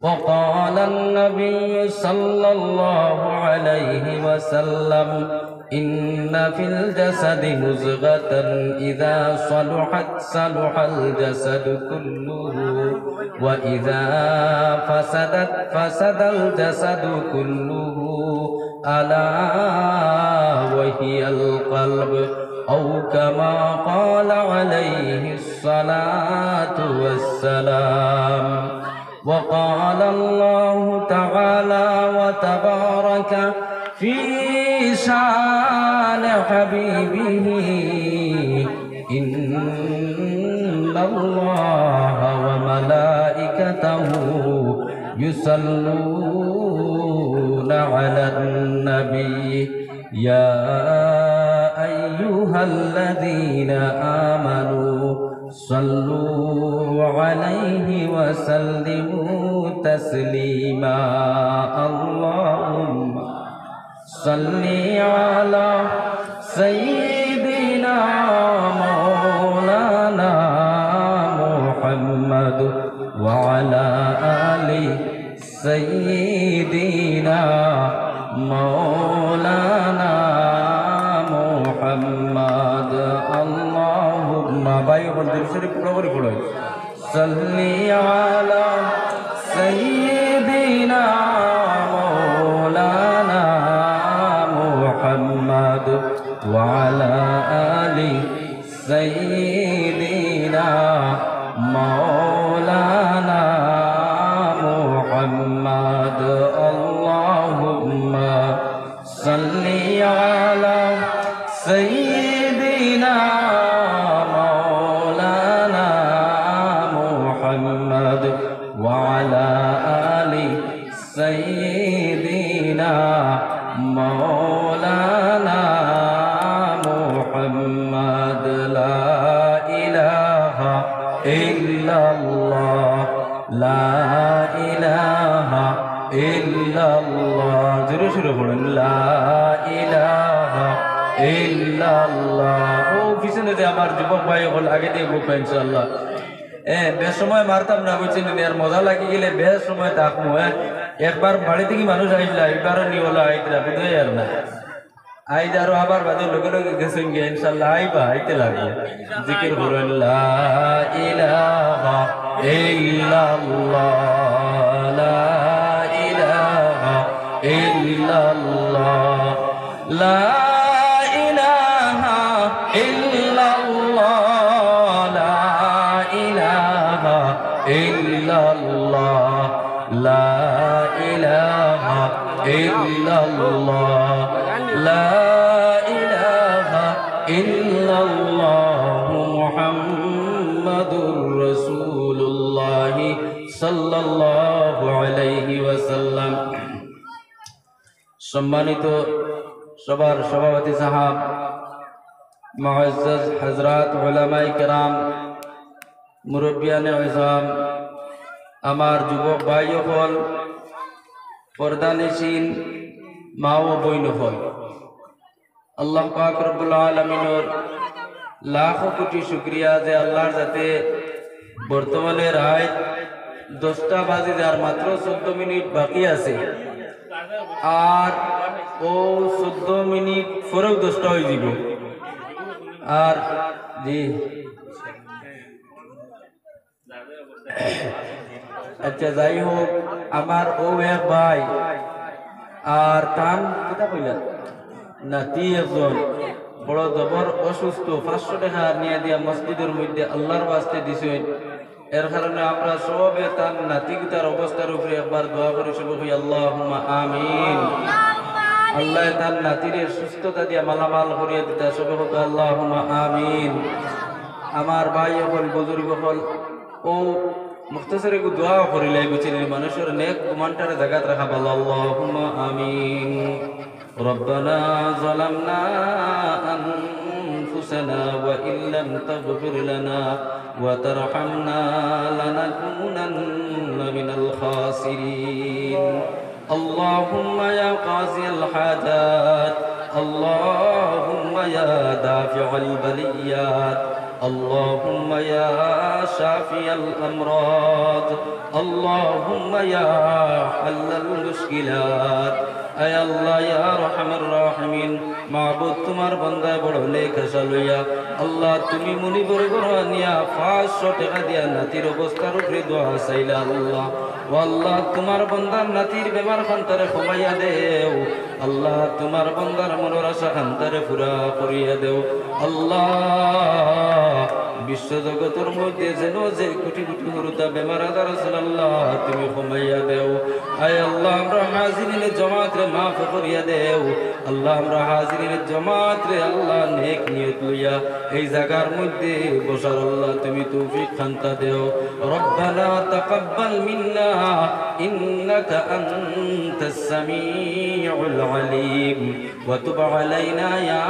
وقال النبي صلى الله عليه وسلم إن في الجسد مزغة إذا صلحت صلح الجسد كله وإذا فسدت فسد الجسد كله ألا وهي القلب أو كما قال عليه الصلاة والسلام. وقال الله تعالى وتبارك في شان حبيبه إن الله وملائكته يصلون على النبي يا أيها الذين آمنوا صلوا عليه وسلموا تسليما. اللهم صل على سيدنا مولانا محمد وعلى آل سيدنا مولانا محمد. اللهم بارك صل على سيدنا مولانا محمد وعلى آل سيدنا مولانا محمد. اللهم صل على سيدنا مولانا محمد وعلى آل سيدنا مولانا محمد. لا إله إلا الله لا إله إلا الله. জোরে সুরে পড়ুন লা ইলাহা ইল্লাল্লাহ। ও পিছনে যে আমার যুবক ভাই হল আগে দিয়ে বলবো ইনশাআল্লাহ। বেশ সময় মারতাম না বুঝছেন, আর মজা লাগি গেলে বেশ সময় থাকবো। একবার বাড়ি থেকে মানুষ আইলা এবারও নিয়ে হলো আইতরা বুঝে আর না আইজ আরো আবার বাদে লগে লগে গেছেন গিয়ে ইনশাআল্লাহ আইবা আইতে লাগবে। জিকির করুন লা ইলাহা ইল্লাল্লাহ লা ইলাহা ইল্লাল্লাহ লা ইলাহা ইল্লাল্লাহ লা ইলাহা ইল্লাল্লাহ লা ইলাহা ইল্লাল্লাহ লা ইলাহা ইল্লাল্লাহ মুহাম্মাদুর রাসূলুল্লাহ সাল্লাল্লাহু আলাইহি ওয়াসাল্লাম। সম্মানিত সবার সভাপতি সাহেব, মুআজ্জাজ হযরত উলামায়ে কেরাম, মুরব্বিয়ানে ইসলাম, আমার যুবক ভাই হল, পর্দানিশীন মা ও বোন হল, আল্লাহ পাক রব্বুল আলামিনের লাখ কোটি শুকরিয়া যে আল্লাহর যাতে বর্তমানে রাত 10টা বাজে যার মাত্র 14 মিনিট বাকি আছে, আর ও 14 মিনিট পরেও 10টা হয়ে যাব। আর জি আচ্ছা যাই হোক, আমার ও এক ভাই আর তার কিতা কইলেন নাতি একজন বড় জবর অসুস্থ, 500 টাকা নিয়ে দিয়া মসজিদের মধ্যে আল্লাহর ওয়াস্তে দিছেন। এর কারণে আমরা সবে তার নাতিটার অবস্থার উপরে একবার দোয়া করি, সবাই কই আল্লাহুম্মা আমিন। আল্লাহ তার নাতির সুস্থতা দিয়া মালামাল করিয়া দিতা, সবাই কই আল্লাহুম্মা আমিন। আমার ভাই হল, বুজুর্গ হল, ও মুখতাসারে গো দোয়া করিলাই বুঝিনি মানুষের নেক গুমানটারে জায়গাত রাখা বল আল্লাহুম্মা আমিন। রব্বানা যালামনা আনফুসানা ওয়া ইল্লাম তাগফির লানা ওয়া তারহামনা লানাকুনান্না মিনাল খাসিরিন। আল্লাহুম্মা ইয়া কাযিয়াল হাজাত, আল্লাহুম্মা ইয়া দাফিআল বালিয়াত, اللهم يا شافي الأمراض اللهم يا حل المشكلات اے اللہ یا رحم الراحمین معبود تمہار بندہ بڑھو لے کسالویا اللہ تمی منی بڑھ برانیا 500 টাকা দিয়া নাতির অবস্থার উপরে দোয়া চাইলা আল্লাহ ও আল্লাহ তোমার বন্দার নাতির বেমার খান্তারে কমাইয়া দেও আল্লাহ তোমার বন্দার মনের আশা খান্তারে পুরা করিয়া দেও আল্লাহ বিশ্ব জগতের মধ্যে যেন যে কোটি কোটি হরুতা বেমার আজার আছে আল্লাহ তুমি কমাইয়া দেও আয় আল্লাহ আমরা হাজিরিনে জামাত রে মাফ করিয়া দেও আল্লাহ আমরা হাজিরিনে জামাত রে আল্লাহ নেক নিয়ত লইয়া এই জায়গার মধ্যে বসার আল্লাহ তুমি তৌফিক খান্তা দেও রব্বানা তাকাব্বাল মিন্না ইন্নাকা আনতাস সামিউল আলিম ওয়া তুব আলাইনা ইয়া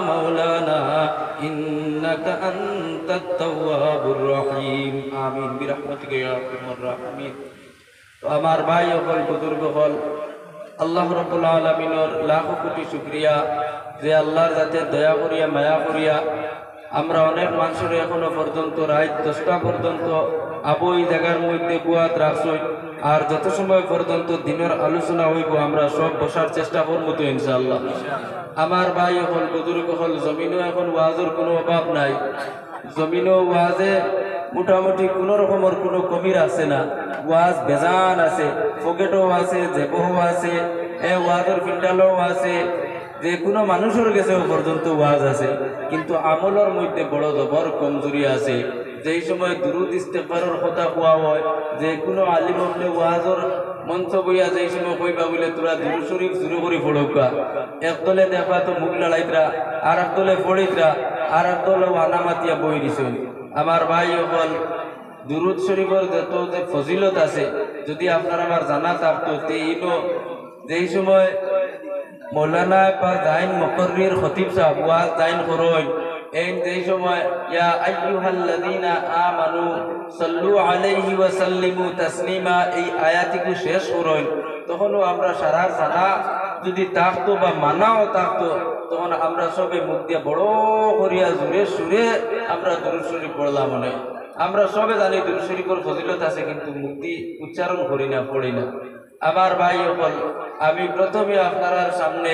মাওলানা ইন্নাকা আনতাত তাওয়াবুর রহিম আমিন বিরহমাতিকা ইয়া আরহামার রাহিমিন। তো আমার ভাই হল বুজুর্গ হল আল্লাহ রাব্বুল আলামিনের লাখ কোটি শুকরিয়া যে আল্লাহর যাতে দয়া করিয়া মায়া করিয়া আমরা অনেক মানুষের এখনো পর্যন্ত রাত 10টা পর্যন্ত আবই জায়গার মধ্যে বুয়াত রাখছই আর যত সময় পর্যন্ত দিনের আলোচনা হইব আমরা সব বসার চেষ্টা করবো তো ইনশাআল্লাহ। আমার ভাই হল বুজুর্গ হল জমিনও এখন ওয়াজের কোনো অভাব নাই, জমিনও ওয়াজে মোটামুটি কোনো রকমের কোনো কমির আছে না, ওয়াজ বেজান আছে, পকেটও আছে, জেবও আছে, ওয়াজের ফিল্টারও আছে, যে কোনো মানুষের কাছেও পর্যন্ত ওয়াজ আছে, কিন্তু আমলের মধ্যে বড় জবর কমজোরি আছে। যেই সময় দুরুদ ইস্তেগফারের কথা কোয়া হয়, যে কোনো আলিম হলে ওয়াজের মঞ্চ বইয়া যেই সময় কইবা বলে তোরা দুরুদ শরীফ শুরু করে পড়ৌকা, একদলে দেখবা তো মুখ লড়াইতরা, আর একদলে পড়িতরা, আর একদলে আনামাতিয়া বই দিছেন। আমার ভাই হল দুরুদ শরীফের যত যে ফজিলত আছে যদি আপনার আমার জানা থাকতো, যেই সময় মৌলানা বা জাইন মুকররির খতিব সাহেব ওয়াজ জাইন করই এই যেই সময় ইয়া আইয়ুহাল্লাযীনা আমানু সাল্লু আলাইহি ওয়া সাল্লিমু তাসলিমা এই আয়াতটি শেষ করই, তখনও আমরা সারা জানা যদি থাকতো বা মানাও থাকতো তখন আমরা সবে মুখ দিয়ে বড় করিয়া জোরে সুরে আমরা দুরূদ শরীফ পড়লাম। মনে আমরা সবে জানি দুরূদ শরীফের ফজিলত আছে, কিন্তু মুক্তি উচ্চারণ করি না, পড়ি না। আমার ভাই হল আমি প্রথমে আপনার সামনে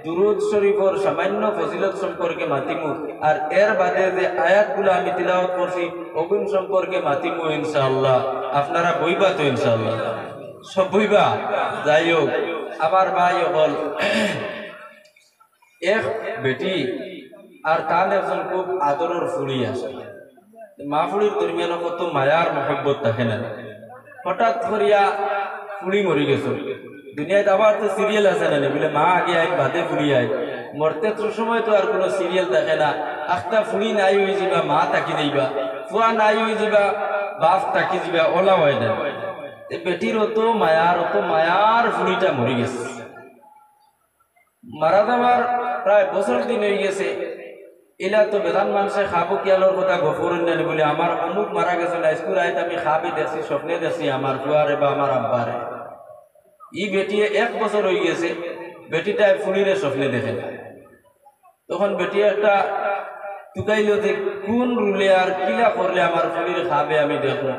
দুরূদ শরীফের সামান্য ফজিলত সম্পর্কে মাতিমু, আর এর বাদে যে আয়াতগুলো আমি তিলাওয়াত করছি ওগুন সম্পর্কে মাতিমু ইনশাআল্লাহ। আপনারা বইবা তো ইনশাআল্লাহ, সব বইবা? যাই হোক, আমার ভাই হল এক বেটি আর তার একজন খুব আদরের ফুড়ি আছে, মা ফুড়ির দরমিয়ান কত মায়ার মহব্বত থাকে না। হঠাৎ করিয়া ফুড়ি মরি গেছ, দুনিয়ায় আবার তো সিরিয়াল আছে না বলে মা আগে আই বাদে ফুড়ি আই, মরতে তো সময় তো আর কোনো সিরিয়াল থাকে না। আখটা ফুড়ি নাই হয়ে যাবা মা তাকি দিবা, ফুয়া নাই হয়ে যাবা বাপ তাকি দিবা, ওলা হয় না। বেটির অত মায়ার ফুড়িটা মরি গেছে। মারা যাবার প্রায় বছর দিন হয়ে গেছে, এলা তো বেদান মানুষে খাবো কিয়ালোর কথা গফর জানি বলে আমার অমুক মারা গেছে না, স্কুল আইতে আমি খাবে দেখছি, স্বপ্নে দেখছি আমার ফুয়ারে বা আমার আব্বারে। ই বেটি 1 বছর হয়ে গেছে, বেটিটা ফুলিরে স্বপ্নে দেখে না। তখন বেটি একটা টুকাইল যে কোন রুলে আর কিলা করলে আমার ফুলির খাবে আমি দেখবো।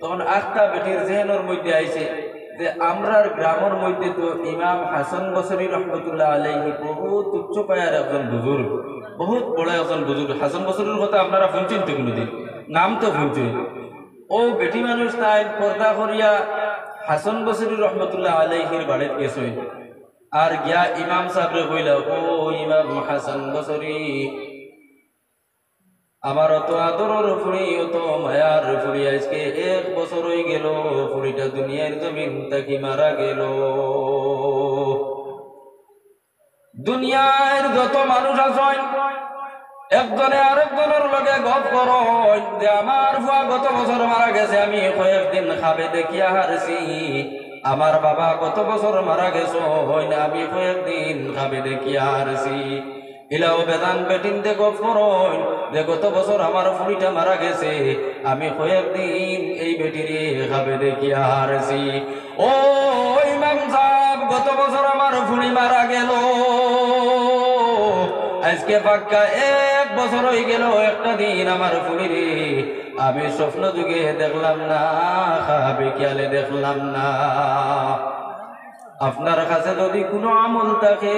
তখন আখটা বেটির জেহেনের মধ্যে আইছে যে আমরার গ্রামের মধ্যে তো ইমাম হাসান বসরি রহমতুল্লাহ আলাইহি বহুত উচ্চ পায়ার একজন বুজুর্গ, বহুত বড় একজন বুজুর্গ। হাসান বসরির কথা আপনারা শুনছেন তো কোনোদিন? নাম তো শুনছেন। ও বেটি মানুষ তাই পর্দা করিয়া হাসান বসরি রহমতুল্লাহ আলাইহির বাড়িতে গেছে, আর গিয়া ইমাম সাহেবরে কইলা, ও ইমাম হাসান বসরি, আমার অত আদরের ফুড়ি, অত মায়ার ফুড়ি, আজকে 1 বছর হয়ে গেল ফুড়িটা দুনিয়ার জমিন তাকি মারা গেল। দুনিয়ার যত মানুষ আছেন একজনে আরেকজনের লগে গপ করেন যে আমার ফুয়া গত বছর মারা গেছে, আমি কয়েকদিন খাবে দেখিয়া হারছি। আমার বাবা গত বছর মারা গেছে, আমি কয়েকদিন খাবে দেখিয়া হারছি। এলাও বেদান বেটিন দে গপ করেন যে গত বছর আমার ফুড়িটা মারা গেছে, আমি কয়েকদিন এই বেটিরে খাবে দেখিয়া হারছি। ও ইমাম সাহেব, গত বছর আমার ফুড়ি মারা গেল, আজকে পাক্কা 1 বছর হয়ে গেল একটা দিন আমার ফুলিরে আমি স্বপ্ন যুগে দেখলাম না, খাবে খেয়ালে দেখলাম না। আপনার কাছে যদি কোনো আমল থাকে,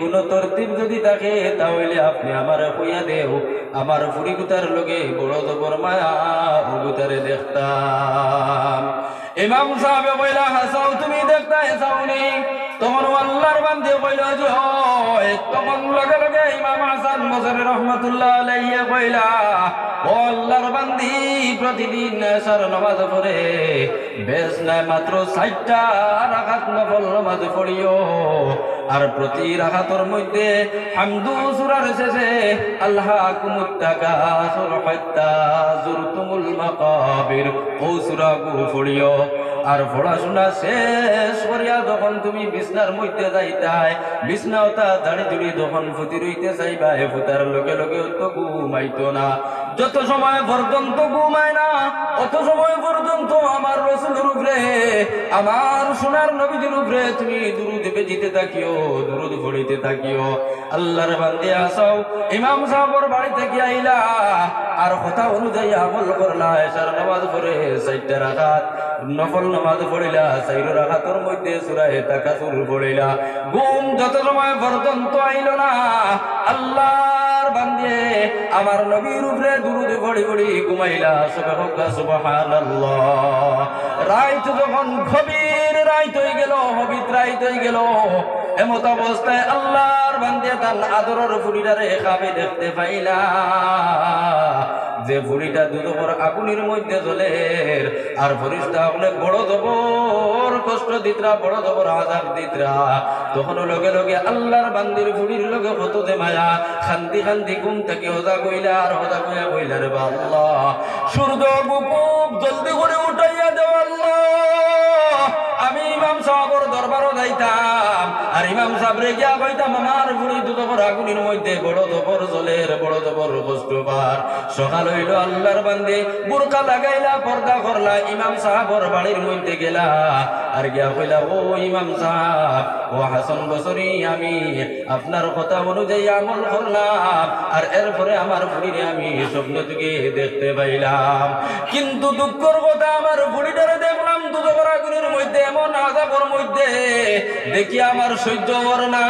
কোনো তরতিব যদি থাকে, তাহলে আপনি আমার কইয়া দেও, আমার ফুরিগুতার লগে বড় জবর মায়া গুতারে দেখতাম। ইমাম সাহেব কইলা, হাসাও তুমি দেখতা চাওনি? তখন আল্লাহর বান্দে কইলা যে হয়। তখন লগে লগে ইমাম হাসান বসরি রহমাতুল্লাহ আলাইহি কইলা, ও আল্লাহর বান্দি, প্রতিদিন এশার নামাজ পড়ে বেশ নাই মাত্র 60টা রাকাত নফল নামাজ পড়িও, আর প্রতি রাকাতের মধ্যে হামদু সূরার শেষে আল্লাহকুমুত তাকাসুর হাত্তা যুরতুমুল মাকাবির ও সূরা গু পড়িও। আর পড়াশোনা শেষ করিয়া যখন তুমি বিছনার মধ্যে যাইতাই, বিছনাওতা দাঁড়ি জুড়ি যখন ফুতি রইতে চাইবা, ফুতার লগে লগে তো ঘুমাইতো না। যত সময় পর্যন্ত ঘুমায় না, অত সময় পর্যন্ত আমার রাসূলের উপরে, আমার সোনার নবীজির উপরে তুমি দুরূদ বেজিতে থাকিও, দুরূদ পড়িতে থাকিও। আল্লাহর বান্দে আসাও, ইমাম সাহেবের বাড়ি থেকে আইলা, আর কথা অনুযায়ী আমল করলা, এশার নামাজ পড়ে 4টা রাকাত নফল নামাজ পড়িলা, 4 রাকাতের মধ্যে সূরা তাকাসুর পড়িলা। ঘুম যত সময় পর্যন্ত আইল না, আল্লাহর বান্দে আমার নবীর উপরে দুরূদ পড়ি পড়ি ঘুমাইলা। সুবহানাল্লাহ। রাত যখন গভীর রাত হয়ে গেল, হবিত রাত হয়ে গেল, এমত অবস্থায় আল্লাহর বান্দে তার আদরের ফুরিটারে খাবে দেখতে পাইলা, যে ফুরিটা দুদকর আগুনের মধ্যে জ্বলে, আর ফরিস্তা হলে বড় জবর কষ্ট দিতরা, বড় জবর আযাব দিতরা। তখন লগে লগে আল্লাহর বান্দির ফুরির লগে কত যে মায়া, শান্তি শান্তি ঘুম থেকে হজা কইলা, আর হজা কইয়া কইলা, রে আল্লাহ, সূর্য খুব জলদি করে উঠাইয়া দেও আল্লাহ, আমি ইমাম সাহেবের দরবারও যাইতাম, আর ইমাম সাহেবরে গিয়া কইতাম, আমার বুড়ি দুদকর আগুনের মধ্যে বড় জবর জলের, বড় জবর কষ্ট পার। সকাল হইল, আল্লাহর বান্দে বুরকা লাগাইলা, পর্দা করলা, ইমাম সাহেবের বাড়ির মধ্যে গেলা, আর গিয়া কইলা, ও ইমাম সাহেব, ও হাসান বসরি, আমি আপনার কথা অনুযায়ী আমল করলাম, আর এরপরে আমার বুড়িরে আমি স্বপ্ন থেকে দেখতে পাইলাম। কিন্তু দুঃখের কথা, আমার বুড়িটারে দেখলাম দুদকর আগুনের মধ্যে, এমন আযাবের মধ্যে দেখি আমার সহ্য হয় না।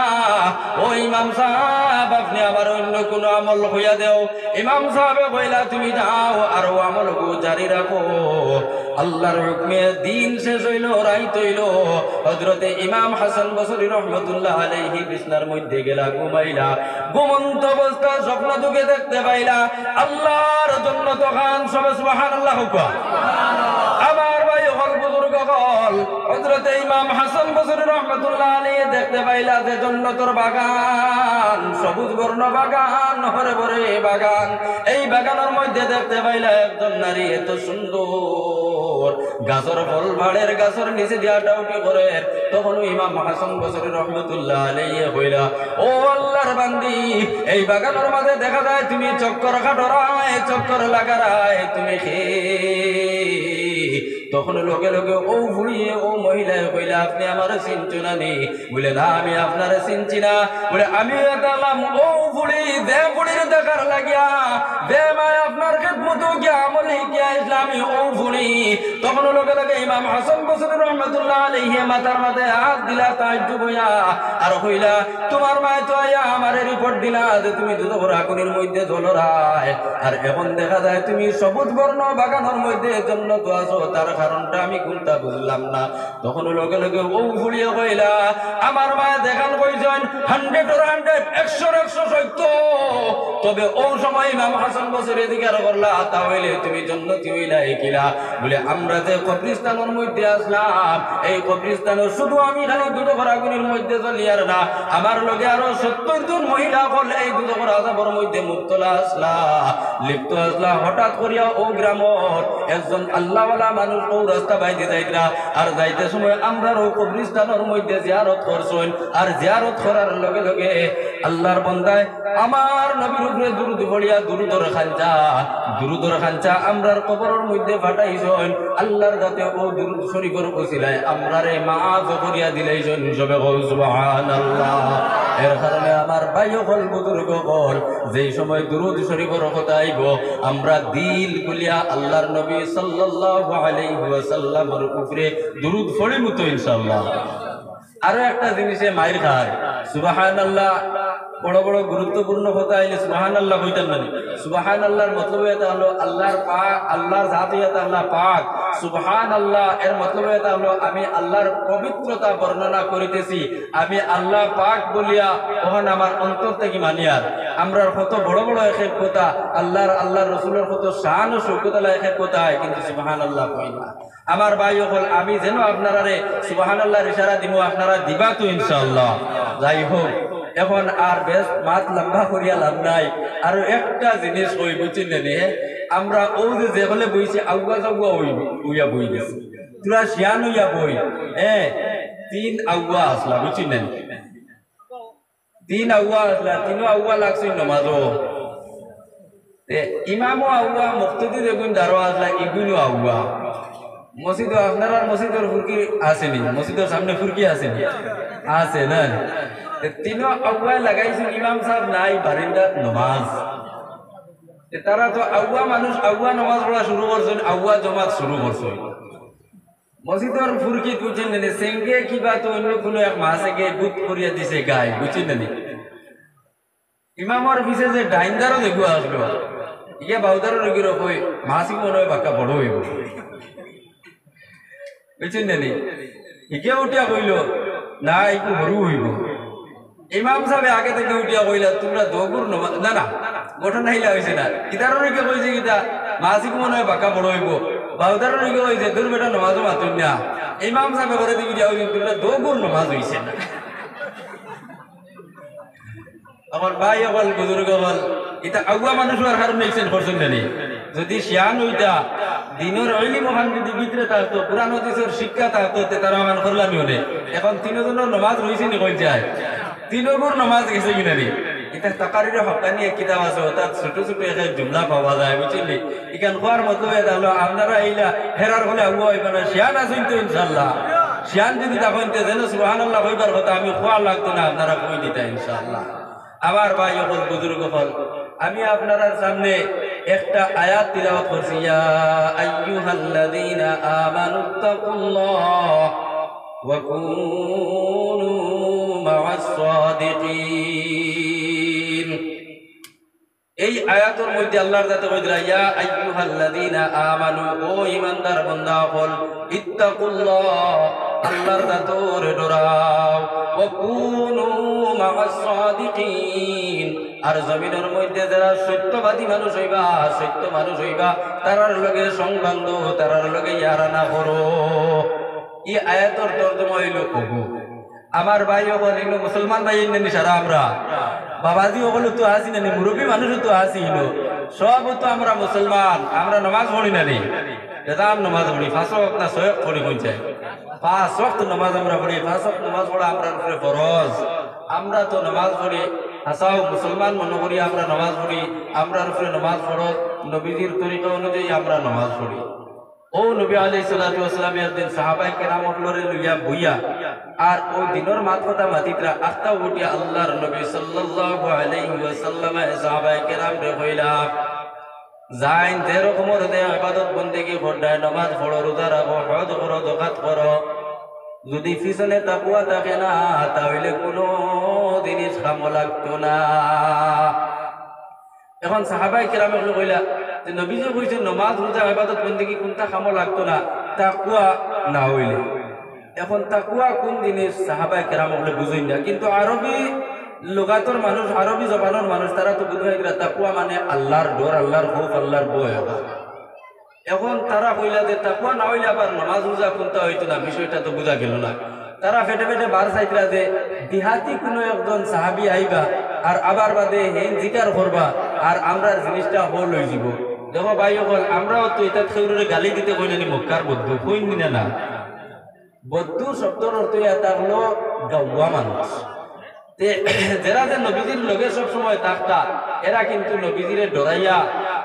ও ইমাম সাহেব, আপনি আমার অন্য কোন আমল হইয়া দেও। ইমাম সাহেব কইলা, তুমি যাও আর ও আমল জারি রাখো। আল্লাহর হুকমে দিন শেষ হইল, রাইত হইল। হযরতে ইমাম হাসান বসরি রহমাতুল্লাহ আলাইহি বিছনার মধ্যে গেলা, ঘুমাইলা। ঘুমন্ত অবস্থা স্বপ্ন যুগে দেখতে পাইলা, আল্লাহর জন্য তখন সবে সুবহানাল্লাহ। আমার ভাই হল বুজুর্গ হল, হযরতে ইমাম হাসান বসরি রহমাতুল্লাহ আলাইহি দেখতে পাইলা যে জান্নাতের বাগান, সবুজ বর্ণ বাগান, হরে ভরে বাগান। এই বাগানের মধ্যে দেখতে পাইলা একজন নারী, এত সুন্দর, গাছের ফল ভাড়ের গাছের নিচে দিয়া ডাউটি করে। তখন ইমাম হাসান বসরি রহমাতুল্লাহ আলাইহি কইলা, ও আল্লাহর বান্দি, এই বাগানের মাঝে দেখা যায় তুমি চক্কর কাটরায়, চক্কর লাগারায় তুমি তখন লগে লগে ও বুড়িয়ে, ও মহিলায় কইলা, আপনি আমার চিনছো না নি? বলে, না, আমি আপনার চিনছি না। বলে, আমি দেখলাম ও বুড়ি, দে বুড়ির দেখার লাগিয়া, দে মায় আপনার খেদমত গিয়া আমলে গিয়া ইসলামী ও বুড়ি। তখন লগে লগে ইমাম হাসান বসরি রহমাতুল্লাহ আলাইহি মাথার মাথায় হাত দিলা, তাজ্জুব হইয়া, আর কইলা, তোমার মায় তো আইয়া আমারে রিপোর্ট দিলা যে তুমি দুদকর আগুনের মধ্যে জ্বলরায়, আর এখন দেখা যায় তুমি সবুজ বর্ণ বাগানের মধ্যে জান্নাতে আছো, তার কারণটা আমি কোনটা বুঝলাম না। তখন লগে লগে ও ফুড়িয়ে কইলা, আমার মায়ে দেখান কইছেন 100 100 সত্য। তবে ও সময় ইমাম হাসান বসরি জিজ্ঞাসা করলা, তাহলে তুমি জান্নাতি হইলা কিলা? বলে, আমরা যে কবরস্থানের মধ্যে আসলাম, এই কবরস্থানে শুধু আমি খালি দুদকর আগুনের মধ্যে জ্বলি আর না, আমার লগে আরো 70 জন মহিলা হল এই দুদকর আযাবের মধ্যে মুক্তলা আসলা, লিপ্ত আসলা। হঠাৎ করিয়া ও গ্রামর একজন আল্লাহওয়ালা মানুষ ও রাস্তা বাইতে যাইতরা, আর যাইতে সময় আমরা ও কবরস্থানের মধ্যে জিয়ারত করছেন, আর জিয়ারত করার লগে লগে আল্লাহর বান্দায় আমার নবীর উপরে দুরূদ পড়িয়া দুরূদর খাঞ্চা আমরার কবরের মধ্যে ফাটাইছেন। আল্লাহর যাতে ও দুরূদ শরীফের ওসিলায় আমরারে মাফ করিয়া দিলাইছেন। সবে সুবহানাল্লাহ। এর কারণে আমার ভাই হল বুজুর্গ হল যেই সময় দুরূদ শরীফের কথা আইব আমরা দিল গুলিয়া আল্লাহর নবী সাল্লাল্লাহু আলাইহি ওয়াসাল্লামের উপরে দুরূদ পড়িমু তো ইনশাআল্লাহ। আরো একটা জিনিসে মাইর খায় সুবহানাল্লাহ, বড় বড় গুরুত্বপূর্ণ কথা আইলে সুবহানাল্লাহ কইতেন না। সুবহানাল্লাহর মতলব এটা হলো আল্লাহর পাক, আল্লাহর জাতি এটা আল্লাহ পাক। সুবহানাল্লাহ এর মতলব এটা হলো আমি আল্লাহর পবিত্রতা বর্ণনা করিতেছি, আমি আল্লাহ পাক বলিয়া তখন আমার অন্তর থেকে মানিয়ার। আমরা কত বড় বড় একের কথা আল্লাহর রাসূলের কত শান ও শৌকত আল্লাহ একের কথা হয়, কিন্তু সুবহানাল্লাহ কই না। আমার ভাই হল আমি যেন আপনারা সুবহানাল্লাহর ইশারা দিব, আপনারা দিবা তো ইনশাআল্লাহ। যাই হোক, এখন আর বেশ মাত লম্বা করিয়া লাভ নাই। আর একটা জিনিস কই বুঝছেন নে, আমরা ও যে হলে বইছি আগুয়া জাগুয়া হইয়া বই গেছি, তোরা শিয়ান হইয়া বই তিন আগুয়া আসলা বুঝছেন না, তিন আগুয়া আসলা, তিনও আগুয়া লাগছে নমাজও, ইমামও আগুয়া, মুক্তদি দেখুন দারো আসলা, ইগুনও আগুয়া। মসজিদ আপনার মসজিদের ফুরকি আসেনি, মসজিদের সামনে ফুরকি আসেনি, আছে না? তিনও আগুয়া লাগাইছেন, ইমাম সাহেব নাই বারিন্দার নমাজ। তারা তো আগুয়া মানুষ, আগুয়া নমাজ পড়া শুরু করছেন, আগুয়া জমাত শুরু করছেন। মসজিদের ফুরকি বুঝছেন না, সেঙ্গে কিবা তো অন্য কোনো এক মাসে বুত করিয়া দিছে গায়ে, বুঝছেন না? ইমামর পিছে যে ডাইন্দারও দেখুয়া আসলো, ইয়ে বাউদারও রোগীর কই মাসিক মনে হয় বাক্কা বড় হইব, বুঝছেন না? ইকে উঠিয়া কইল না একটু সরু হইব। ইমাম সাহেব আগে থেকে উঠিয়া কইলা তোমরা দগুর না না গঠন হাইলা হয়েছে না, ইতারও রেখে কইছে কিতা মাসিক মনে হয় বাক্কা বড় হইব, বাউদারও রেখে কইছে তোর বেটা নমাজও মাতুন না। ইমাম সাহেব করে দিবি দিয়া হইছেন তোমরা দগুর নমাজ হইছে না। আমার ভাই হল বুজুর্গ হল এটা আগুয়া মানুষ হওয়ার কারণে এক্সেন্ট করছেন না। যদি শিয়ান হইতা দিনের অইলি মহান যদি ভিতরে থাকতো, পুরান হাদিসের শিক্ষা থাকতো, তারা মান করলামি হলে এখন তিনজনের নমাজ রয়েছে নি কই যায়, তিনগুর নমাজ গেছে কিনা নি। এটা তাকারির হকানি এক কিতাব আছে, তার ছোট ছোট এক জুমলা পাওয়া যায়, বুঝলি? এখান খোয়ার মতো হলো আপনারা এইলা হেরার হলে আগুয়া হইবে না, শিয়ান আছেন তো ইনশাল্লাহ। শিয়ান যদি তখন যেন সুবহানাল্লাহ হইবার কথা আমি খোয়ার লাগতো না, আপনারা কই দিতা ইনশাআল্লাহ। আমার ভাই হল বুজুর্গ হল আমি আপনার সামনে একটা আয়াত তিলাওয়াত করছি, ইয়া আইয়ুহাল্লাযীনা আমানুত্তাকুল্লাহ ওয়া কুনু মা'আস সাদিকিন। এই আয়াতের মধ্যে আল্লাহর জাতে কইরা ইয়া আইয়ুহাল্লাযীনা আমানু, ও ঈমানদার বান্দা হল, ইত্তাকুল্লাহ আল্লাহর জাতরে ডরাও, ওয়া কুনু মা'আস সাদিকিন, আর জমিনের মধ্যে যারা সত্যবাদী মানুষ হইবা, সত্য মানুষ হইবা, তারার লগে সংবন্ধ, তারার লগে ইয়ারানা করো। এই আয়াতের তর্জমা হইল ওগো আমার ভাই হল এগুলো মুসলমান ভাই নেনি সারা আমরা বাবাজি ওগুলো তো আসি না, মুরব্বী মানুষও তো আসি, সব তো আমরা মুসলমান, আমরা নমাজ পড়ি না নি, বেদাম নমাজ পড়ি, 5 ওয়াক্ত না 6 ওয়াক্ত পড়ি, কোনছে 5 ওয়াক্ত নমাজ আমরা পড়ি, 5 ওয়াক্ত নমাজ পড়া আমরা উপরে ফরজ। আমরা তো নমাজ পড়ি হাসাও মুসলমান মনে করি আমরা নমাজ পড়ি, আমরা উপরে নমাজ ফরজ, নবীজির তরিকা অনুযায়ী আমরা নমাজ পড়ি। ও নবী আলাইহিস সালাতু ওয়াস সালাম একদিন সাহাবায়ে কেরামত লরে লইয়া বইয়া আর ও দিনের মাতকতা মাতিত্রা আস্তা উঠিয়া আল্লাহর নবী সাল্লাল্লাহু আলাইহি ওয়াসাল্লাম সাহাবায়ে কেরাম রে কইলা যাইন যে রকমের দে ইবাদত বندگی করডায়, নামাজ পড়ো, রোজা রাখো, হজ করো, যাকাত করো, যদি পিছনে তাকওয়া থাকে না তাহলে কোনো জিনিস কাম লাগতো না। এখন সাহাবায়ে কেরাম কইলা যে নবীজি কইছেন নামাজ রোজা ইবাদত বندگی কোনটা কাম লাগতো না, তাকওয়া না হইলে। এখন তাকওয়া কোন জিনিস সাহাবায়ে কেরাম বুঝেন না, কিন্তু আরবি লুগাতর মানুষ, আরবি জবানের মানুষ তারা তো বুঝাই দিলা তাকওয়া মানে আল্লাহর ডর, আল্লাহর খৌফ, আল্লাহর ভয়। এখন তারা কইলা যে তাকওয়া না হইলে আবার নামাজ রোজা কোনটা হইতো না, বিষয়টা তো বুঝা গেল না। তারা ফেটে ফেটে বার চাইতরা যে দিহাতি কোনো একজন সাহাবী আইবা আর আবার বাদে হেন জিকার করবা আর আমরা জিনিসটা হল হয়ে যাব। দেখো ভাই হল আমরাও তো এটা খেউরে গালি দিতে কইলেনি মক্কার বদ্ধ কইন দিনা না, বদ্ধ শব্দর অর্থ এটা হলো গাওয়া মানুষ। যারা যে নবীজির লগে সব সময় থাকতা এরা কিন্তু নবীজিরে ডরাইয়া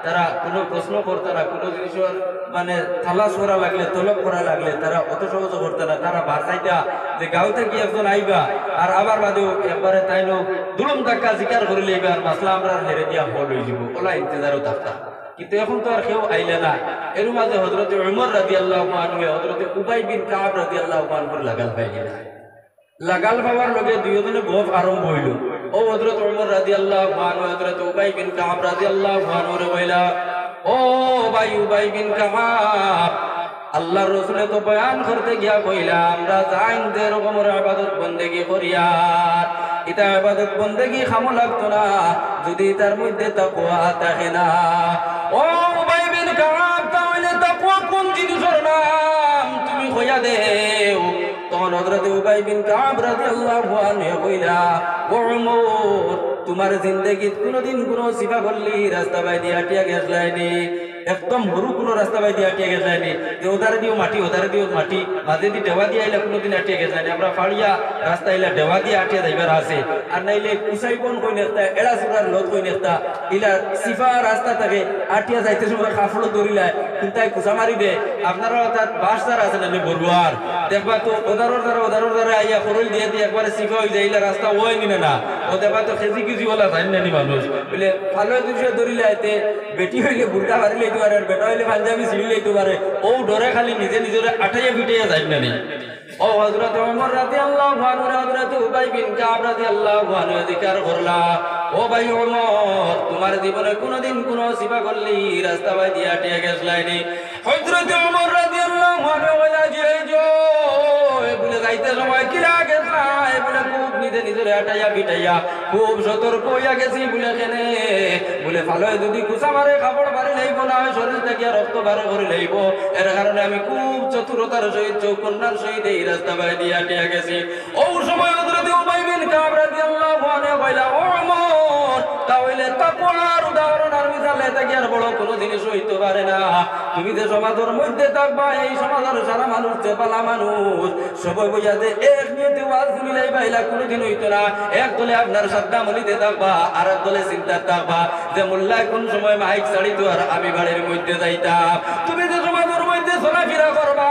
তারা কোনো প্রশ্ন করতো না, কোনো জিনিসের মানে থালাস করা লাগলে তলব করা লাগলে তারা অত সহজ করতো না। তারা বাসাইটা যে গাঁও থেকে একজন আইবা আর আবার বাদেও একবারে তাই লোক দুলম ধাক্কা জিকার করে লইবা আর মাসলা আমরা হেরে দিয়া হল হয়ে যাব, ওলা ইন্তজারও থাকতাম। কিন্তু এখন তো আর কেউ আইলে না। এর মাঝে হযরত উমর রাদিয়াল্লাহু আনহু হযরত উবাই বিন কাব রাদিয়াল্লাহু আনহুর লাগাল পাই গেল। লাগাল পাওয়ার লগে দুইজনে গপ আরম্ভ হইল। ও হযরত উমর রাদিয়াল্লাহু আনহু হযরত উবাই বিন কাব রাদিয়াল্লাহু আনহু রে কইলা, ও ভাই উবাই বিন কাব, আল্লাহর রাসূল তো বয়ান করতে গিয়া কইলা আমরা জাইন যে রকমের ইবাদত বندگی করিয়া এটা ইবাদত বندگی খামো লাগতো না যদি তার মধ্যে তাকওয়া থাকে না। ও উবাই বিন কাব, তাহলে তাকওয়া কোন জিনিসের নাম তুমি কইয়া দেও। তখন হযরত উবাই বিন কাব রাদিয়াল্লাহু আনহু কইলা, ও উমর, তোমার জিন্দেগীত কোনদিন কোন সিফা করলি রাস্তা বাই দিয়া টিয়া গেছলাইনি, একদম হরু কোনো রাস্তা বাই দিয়া টিয়া গেছলাইনি যে ওদারে দিও মাটি ওদারে দিও মাটি, মাঝে দি দেওয়া দিয়া আইলা কোনোদিন আটিয়া গেছলাইনি। আমরা ফাড়িয়া রাস্তা আইলা দেওয়া দিয়া আটিয়া যাইবার আছে, আর নাইলে কুসাই কোন কই নেতা এড়া সুরার লোক কই নেতা ইলা সিফা রাস্তা থাকে আটিয়া যাইতে সময় কাফলো দরিলায় কিন্তু কুসা মারি দে। আপনারা তার বাসদার আছে না বড়ুয়ার দেখবা তো ওদারর দ্বারা আইয়া খরল দিয়ে দিয়ে একবারে সিফা হয়ে যায়, ইলা রাস্তা ওই নিনে না ও দেখবা তো খেজি কিজি ওলা জানি না মানুষ বলে ভালো দুশো দরিলে আইতে বেটি হইলে বুড়া মারি লইতে পারে আর বেটা হইলে পাঞ্জাবি ছিঁড়ি লইতে পারে, ও ডরে খালি নিজে নিজের আঠাইয়া পিটাইয়া জানি না নি। ও হযরত ওমর রাদিয়াল্লাহু আনহু হযরত উবাই বিন কাব রাদিয়াল্লাহু আনহু জিকির করলা, ও ভাই ওমর, তোমার জীবনে কোনদিন কোন সিফা করলি রাস্তা বাই দিয়া টিয়া গেছলাইনি? হযরত ওমর রাদিয়াল্লাহু আনহু বলে যে বলে যাইতে সময় কিরা গেছলাই বলে খুব নিজে নিজের আটাইয়া পিটাইয়া খুব সতর্ক হইয়া গেছি বলে কেনে বলে ভালো যদি কুসা মারে কাপড় বাড়ি লইব না শরীর থেকে রক্ত বারে করে লইব, এর কারণে আমি খুব চতুরতার সহিত চৌকন্যার সহিত এই রাস্তা বাই দিয়া টিয়া গেছি। ও সময় হযরত উবাই বিন কাব রাদিয়াল্লাহু আনহু কইলা, ও ওমর, তাহলে তাকওয়ার উদাহরণ আর মিসালে থেকে আর বড় কোনো জিনিস হইতে পারে না। তুমি যে সমাজের মধ্যে থাকবা এই সমাজের সারা মানুষ যে পালা মানুষ সবাই বইয়া যে এক নিয়তে ওয়াজ শুনিলাই বাইলা কোনোদিন হইতো না। এক দলে আপনার শ্রদ্ধা মনিতে থাকবা আর এক দলে চিন্তা থাকবা যে মোল্লা কোন সময় মাইক ছাড়িত আর আমি বাড়ির মধ্যে যাইতাম। তুমি যে সমাজের মধ্যে চলাফেরা করবা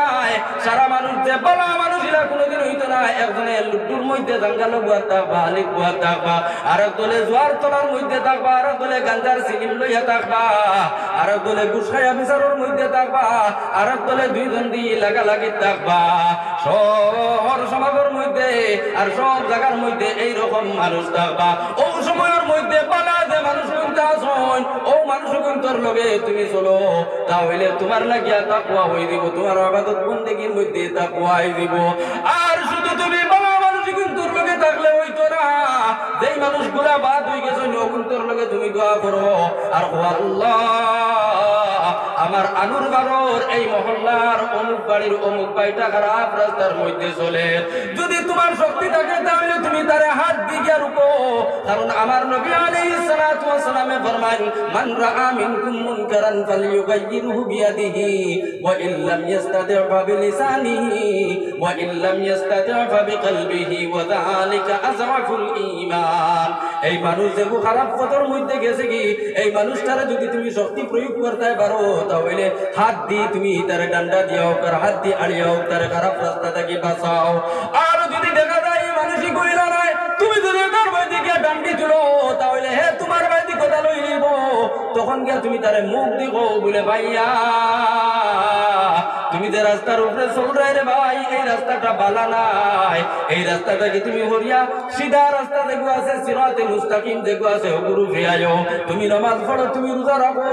সারা মানুষ যে পালা মানুষ ইলা কোনোদিন হইতো না। একজনে লুডুর মধ্যে জাঙ্গালো বুয়া থাকবা আলিক বুয়া থাকবা, আর এক দলে জোয়ার তলার মধ্যে থাকবা, আর এক দলে গাঞ্জার সিলিম লইয়া থাকবা, আর এক দলে গুসাইয়া বিচারের মধ্যে থাকবা, আর এক দলে দুইজন দিয়ে লাগালাগি থাকবা। শহর সমাজের মধ্যে আর সব জায়গার মধ্যে এইরকম মানুষ থাকবা। ও সময়ের মধ্যে পালা যে মানুষ কিন্তু আসন ও মানুষ কিন্তু লগে তুমি চলো, তাহলে তোমার লাগিয়া তাকওয়া হয়ে দিব, তোমার ইবাদত বন্দেগীর মধ্যে তাকওয়া হয়ে দিব। আর শুধু তুমি পালা মানুষ কিন্তু লগে থাকলে হইতো না, যেই মানুষগুলা বাদ হয়ে গেছে নকুন্তর লগে তুমি দোয়া করো আর আল্লাহ আমার আনুর বাড়ির এই মহল্লার অমুক বাড়ির অমুক ভাইটা খারাপ রাস্তার মধ্যে চলে, যদি তোমার শক্তি থাকে তাহলে তুমি তারে হাত দিয়ে রুকো। কারণ আমার নবী আলাইহিস সালাতু ওয়াস সালামে ফরমান, মান রাআ মিনকুম মুনকারান ফালইয়ুগাইয়িরহু বিয়াদিহি ওয়া ইল্লাম ইস্তাতি' ফা বিলিসানিহি ওয়া ইল্লাম ইস্তাতি' ফা বিকলবিহি ওয়া যালিকা আযআফুল ঈমান। এই মানুষ যে খারাপ পথের মধ্যে গেছে কি এই মানুষটারে যদি তুমি শক্তি প্রয়োগ করতে পারো তাহলে হাত দিয়ে তুমি তার ডান্ডা দিও, তার হাত দিয়ে আড়িয়াও, তার খারাপ রাস্তা থেকে বাঁচাও। আর যদি দেখা যায় এই মানুষই কইরা নাই তুমি যদি তার বাইদিকে ডান্ডি তুলো তাহলে হে তোমার বাইদি কথা লই নিব, তখন গিয়া তুমি তারে মুখ দিও বলে ভাইয়া তুমি যে রাস্তার উপরে চলরে রে ভাই এই রাস্তাটা ভালো নাই, এই রাস্তাটাকে তুমি হরিয়া সিধা রাস্তা যেগুলো আছে সিরাতে মুস্তাকিম যেগুলো আছে ওগুলো ফিরাইও। তুমি নামাজ পড়ো, তুমি রোজা রাখো,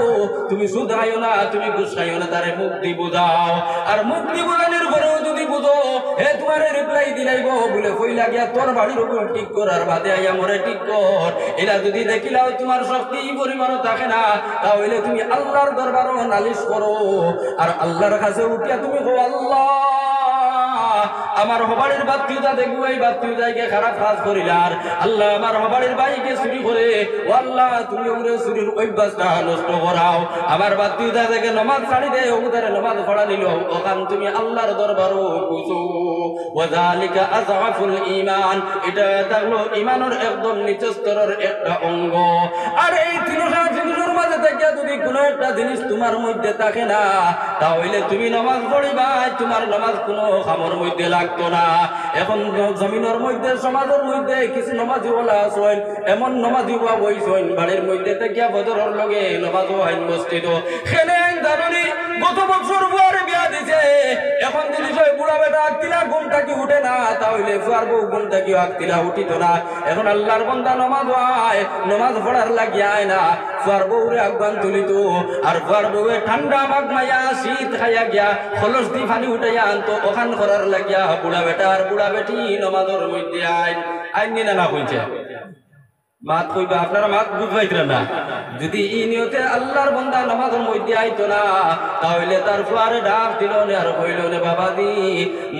তুমি সুদ খাইও না, তুমি ঘুষ খাইও না, তারে মুক্তি বুঝাও। আর মুক্তি বুঝানোর পরেও যদি বুঝো হে তোমার রিপ্লাই দিলাইব বলে কইলা গিয়া তোর বাড়ির উপর ঠিক কর আর বাদে আইয়া মরে ঠিক কর, এরা যদি দেখিলাও তোমার শক্তি পরিমাণও থাকে না তাহলে তুমি আল্লাহর দরবারও নালিশ করো আর আল্লাহর কাছে উঠিয়া তুমি কো আল্লাহ আমার হবাড়ির বাতিউদা দেখবো এই বাতিউদাকে খারাপ কাজ করিলার, আল্লাহ আমার হবাড়ির বাইকে চুরি করে ও আল্লাহ তুমি ওরে চুরির অভ্যাসটা নষ্ট করাও, আমার বাতিউদা থেকে নমাজ ছাড়ি দে ওদের নমাজ পড়া নিল ওখান তুমি আল্লাহর দরবারও বুঝো। ওয়াযালিকা আযআফুল ঈমান, এটা থাকলো ঈমানের একদম নিচু স্তরের একটা অঙ্গ। আর এই তিনটা জিনিসের মাঝে থেকে যদি কোনো একটা জিনিস তোমার মধ্যে থাকে না তাহলে তুমি নামাজ পড়িবা তোমার নামাজ কোনো কামের মধ্যে লাগতো না এখন জমিনের মধ্যে সমাজের মধ্যে কিছু নামাজি ওলা আছেন এমন নামাজি বা বইছেন বাড়ির মধ্যে থেকে বদরের লগে নামাজও আইন মসজিদ খেলে জানি গত বছর বুয়ারে বিয়া দিছে এখন যদি বুড়া বেটা আঁকতিলা ঘুম থাকি উঠে না তাহলে ফুয়ার বউ ঘুম থাকি আঁকতিলা উঠিত না এখন আল্লাহর বান্দা নামাজ হয় নামাজ পড়ার লাগিয়া আয় না ফুয়ার বউরে আহ্বান তুলিত আর ফুয়ার বউয়ে ঠান্ডা মাঘ মাইয়া শীত খাইয়া গিয়া খলস দি পানি উঠাইয়া আনতো ওখান করার লাগিয়া বুড়া বেটা আর বুড়া বেটি নামাজের মধ্যে আইন আইন নিনা না কইছে মাত কইবা আপনারা মাত বুঝবাইতরা না যদি ই নিয়তে আল্লাহর বান্দা নামাজের মধ্যে আইতো না তাহলে তার ফুয়ারে ডাক দিল না আর কইল না বাবাজি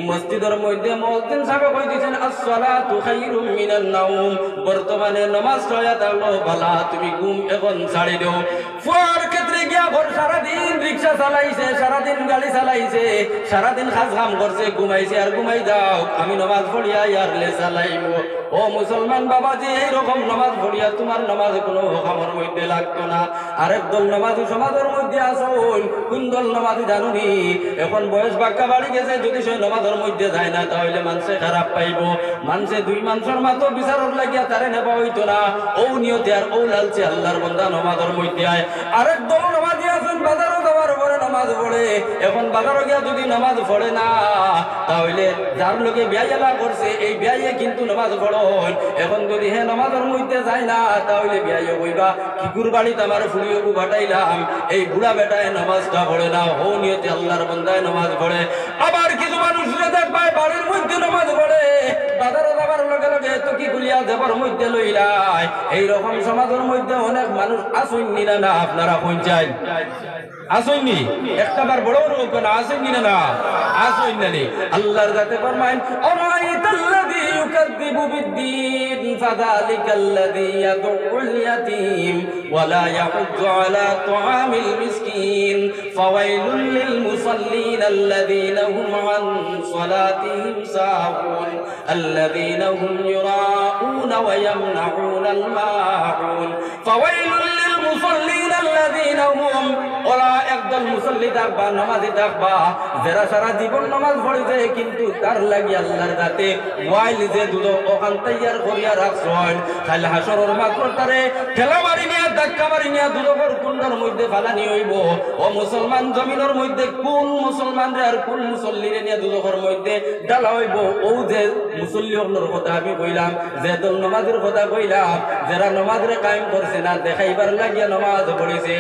মসজিদের মধ্যে মুয়াজ্জিন সাহেব কই দিয়েছেন as-সালাতু খায়রুম মিনান নাওম বর্তমানে নামাজ পড়া তাহলে ভালো তুমি ঘুম এখন ছাড়ি দাও ফুয়ার ক্ষেত্রে গিয়া ভোর সারা দিন রিকশা চালাইছে সারা দিন গাড়ি চালাইছে সারা দিন কাজ কাম করছে ঘুমাইছে আর ঘুমাই যাও আমি নামাজ পড়িয়া ইয়ারলে চালাইবো ও মুসলমান বাবাজি এইরকম নামাজ পড়িয়া তোমার নামাজ কোনো কামের মধ্যে লাগতো না আরেক দল নামাজি সমাজের মধ্যে আসুন কোন দল নামাজি জানুনি এখন বয়স বাক্কা বাড়ি গেছে যদি সে নামাজের মধ্যে যায় না তাহলে মানুষে খারাপ পাইব মানুষে দুই মানুষের মাত্র বিচারক লাগিয়া তারে নেবা হইতো না ও নিয়তে আর ও লালছে আল্লাহর বান্দা নামাজের মধ্যে আয় আরেক দল নামাজি আসুন বাজারও যাওয়ার পরে নামাজ পড়ে এখন বাজারও গিয়া যদি নামাজ পড়ে না তাহলে যার লোকে বিয়াইলা করছে এই বিয়াইয়ে কিন্তু নামাজ পড়ে এখন যদি হে নামাজের মধ্যে যায় না তাহলে বিয়াইও কইবা কিকুর বাড়িতে আমার ফুড়িও ঘটাইলাম এই বুড়া বেটায় নামাজটা পড়ে না ও নিয়তে আল্লাহর বান্দায় নামাজ পড়ে আবার কিছু মানুষ দেখবাই বাড়ির মধ্যে নামাজ পড়ে বাজারে যাবার লগে লগে তো কি গুলিয়া যাবার মধ্যে লইলাই এইরকম সমাজের মধ্যে অনেক মানুষ আসুননি না আপনারা পৌঁছায় আসুননি একটাবার বড় রোগ না আসুননি না আসুননি আল্লাহর যাতে ফরমায়েন আরাইতাল্লাযী ইউকাযযিবু বিদ্দীন ফাযালিকাল্লাযী ইয়াদউল ইয়াতীম ওয়া লা ইয়াহুজ্জু আলা তুআমিল মিসকিন ফাওয়াইলুল লিল মুসাল্লিন আল্লাযীনা হুম আন সালাতিহিম সাহুন আল্লাযীনা হুম ইউরাউনা ওয়া ইয়ামনাউনাল মাউন ফাওয়াইলুল লিল মুসাল্লিন আল্লাযীনা হুম ওরা একদল মুসল্লি থাকবা নামাজি থাকবা যারা সারা জীবন নামাজ পড়েছে কিন্তু তার লাগি আল্লাহর কাছে ওয়াইল যে দুধ ওখান তৈয়ার করিয়া রাখছেন খালি হাসরের মাত্র তারে ঠেলা মারি নিয়ে ধাক্কা মারি নিয়ে দুধের কুণ্ডের মধ্যে ফালানি হইব ও মুসলমান জমিনের মধ্যে কোন মুসলমানরে আর কোন মুসল্লিরে নিয়ে দুধের মধ্যে ডালা হইব ও যে মুসল্লি হলোর কথা আমি কইলাম যে দল নামাজের কথা কইলাম যারা নামাজরে কায়েম করছে না দেখাইবার লাগিয়া নামাজ পড়েছে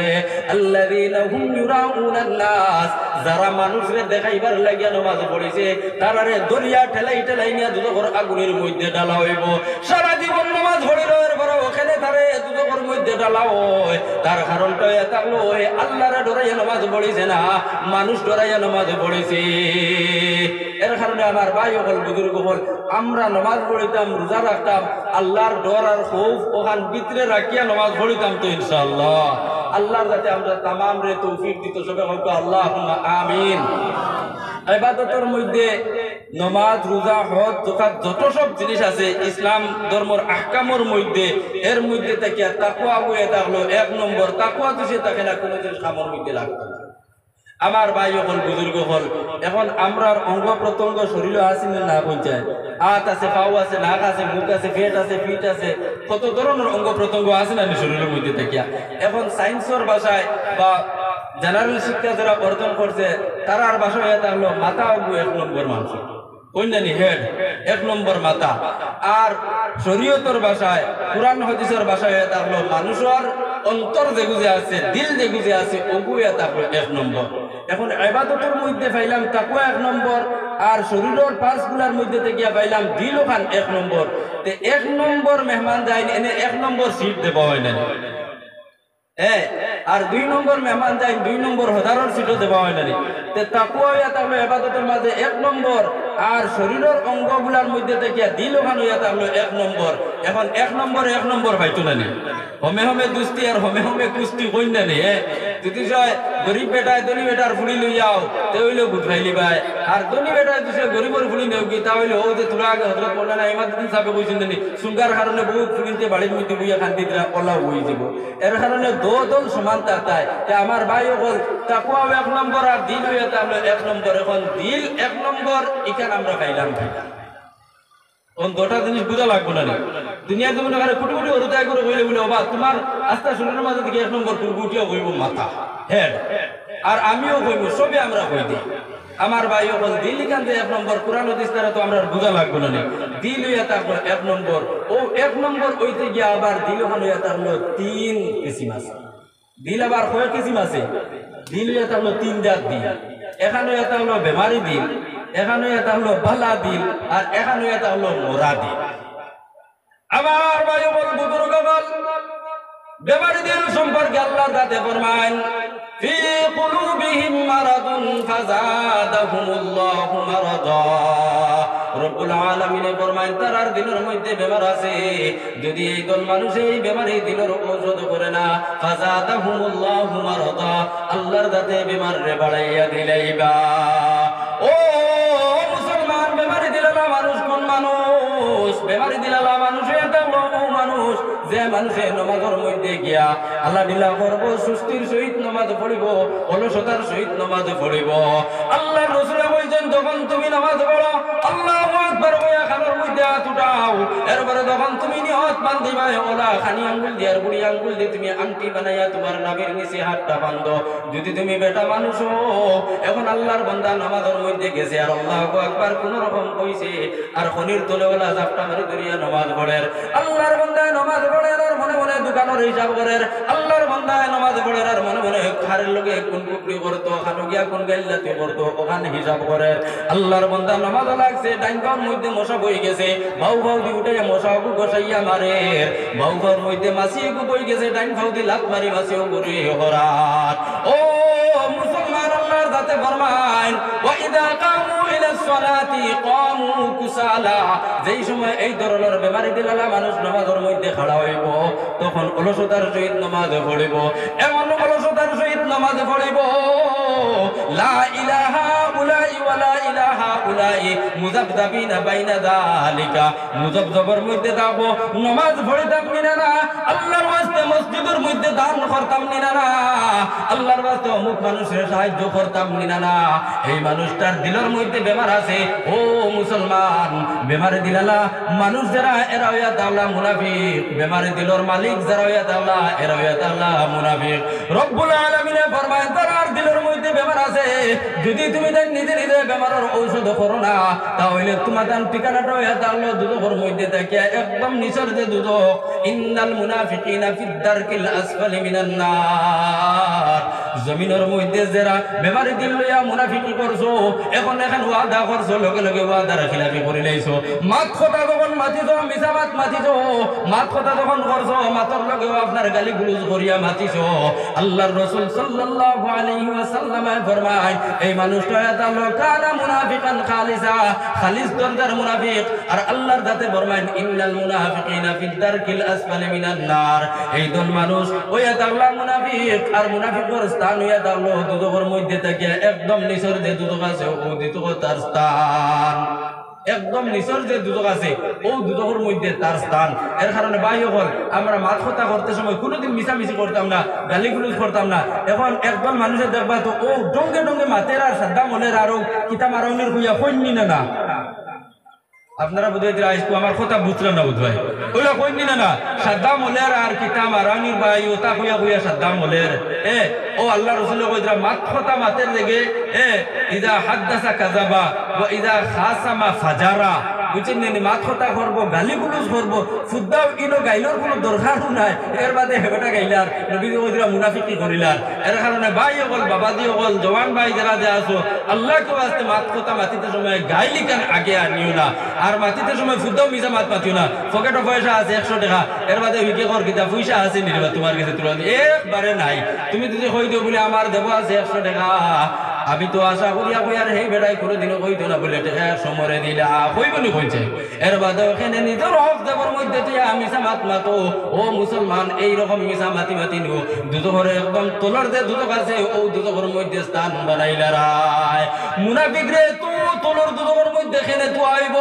আল্লাযীনা হুম ইউরাউনান নাস যারা মানুষরে দেখাইবার লাগিয়া নামাজ পড়েছে তারারে দরিয়া ঠেলাই ঠেলাই নিয়ে দুধের আগুনের মধ্যে ডালা হইব সারা জীবন নামাজ পড়িল এরপরে ওখানে তারে দুধের মধ্যে ডালা হয় তার কারণটা এটা হলো আল্লাহরে ডরাইয়া নামাজ পড়েছে না মানুষ ডরাইয়া নামাজ পড়েছে এর কারণে আমার ভাই হল বুজুর্গ হল আমরা নামাজ পড়িতাম রোজা রাখতাম আল্লাহর ডর আর খৌফ ওখান ভিতরে রাখিয়া নামাজ পড়িতাম তো ইনশাআল্লাহ আল্লাহর যাতে আমরা তামাম রে তৌফিক দিত সবে হোক আল্লাহুম্মা আমিন ইবাদতের মধ্যে নামাজ রোজা হজ যাকাত যত সব জিনিস আছে ইসলাম ধর্মের আহকামের মধ্যে এর মধ্যে থেকে তাকওয়া বইয়ে থাকলো এক নম্বর তাকওয়া দিছে থাকে না কোনো জিনিস কামের মধ্যে লাগতো না আমার ভাই হল বুজুর্গ হল এখন আমরার অঙ্গ প্রত্যঙ্গ শরীরে আছে না পৌঁছায় হাত আছে পাও আছে নাক আছে মুখ আছে পেট আছে পিঠ আছে কত ধরনের অঙ্গ প্রত্যঙ্গ আছে না শরীরের মধ্যে থেকে এখন সায়েন্সের ভাষায় বা জেনারেল শিক্ষা যারা অর্জন করছে তারার ভাষায় এটা হলো মাথা অঙ্গ এক নম্বর মাংস কইনানি হেড এক নম্বর মাথা আর শরীয়তের ভাষায় কুরআন হাদিসের ভাষায় এটা হলো মানুষের অন্তর যেগুজে আছে দিল যেগুজে আছে ওগু এটা হলো এক নম্বর এখন ইবাদতের মধ্যে পাইলাম তাকওয়া এক নম্বর আর শরীরের পাঁচগুলার মধ্যে থেকে পাইলাম দিল ওখান এক নম্বর তে এক নম্বর মেহমান যায় এনে এক নম্বর সিট দেওয়া হয় না আর দুই নম্বর মেহমান যায় দুই নম্বর হজারের সিটও দেওয়া হয় না তে তাকওয়া এটা হলো ইবাদতের মাঝে এক নম্বর আর শরীরের অঙ্গগুলার মধ্যে থেকে দিল ওখানে এটা হলো এক নম্বর এখন এক নম্বর পাইতো না নি হমে হমে দুস্তি আর হমে হমে কুস্তি কইন না নি যদি জয় গরিব বেটায় দলি বেটার ফুড়ি লই যাও তে হইলেও বুঝাইলি ভাই আর ধনী বেটা দুসে গরিবর ফুলি নেও কি তাহলে ও যে তোরা আগে হজরত মৌলানা ইমাদউদ্দিন সাহেব কইছেন নি সুঙ্গার কারণে বহুত ফুলিতে বাড়ির মধ্যে বইয়া খান্তি দিরা পলা হই যাব এর কারণে দোদল সমান তাতায় যে আমার ভাই বল তাকওয়া এক নম্বর আর দিল হইয়া তাহলে এক নম্বর এখন দিল এক নম্বর এখানে আমরা পাইলাম কোন দুটা জিনিস বুঝা লাগবে না দুনিয়ার জন্য কারে কোটি কোটি হরতায় করে কইলে বলে বাবা তোমার আস্থা শুনের মাঝে থেকে এক নম্বর কুলগুটিয়া কইব মাথা হেড আর আমিও কইব সবে আমরা কই দিই আমার ভাই বল দিল এখান থেকে এক নম্বর কোরআন হাদিস দ্বারা তো আমরা বুঝা লাগবে না দিল হইয়া তারপর এক নম্বর ও এক নম্বর হইতে গিয়া আবার দিল হইয়া তারপর তিন কিসিম আছে দিল আবার কয় কিসিম আছে দিল হইয়া তারপর তিন জাত দিল এখানে এটা হলো বেমারি দিল এখানে এটা হলো বালা দিল আর এখানে এটা হলো মোরা দিল আমার ভাই বল বুজুর্গ বল বেমারি দিল সম্পর্কে আল্লাহ তাতে ফরমান ফি কুলুবিহিম মারাদুন ফাযাদাহুমুল্লাহু মারাদা রব্বুল আলামিন ফরমান তার দিলের মধ্যে বেমার আছে যদি এই দল মানুষ এই বেমারি দিলের ঔষধ করে না ফাযাদাহুমুল্লাহু মারাদা আল্লাহর দাতে বেমার রে বাড়াইয়া দিলাইবা ও মুসলমান বেমারি দিলালা মানুষ কোন মানুষ বেমারি দিলালা মানুষ এটা ও মানুষ যে মানুষে নামাজের মধ্যে গিয়া আল্লাহ দিলা করব সুস্থির সহিত নামাজ পড়িব অলসতার সহিত নামাজ পড়িব আল্লাহর রাসূল বলেন যখন তুমি নামাজ পড়ো আল্লাহু আকবার কইয়া খানার মধ্যে হাত উঠাও এরপরে যখন তুমি নিয়ত বান্ধিবা ওলা খানি আঙ্গুল দিয়ে আর বুড়ি আঙ্গুল দিয়ে তুমি আংটি বানাইয়া তোমার নাভির নিচে হাতটা বাঁধো যদি তুমি বেটা মানুষ হও এখন আল্লাহর বান্দা নামাজের মধ্যে গেছে আর আল্লাহু আকবার কোন রকম কইছে আর খনির তলে ওলা জাপটা মারি ধরিয়া নামাজ পড়ে আল্লাহর বান্দা নামাজ পড়ে আর মনে মনে দোকানের হিসাব করে আল্লাহর বান্দা নামাজ পড়ে আর মনে মনে খারের লগে কোন কুকরি করতো খানো গিয়া কোন গাইলাতে করতো ওখানে হিসাব করে আল্লাহর বান্দা নামাজ লাগছে ডাইনকার মধ্যে মশা বই গেছে বাউ বাউ দি উঠে মশাকে গোসাইয়া মারে বাউ বাউর মধ্যে মাছিকে বই গেছে ডাইন ফাউ দি লাত মারি মাছিও ঘুরে হরাত ও মুসলমান আল্লাহর দাতে ফরমান ওয়া ইদা কামু ইলাস সালাতি কামু কুসালা যেই সময় এই ধরনের বেমারি দিলালা মানুষ নামাজের মধ্যে খাড়া হইব তখন অলসতার সহিত নামাজ পড়িব এমন অলসতার সহিত নামাজ পড়িব লা ইলাহা উলাই ওয়ালা ইলাহা উলাই মুযাবযাবিনা বাইনা যালিকা মুযাবযাবের মধ্যে থাকবো নামাজ পড়িতাম না আল্লাহর ওয়াস্তে মসজিদের মধ্যে দান করতাম না আল্লাহর ওয়াস্তে অমুক মানুষের সাহায্য করতাম না এই মানুষটার দিলের মধ্যে বেমার আছে ও মুসলমান বেমারে দিলালা মানুষ যারা এরা হইয়া তাআলা মুনাফিক বেমারে দিলর মালিক যারা হইয়া তাআলা এরা হইয়া তাআলা মুনাফিক রব্বুল আলামিন ফরমায় তার দিলের মধ্যে বেমার আছে যদি তুমি তার নিজে নিজে বেমারের ঔষধ করো না তাহলে তোমার তার ঠিকানাটা হইয়া তাআলা দুজকের মধ্যে থাকে একদম নিচের যে দুজক ইন্নাল মুনাফিকিনা ফিদ দারকিল আসফালি মিনান নার জমিনের মধ্যে যারা বেমারি দিল লইয়া মুনাফিকি করছো এখন ওয়াদা করছো লগে লগে ওয়াদার খিলাফি করে লাইছো মাত কথা যখন মাতিছো মিছা মাত মাতিছো মাত কথা যখন করছো মাতর লগে আপনার গালি গুলুজ করিয়া মাতিছো আল্লাহর রাসূল সাল্লাল্লাহু আলাইহি ওয়াসাল্লাম ফরমায় এই মানুষটা তাআলা কানা মুনাফিকান খালিসা খালিস দরজার মুনাফিক আর আল্লাহর দাতে ফরমায় ইন্নাল মুনাফিকিনা ফিদ দারকিল আসফালি মিনান নার এই দল মানুষ ওই তাআলা মুনাফিক আর মুনাফিকর স্থান হইয়া তাআলা দুজকের মধ্যে থাকে একদম নিচের যে দুজক আছে ও দুজক তার স্থান একদম নিচের যে দুজক আছে ও দুজকের মধ্যে তার স্থান এর কারণে ভাই হল আমরা মাত কথা করতে সময় কোনোদিন মিছামিছি করতাম না গালিগুলোজ করতাম না এখন একদম মানুষের দেখবা তো ও ডঙ্গে ডঙ্গে মাতের আর সাদ্দাম হলের আরো কিতা মারাউনির হইয়া কইনি না আপনারা বোধহয় আইসকু আমার কথা বুঝলেন না বোধ ভাই ওইলা কইনি না সাদ্দাম হলের আর কিতা মারাউনির ভাই ওটা হইয়া হইয়া সাদ্দাম হলের ও আল্লাহ রাসূল কইরা মাত কথা মাতের লেগে ইদা হাদাসা কাযাবা ওয়া ইদা খাসামা ফাজারা বুঝছেন নি মাত কথা করব গালি গুলুজ করব ফুদ্দাও ইনো গাইলোর কোনো দরকার নাই এর বাদে হেবেটা গাইলার নবী কইরা মুনাফিকি করিলার এর কারণে ভাই হল বাবা দি হল জওয়ান ভাই যারা যে আছো আল্লাহকে ওয়াস্তে মাত কথা মাতিতে সময় গাইলি কেন আগে আনিও না আর মাতিতে সময় ফুদ্দাও মিছা মাত মাতিও না পকেটে পয়সা আছে 100 টাকা এর বাদে উইকে কর কিতা পয়সা আছে নিবা তোমার কাছে তুলনা একবারে নাই তুমি যদি কই দিও বলে আমার দেব আছে 100 টাকা আমি তো আশা করিয়া কইয়ার হেই বেড়াই কোনোদিনও কইতো না বলে টেকা সমরে দিলা কই বলি কইছে এর বাদে ওখানে নিজের হক দেবর মধ্যে তুই মিশা মাত মাতো ও মুসলমান এইরকম মিশা মাতি মাতি নিও দুজোরে একদম তোলার যে দুজক আছে ও দুজকের মধ্যে স্থান বানাইলা রায় মুনাফিক রে তো তোলর দুজকের মধ্যে খেলে তো আইব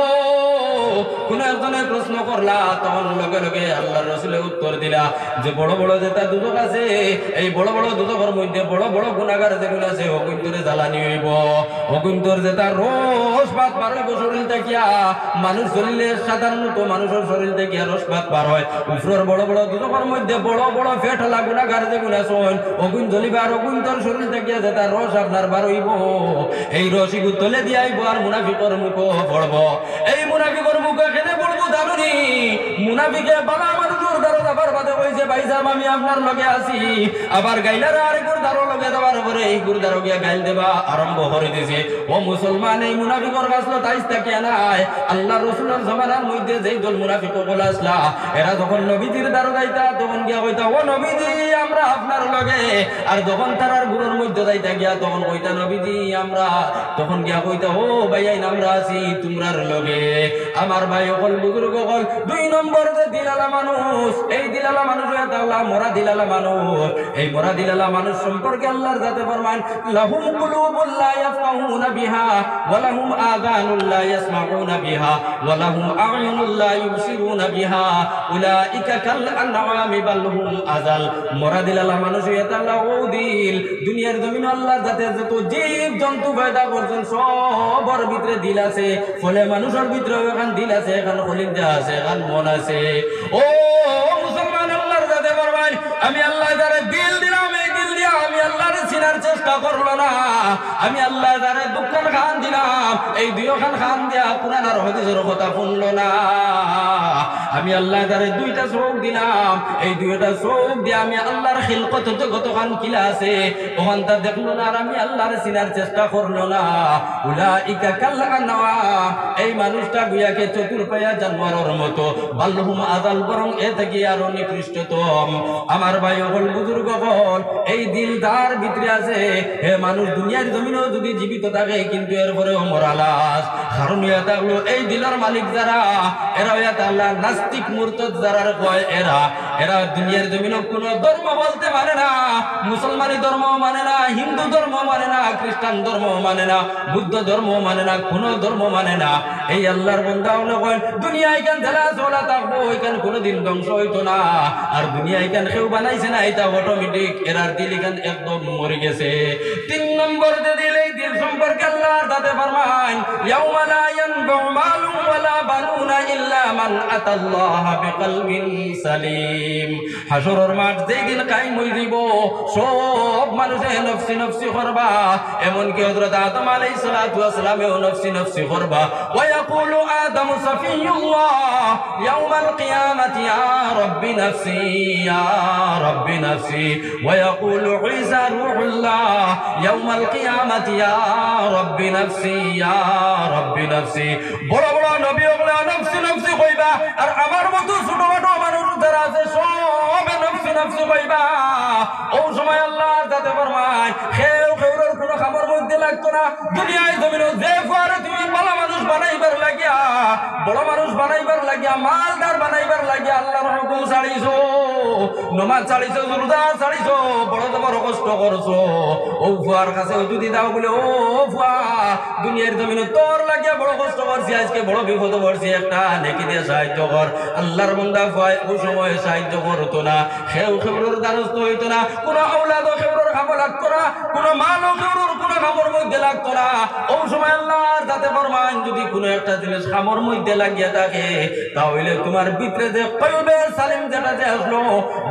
কোন একজনে প্রশ্ন করলা তখন লগে লগে আল্লাহর রাসূলের উত্তর দিলা যে বড় বড় যেটা দুজক আছে এই বড় বড় দুজকের মধ্যে বড় বড় গুনাহগার যেগুলো আছে অগুন্তরে জ্বালানি হইব অগুন্তর যেটা রস ভাত পার হইব শরীর থেকে মানুষ শরীরে সাধারণত মানুষের শরীর থেকে রস ভাত পার হয় উপরের বড় বড় দুজকের মধ্যে বড় বড় ফেটলা গুনাহগার যেগুলো আছে অগুন জ্বলিবার অগুন্তর শরীর থেকে যেটা রস আপনার বার হইব এই রসি তুলে দিয়ে আইব আর মুনাফিকর মুখ পড়ব এই মুনাফিকর মুখ খেতে পড়বো দারুনি মুনাফিকে বালা মানুষের দ্বারা যাবার বাদে কইছে ভাই সাহেব আমি আপনার লগে আছি আবার গাইলার আর গুরদারও লগে যাবার পরে এই গুরদারও গিয়া গাইল দেবা আরম্ভ করে দিয়েছে ও মুসলমান এই মুনাফিকর কাছলো তাইস তাকিয়া নাই আল্লাহ রসুলের জমানার মধ্যে যেই দল মুনাফিক বলে আসলা এরা যখন নবীজির দ্বারা যাইতা তখন গিয়া কইতা ও নবীজি আমরা আপনার লগে আর যখন তারার গুরুর মধ্যে যাইতা গিয়া তখন কইতা নবীজি আমরা তখন গিয়া কইতা ও ভাইয়াই আমরা আছি তোমরার লগে আমার ভাই অকল বুজুর্গ অকল 2 নম্বর যে দিলালা মানুষ এই দিলালা মানুষ আল্লাহ মরা দিলালা মানুষ এই মরা দিলালা মানুষ সম্পর্কে আল্লাহর জাতে ফরমান লাহুম কুলুবুল লা ইয়াফকাহুনা বিহা ওয়া লাহুম আযানুল লা ইয়াসমাউনা বিহা ওয়া লাহুম আ'য়ুনুল লা ইবসিরুনা বিহা উলাইকা কাল আনআমি বাল হুম আযাল মরা দিলালা মানুষ আল্লাহ ও দিল দুনিয়ার জমিনে আল্লাহর জাতে যত জীব জন্তু পয়দা করছেন সবার ভিতরে দিল আছে ফলে মানুষের ভিতরে এখন দিল আছে এখন কলিজা আছে এখন মন আছে ও মুসলমান আল্লাহর জাতে ফরমান আমি আল্লাহ যারে দিল দিলাম এই দিল দিয়া আমি আল্লাহর চিনার চেষ্টা করলো না আমি আল্লাহ যারে দুঃখের খান দিলাম এই দুইখান খান দিয়া কুরআন আর হাদিসের কথা শুনলো না আমি আল্লাহ যারে 2টা চোখ দিলাম এই 2টা চোখ দিয়া আমি আল্লাহর খিলকত জগত খান কিলা আছে ওখান তা দেখলো না আর আমি আল্লাহর চিনার চেষ্টা করলো না উলাইকা কাল আনআম এই মানুষটা গুয়াকে চতুর পায়া জানোয়ারের মতো বালহুম আযাল বরং এ থেকে আরো নিকৃষ্টতম আমার ভাই হল বুজুর্গ হল এই দিলদার ভিতরে আছে হে মানুষ দুনিয়ার জমিনেও যদি জীবিত থাকে কিন্তু এরপরেও মরালাস কারণ এটা হলো এই দিলের মালিক যারা এরা এটা আল্লাহ নাস্তিক মুরতাদ যারা কয় এরা দুনিয়ার জমিনে কোনো ধর্ম বলতে মানে না মুসলমানি ধর্ম মানে না হিন্দু ধর্ম মানে না খ্রিস্টান ধর্ম মানে না বুদ্ধ ধর্ম মানে না কোনো ধর্ম মানে না এই আল্লাহর বান্দা হলো কয় দুনিয়া এখান জেলা চলা থাকবো এখানে কোনোদিন ধ্বংস হইতো না আর দুনিয়া এখানে কেউ বানাইছে না এটা অটোমেটিক এরার দিল এখান একদম মরে গেছে 3 নম্বর যে দিল এই দিল সম্পর্কে আল্লাহর দাতে ফরমান ইয়াউমা লা ইয়ানফাউ মালুন ওয়ালা বানুনা ইল্লা মান আতাল্লাহা বিকলবিন সালিম হাসরের মাঠ যেই দিন কায়েম হইব সব মানুষে নফসি নফসি করবা এমন কি হযরত আদম আলাইহিস সালাতু ওয়াস সালামেও নফসি নফসি করবা ওয়া ইয়াকুলু আদম সাফিয়ুল্লাহ ইয়াউমাল কিয়ামাতি ইয়া রাব্বি নাফসি ইয়া রাব্বি নাফসি ওয়া ইয়াকুলু ঈসা রূহুল্লাহ ইয়াউমাল কিয়ামাতি ইয়া রাব্বি নাফসি ইয়া রাব্বি নাফসি বড় বড় নবী ওগুলা নফসি নফসি কইবা আর আমার মতো ছোট ছোট মানুষ যারা আছে সব নফসি নফসি কইবা ও সময় আল্লাহ যাতে ফরমায় খেউ খেউরের কোনো খবর মধ্যে লাগতো না দুনিয়ায় জমিনে যে ফারে তুমি ভালো মানুষ বানাইবার লাগিয়া বড় মানুষ বানাইবার লাগিয়া মালদার বানাইবার লাগিয়া আল্লাহর হুকুম ছাড়িছো নমাজ ছাড়িছো রোজা ছাড়িছো বড় বড় কষ্ট করছো ও ফুয়ার কাছে যদি দাও বলে ও ফুয়া দুনিয়ার জমিনে তোর লাগিয়া বড় কষ্ট করছি আজকে বড় বিপদ পড়ছি একটা নেকি দিয়ে সাহায্য কর আল্লাহর বান্দা ফুয়ায় ওই সময় সাহায্য করতো না খেউ খেউরের দ্বারস্থ হইতো না কোনো আওলাদ খেউরের খাবার লাগতো না কোনো মালও খেউরের কোনো খাবার মধ্যে লাগতো না ও সময় আল্লাহর যাতে ফরমান যদি কোনো একটা জিনিস খামর মধ্যে লাগিয়া থাকে তাহলে তোমার ভিতরে যে কলবে সালিম যেটা যে আসলো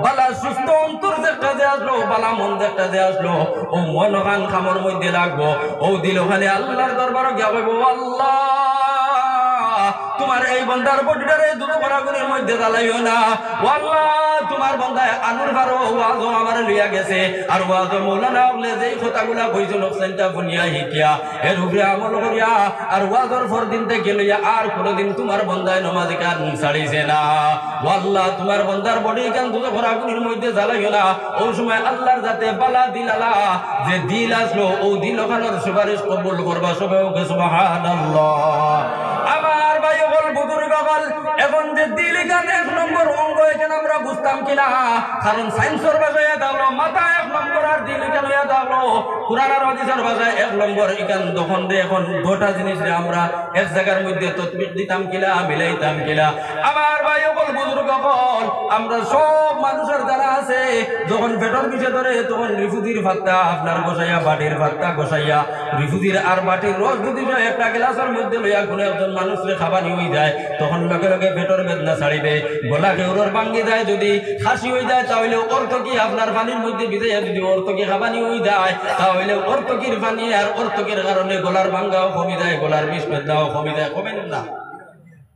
বালা সুস্থ অন্তর যেটা যে আসলো বালা মন যেটা যে আসলো ও মন খান খামর মধ্যে লাগবো ও দিল খালি আল্লাহর দরবারে গিয়া কইবো আল্লাহ তোমার এই বন্দার বডিটারে দুর্ঘটনাগুলির মধ্যে জ্বালাইও না। ও আল্লাহ তোমার বন্দায় আনুর ভারো ওয়াজও আমার লইয়া গেছে আর ওয়াজও মৌলানা বলে যেই কথাগুলা কইছো নকশানটা বুনিয়া হিকিয়া এর উপরে আমল করিয়া আর ওয়াজর ফর দিন থেকে লইয়া আর কোনোদিন তোমার বন্দায় নমাজি কান ছাড়িছে না। ও আল্লাহ তোমার বন্দার বডি কান দুর্ঘটনাগুলির মধ্যে জ্বালাইও না। ওই সময় আল্লাহর যাতে বালা দিলালা যে দিল আসলো ও দিল ওখানের সুপারিশ কবুল করবা সবাই সুবহানাল্লাহ। আমার ভাই বল বুজুর্গ বল এখন যে দিল গান 1 নম্বর অঙ্গ এখানে আমরা বুঝতাম কিনা, কারণ সায়েন্সের ভাষায় দাও মাথা 1 নম্বর আর দিল গান দাও কুরআন আর হাদিসের ভাষায় 1 নম্বর এখান তখন রে এখন গোটা জিনিস রে আমরা এক জায়গার মধ্যে ততবিক দিতাম কিনা মিলাইতাম কিনা। আমার ভাই বল বুজুর্গ বল আমরা সব মানুষের যারা আছে যখন পেটর পিছে ধরে তখন রিফুজির ভাতটা আপনার গোসাইয়া বাটির ভাতটা গোসাইয়া রিফুজির আর বাটির রস যদি একটা গ্লাসের মধ্যে লইয়া কোনো একজন মানুষের খাবানি হয়ে যায় তখন লগে লগে পেটর বেদনা ছাড়িবে, গলা কেউর ভাঙ্গি যায়, যদি খাসি হয়ে যায় তাহলে অর্থকি আপনার পানির মধ্যে ভিজাইয়া যদি অর্থকি খাবানি হয়ে যায় তাহলে অর্থকির পানি আর অর্থকের কারণে গলার ভাঙ্গাও কমে যায়, গলার বিষ বেদনাও কমে যায়, কমেন না।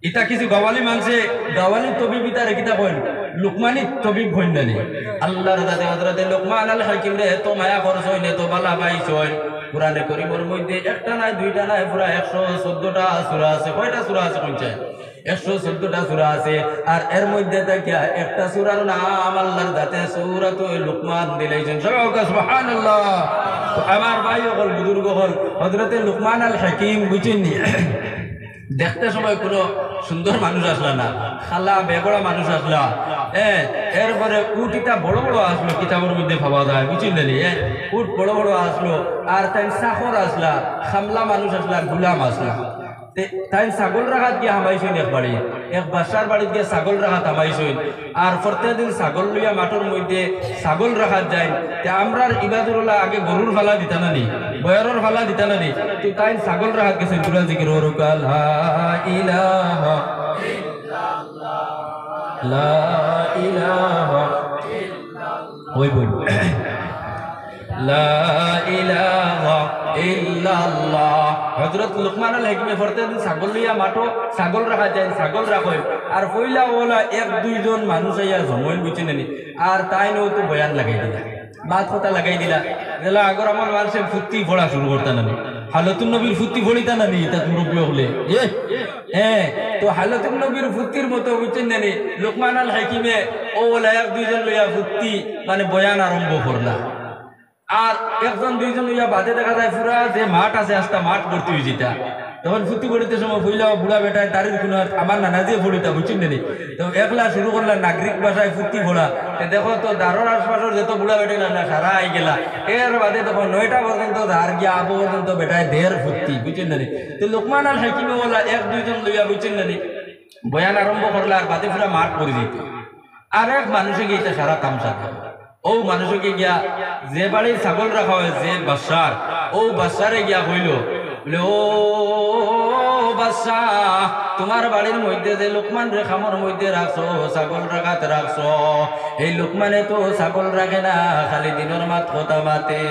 ইটা কিছু গাওয়ালি মানছে গাওয়ালি তবিব ইতারে কিতা কইন লুকমানি তবিব কইন না আল্লাহর দাদে হযরতে লুকমান আল হাকিম রে তো মায়া করছই নে তো বালা পাইছই। কুরআনে কারীমের মধ্যে একটা নাই দুইটা নাই পুরা 114টা সূরা আছে। কয়টা সূরা আছে কোনটা? 114টা সূরা আছে। আর এর মধ্যে দেখিয়া একটা সূরার নাম আল্লাহর দাতে সূরাতুল লুকমান দিলেছেন। সুবহানাল্লাহ। আমার ভাই হল বুজুর্গ হল হযরতে লুকমান আল হাকিম বুঝছেন নি দেখতে সময় কোনো সুন্দর মানুষ আসলো না, খালা বেগড়া মানুষ আসলো। এরপরে উটিটা বড় বড় আসলো, কিতাবের মধ্যে পাওয়া যায় বুঝলেন, উট বড় বড় আসলো। আর তাই চাকর আসলা, খামলা মানুষ আসলা, গুলাম আসলা। তাই ছাগল রাখাত গিয়ে হামাইছেন একবারে, এক বাসার বাড়িতে গিয়ে ছাগল রাখাত হামাইছেন। আর প্রত্যেক দিন ছাগল লইয়া মাঠের মধ্যে ছাগল রাখাত যায়। আমরা ইবাদুল্লাহ আগে গরুর ফালা দিতা না নি, বয়ারের ফালা দিতা না নি, তো তাই ছাগল রাখাত গেছেন। পুরা জিকির ওরকাল লা ইলাহা ইল্লাল্লাহ লা ইলাহা ইল্লাল্লাহ ওই বল লা ইলাহা ইল্লাল্লাহ। হযরত লুকমান আল হাকিমে প্রত্যেক দিন ছাগল লইয়া মাঠো ছাগল রাখা যায়, ছাগল রাখেন। আর পয়লা ওলা 1-2 জন মানুষ আইয়া জমইন বুঝছেন নি, আর তাই নো তো বয়ান লাগাই দিলা, বাত কথা লাগাই দিলা। যেলা আগর আমার মানুষের ফুর্তি ফোড়া শুরু করতে না, হালতুন নবীর ফুর্তি ফড়িতা না নি তা মুরব্বী হলে তো হালতুন নবীর ফুর্তির মতো বুঝছেন নি লুকমান আল হাকিমে ও ওলা 1-2 জন লইয়া ফুর্তি মানে বয়ান আরম্ভ করলা। আর 1-2 জন লইয়া বাদে দেখা যায় পুরা যে মাঠ আছে আস্তা মাঠ ভর্তি হয়ে যেটা। তখন ফুর্তি পড়িতে সময় ফুইলা বুড়া বেটায় তারির কোনো আমার নানা দিয়ে ফড়িতা বুঝছেন নি, তো একলা শুরু করলাম নাগরিক ভাষায় ফুর্তি ফোড়া। দেখো তো দারোর আশপাশের যত বুড়া বেটে না সারা আই গেলা। এর বাদে তখন 9টা পর্যন্ত ধার গিয়া আবু পর্যন্ত বেটায় ঢের ফুর্তি বুঝছেন নি। তো লুকমান আল হাকিমে বলা 1-2 জন লইয়া বুঝছেন নি বয়ান আরম্ভ করলে আর বাদে পুরা মাঠ পড়ে যেত। আর এক মানুষে গিয়ে সারা তামসা ও মানুষকে গিয়া যে বাড়ির ছাগল রাখা হয় যে বাসার ও বাসারে গিয়া হইল বলে ও বাসা তোমার বাড়ির মধ্যে যে লোকমান রে খামর মধ্যে রাখছো ছাগল রাখাতে রাখছো, এই লোকমানে তো ছাগল রাখে না, খালি দিনের মাত কথা মাতে।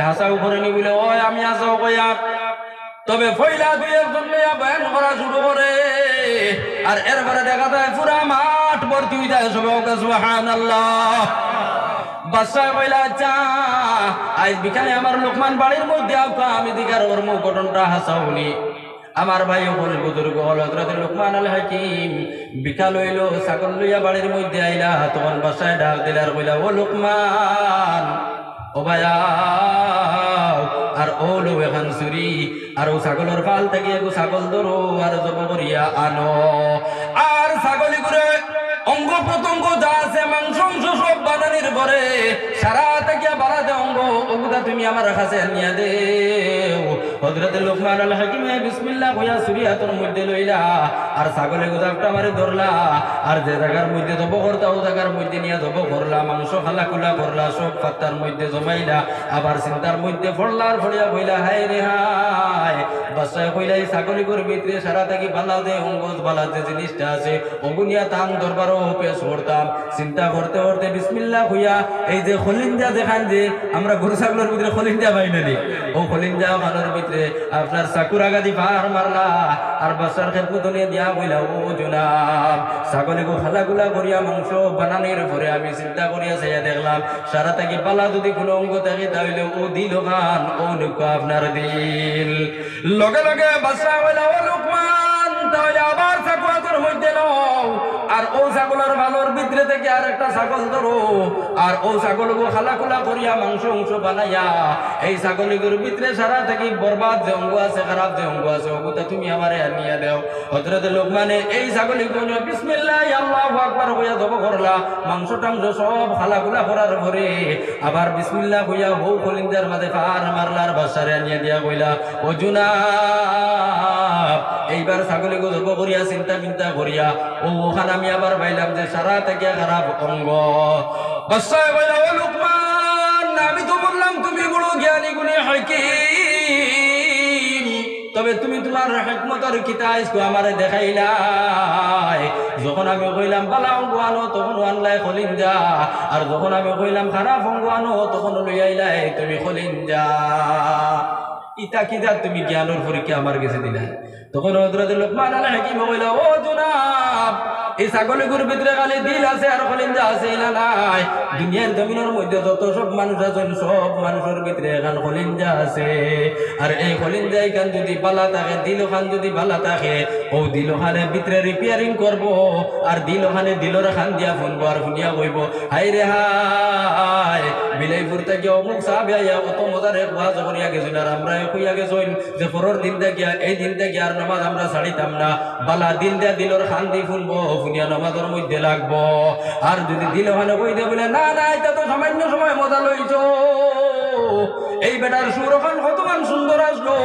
হাসাও করে নি বলে ও আমি আসাও কইয়া তবে ফইলা 2-1 লইয়া বয়ান করা শুরু করে। আর এরপরে দেখা যায় পুরা মাঠ ভর্তি হয়ে যায়। সুবহানাল্লাহ। বাদশাহ কইলা আচ্ছা আজ বিকালে আমার লোকমান বাড়ির মধ্যে আউকা আমি দিকার ওর মুখ ঘটনটা হাসাউনি। আমার ভাই হল বুজুর্গ হল হযরত লুকমান আল হাকিম বিকাল হইল ছাগল লইয়া বাড়ির মধ্যে আইলা। তখন বাদশাহ ডাক দিলার কইলা ও লোকমান ও ভাইয়া আর ও লো এখান চুরি আর ও ছাগলের ফাল থেকে ছাগল ধরো আর জব করিয়া আনো। আর ছাগলি করে অঙ্গ প্রত্যঙ্গ যা আছে মাংস সব বানানির পরে সারা থেকে বাড়াতে অঙ্গ ওগুলা তুমি আমার কাছে নিয়ে দেও। হযরত লুকমান আল হাকিমে বিসমিল্লাহ কইয়া চুরি হাতের মধ্যে লইলা আর ছাগলে গোদাকটা মারি ধরলা। আর যে জায়গার মধ্যে জব করতা ও জায়গার মধ্যে নিয়ে জব করলা, মাংস খালা কুলা করলা, সব পাত্তার মধ্যে জমাইলা। আবার চিন্তার মধ্যে ফড়লার ফড়িয়া কইলা হায় রে হায়। বাদশাহ কইলা এই ছাগলি করে ভিতরে সারা থেকে বালা দে অঙ্গজ বালা যে জিনিসটা আছে ওগুনিয়া তাম দরবারও পেশ করতাম। চিন্তা করতে করতে বিসমিল্লাহ কইয়া এই যে খলিঞ্জা যেখান যে আমরা গরু ছাগলের ভিতরে খলিঞ্জা পাই না নি, ও খলিঞ্জা খানোর ভিতরে আপনার চাকুর আগাদি পার মারলা আর বাচ্চার খেদমত নিয়ে দিয়া বইলা, ও জনাব ছাগলে গো খালাগুলা করিয়া মাংস বানানোর পরে আমি চিন্তা করিয়া চাইয়া দেখলাম সারা থেকে পালা যদি কোনো অঙ্গ থাকে তাহলে ও দিল খান, ও লোক আপনার দিল। লগে লগে বাচ্চা বইলা, ও লোকমান তাহলে আবার চাকু হাতের মধ্যে নাও আর ও ছাগলের ভালোর ভিতরে থেকে আর একটা ছাগল ধরো আর ও ছাগলকে খালা খোলা করিয়া মাংস অংশ বানাইয়া এই ছাগলগুলোর ভিতরে সারা থেকে বরবাদ যে অঙ্গ আছে, খারাপ যে অঙ্গ আছে, ওগুলো তুমি আমারে আনিয়া দাও। হযরত লোকমানে এই ছাগলগুলো বিসমিল্লাহ আল্লাহু আকবার কইয়া জব করলা, মাংস টাংস সব খালা খোলা করার পরে আবার বিসমিল্লাহ কইয়া বউ খলিঞ্জার মাঝে পার মারলার বাসারে আনিয়া দিয়া কইলা, ও জনাব এইবার ছাগলকে জব করিয়া চিন্তা চিন্তা করিয়া ও ওখানে আমি আবার পাইলাম যে সারা থেকে খারাপ অঙ্গ। বাদশাহ কইলা, ও লোকমান আমি তো বললাম তুমি বড় জ্ঞানী গুণী হাকিম, তবে তুমি তোমার হিকমতের কিতাব আমারে দেখাইলাই। যখন আমি কইলাম বালা অঙ্গ আনো তখন আনলাই খলিঞ্জা, আর যখন আমি কইলাম খারাপ অঙ্গ আনো তখন লইয়াইলাই তুমি খলিঞ্জা। ইতা কিতা তুমি জ্ঞানের পরীক্ষা আমার কাছে দিলা। তখন হযরত লোকমান আলাইহিস হাকিম কইলা, ও জনাব এই ছাগলগুলোর ভিতরে খালি দিল আছে আর খলিঞ্জা আছে না নাই? দুনিয়ার জমিনের মধ্যে যত সব মানুষ আছেন সব মানুষের ভিতরে এখন খলিঞ্জা আছে, আর এই খলিঞ্জা এখান যদি বালা থাকে, দিল খান যদি বালা থাকে, ও দিল খানের ভিতরে রিপেয়ারিং করব আর দিল খানে দিলর খান দিয়া ফোনবো আর ফুনিয়া কইব, হাই রে হাই বিলাইপুর থেকে অমুক সাহাবে আইয়া কত মজার এক ওয়াজ করিয়া গেছেন আর আমরা কইয়া গেছেন যে পরের দিন থেকে এই দিন থেকে আর নামাজ আমরা ছাড়িতাম না, বালা দিল দিয়া দিলর খান দি ফুনবো ফুনিয়া নামাজের মধ্যে লাগবো। আর যদি দিল খানে কই দে বলে না না এটা তো সামান্য সময় মজা লইছ, এই বেটার সুর খান কতখান সুন্দর আসলো,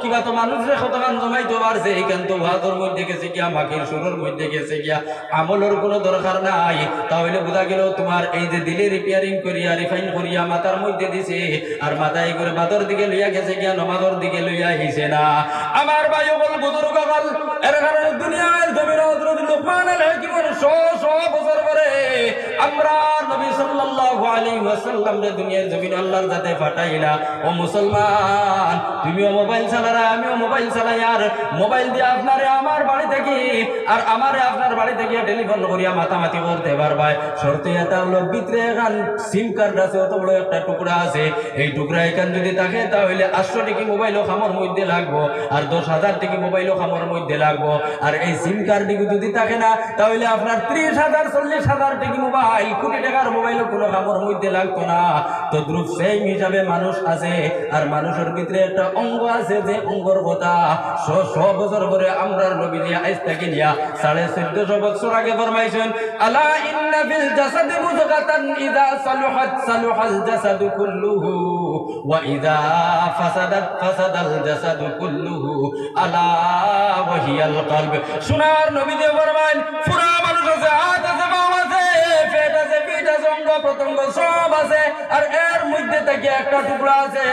কিবা তো মানুষের কতখান জমাইতে পারছে, এইখান তো ভাতর মধ্যে গেছে গিয়া মাখির সুরের মধ্যে গেছে গিয়া, আমলের কোনো দরকার নাই। তাহলে বোঝা গেল তোমার এই যে দিলে রিপেয়ারিং করিয়া রিফাইন করিয়া মাথার মধ্যে দিছে আর মাথায় করে বাদর দিকে লইয়া গেছে গিয়া নমাজের দিকে লইয়া আইছে না। আমার ভাই বল বুজুর্গ বল এর কারণে দুনিয়ার জমির হযরত লোকমান আলাইহিস হাকিমের 100 বছর পরে আমরা নবী সাল্লাল্লাহু আলাইহি ওয়াসাল্লাম রে দুনিয়ার জমিন আল্লাহর জাতে পাঠাইলা। ও মুসলমান তুমিও মোবাইল চালারা আমিও মোবাইল চালাই, আর মোবাইল দিয়ে আপনারে আমার বাড়ি থেকে আর আমারে আপনার বাড়ি থেকে টেলিফোন করিয়া মাতামাতি করতে পারবা। শর্ত এটা হলো ভিতরে এখান সিম কার্ড আছে, অত বড় একটা টুকরা আছে, এই টুকরা এখান যদি থাকে তাহলে 800 টাকা মোবাইলও খামর মধ্যে লাগবো আর 10,000 টাকা মোবাইলও খামর মধ্যে লাগবো। আর এই সিম কার্ড যদি থাকে না তাহলে আপনার 30,000 40,000 টাকা মোবাইল, কোটি টাকার মোবাইলও কোনো খামর মধ্যে লাগতো না। তো দ্রুপ সেই হিসাবে মানুষ আছে আর মানুষের ভিতরে একটা অঙ্গ আছে যে অঙ্গর কথা 100 বছর পরে আমরা নবী দিয়া আইস থেকে নিয়া 1450 বছর আগে ফরমাইছেন, আলা ইন্না ফিল জাসাদি মুযগাতান ইযা সালুহাত সালুহাল জাসাদু কুল্লুহু ওয়া ইযা ফাসাদাত ফাসাদাল জাসাদু কুল্লুহু আলা ওয়া হিয়াল কলব। সোনার নবী দিয়ে ফরমাইন পুরা মানুষ আছে, হাত আছে, পা আছে, পেট আছে, পিঠ আছে, অঙ্গ প্রত্যঙ্গ সব আছে, আর এর মধ্যে থেকে একটা টুকরা আছে,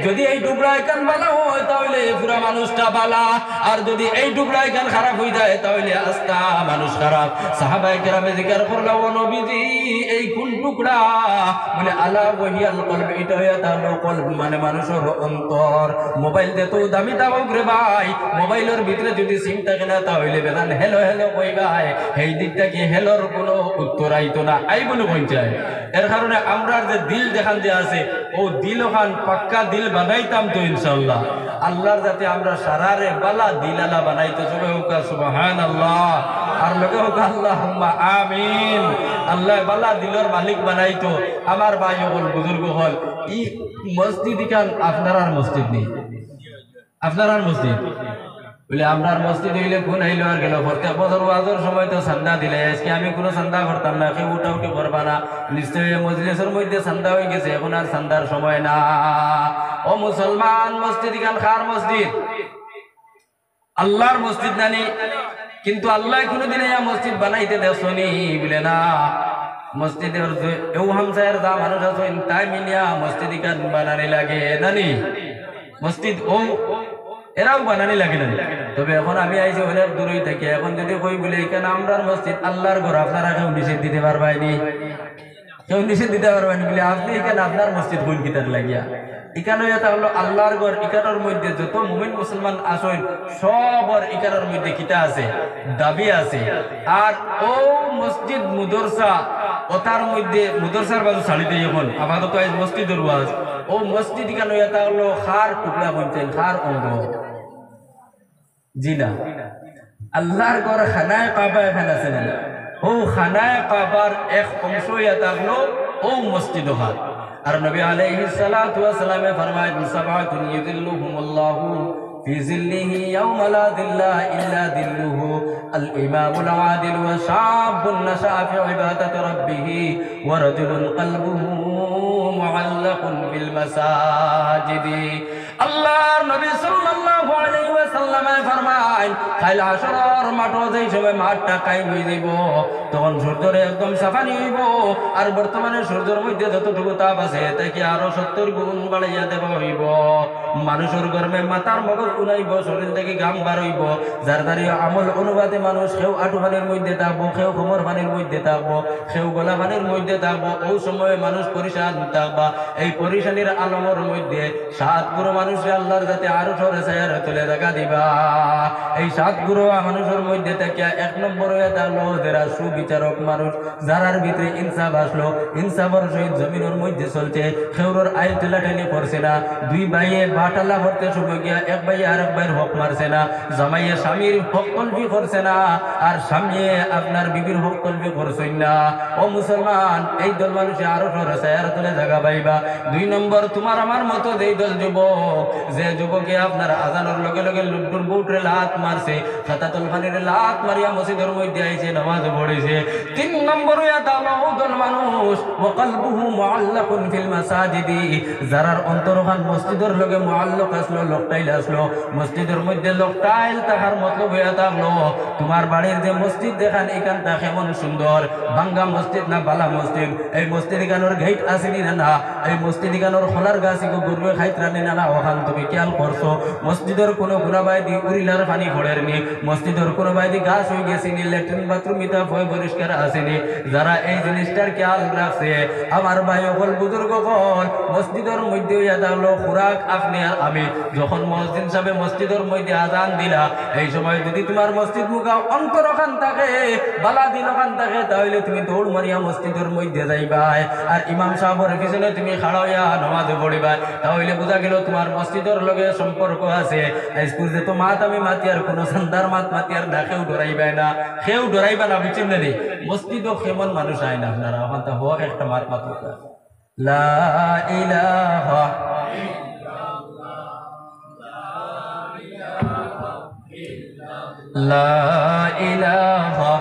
যদি এই টুকরা এখান ভালো হয় তাহলে পুরা মানুষটা ভালো, আর যদি এই টুকরা এখান খারাপ হয়ে যায় তাহলে আস্তা মানুষ খারাপ। সাহাবায়ে কেরামে জিজ্ঞাসা করলো, ও নবীজি এই কোন টুকরা? বলে আলা ওয়াহিয়াল কলব, এটা হইয়া তাহলে কলব মানে মানুষের অন্তর। মোবাইল দে তো দামি দাও রে ভাই, মোবাইলের ভিতরে যদি সিম থাকে না তাহলে বেদান হেলো হেলো কই ভাই, এই দিকটা কি হেলোর কোনো উত্তর আইতো না, আইব না পঞ্চায়েত। এর কারণে আমরা যে দিল দেখান যে আছে ও দিল খান পাক্কা দিল বানাইতাম তো ইনশাআল্লাহ, আল্লাহর যাতে আমরা সারারে বালা দিলালা বানাইতে সবে হোক সুবহানাল্লাহ আর লগে হোক আল্লাহুম্মা আমিন। আল্লাহ বালা দিলর মালিক বানাইতো। আমার ভাই হল বুজুর্গ হল ই মসজিদ খান আপনার আর মসজিদ নেই, আপনার আর মসজিদ বলে আপনার মসজিদ হইলে কোন আইলো আর গেল। প্রত্যেক বছর ওয়াজের সময় তো চান্দা দিলে, আজকে আমি কোনো চান্দা করতাম না, কেউ উঠা উঠি করবা না, নিশ্চয়ই মজলিসের মধ্যে চান্দা হয়ে গেছে, এখন আর চান্দার সময় না। ও মুসলমান মসজিদ খান খার মসজিদ আল্লাহর মসজিদ নানি, কিন্তু আল্লাহ কোনোদিন এই মসজিদ বানাইতে দেশনি বলে না। মসজিদের এও হামসায়ের যা মানুষ আছেন তাই মিলিয়া মসজিদ খান বানানি লাগে নানি, মসজিদ ও এরাও বানানি লাগে না। তবে এখন আমি আইছি অনেক দূরই থেকে, এখন যদি কই বলে এখানে আমরার মসজিদ আল্লাহর ঘর, আপনারা কেউ নিষেধ দিতে পারবাইনি? কেউ নিষেধ দিতে পারবেন বলে আপনি এখানে আপনার মসজিদ কোন কিতার লাগিয়া এখানে এটা হলো আল্লাহর ঘর ইকানোর মধ্যে যত মুমিন মুসলমান আসেন সবর ইকানোর মধ্যে কিতা আছে দাবি আছে আর ও মসজিদ মুদরসা ওটার মধ্যে মুদরসার বাজু ছাড়িতে যখন আপাতত মসজিদের ওয়াজ ও মসজিদ কেন এটা হলো খার টুকরা বলছেন খার অঙ্গ জি না আল্লাহর ঘর খানায় কাবা এখানে আছে না ও খানায় কাবার এক অংশ এটা হলো ও মসজিদ হার আর নবী আলাইহিস সালাতু ওয়াস সালামে ফরমায়েন সাবাতুন ইযিল্লুহুমুল্লাহু في ظله يوم لا ظل إلا ظله الإمام العادل وشاب نشأ في عبادة ربه ورجل قلبه معلق بالمساجد الله النبي صلى الله عليه وسلم ফরমায় খাইল আসর মাঠে যেই সময় মাঠটা কাই হয়ে যাব তখন সূর্যের একদম সাফা নিব আর বর্তমানে সূর্যের মধ্যে যতটুকু তাপ আছে তাকে আরো 70 গুণ বাড়াইয়া দেওয়া হইব মানুষের গরমে মাথার মগজ উনাইব শরীর থেকে ঘাম বার হইব যার দ্বারা আমল অনুবাদে মানুষ কেউ আঁটু পানির মধ্যে থাকবো কেউ কোমর পানির মধ্যে থাকবো কেউ গলা পানির মধ্যে থাকবো ওই সময়ে মানুষ পরিশান থাকবা এই পরিশানির আলমের মধ্যে 7 গুরু মানুষকে আল্লাহর যাতে আরো সরে ছায়ার তুলে দেখা দিবা এই 7 গুরু মানুষের মধ্যে থেকে 1 নম্বর হয়ে থাকলো যারা সুবিচারক মানুষ যারার ভিতরে ইনসাফ আসলো ইনসাফের সহিত জমিনের মধ্যে চলছে কেউর আইন ঠেলাঠেলি করছে না দুই ভাইয়ে বাটালা ভরতে সময় গিয়া এক ভাই আর এক ভাইয়ের হক মারছে না জামাইয়ে স্বামীর হক তলবি করছে না আর স্বামী আপনার বিবির হক তলবি করছেন না ও মুসলমান এই দল মানুষে আরো সরে আর তুলে জায়গা পাইবা 2 নম্বর তোমার আমার মতো যেই দল যুবক যে যুবকে আপনার আজানের লগে লগে লুড্ডুর বুটরে লাত মারছে খাতাতুল ফানির লাত মারিয়া মসজিদের মধ্যে আইছে নামাজ পড়েছে 3 নম্বর দল মানুষ ওয়া কলবুহু মুআল্লাকুন ফিল মাসাজিদি যারার অন্তরখান মসজিদের লগে মুআল্লাক আসলো লোকটাইল আসলো মসজিদের মধ্যে লোকটাইল তাহার মতলব হয়ে থাকলো তোমার বাড়ির যে মসজিদ দেখান এখানটা কেমন সুন্দর ভাঙ্গা মসজিদ না বালা মসজিদ এই মসজিদ গানোর গেট আসেনি না এই মসজিদ গানোর খোলার গাছ গরুয়ে খাইতরানি না ওখান তুমি খেয়াল করছো মসজিদের কোনো গুণাবাই দি উড়িলার পানি পড়ের নি মসজিদের কোনো বাই দি গাছ হয়ে গেছিনি ল্যাট্রিন বাথরুম ইতা ভয় পরিষ্কার আসেনি যারা এই জিনিসটার খেয়াল রাখছে আমার ভাই সকল বুজুর্গ সকল মসজিদের মধ্যে হলো খুরাক আপনি আর আমি যখন মসজিদ সাহেব মসজিদের মধ্যে আজান দিলা এই সময় যদি তোমার মসজিদ মুখা অন্তরখান থাকে বালা দিলখান থাকে তাহলে তুমি দৌড় মারিয়া মসজিদের মধ্যে যাইবা আর ইমাম সাহেবের পিছনে তুমি খাড়া হইয়া নামাজ পড়িবা তাহলে বোঝা গেল তোমার মসজিদের লগে সম্পর্ক আছে আজকে যে তো মাত আমি মাতি আর কোনো সন্তার মাত মাতি আর না কেউ ডরাইবাই না কেউ ডরাইবা না বুঝছেন না রে মসজিদও কেমন মানুষ আয় না আপনারা ওখান তো হোক একটা মাত মাত লা ইলাহা লা ইলাহা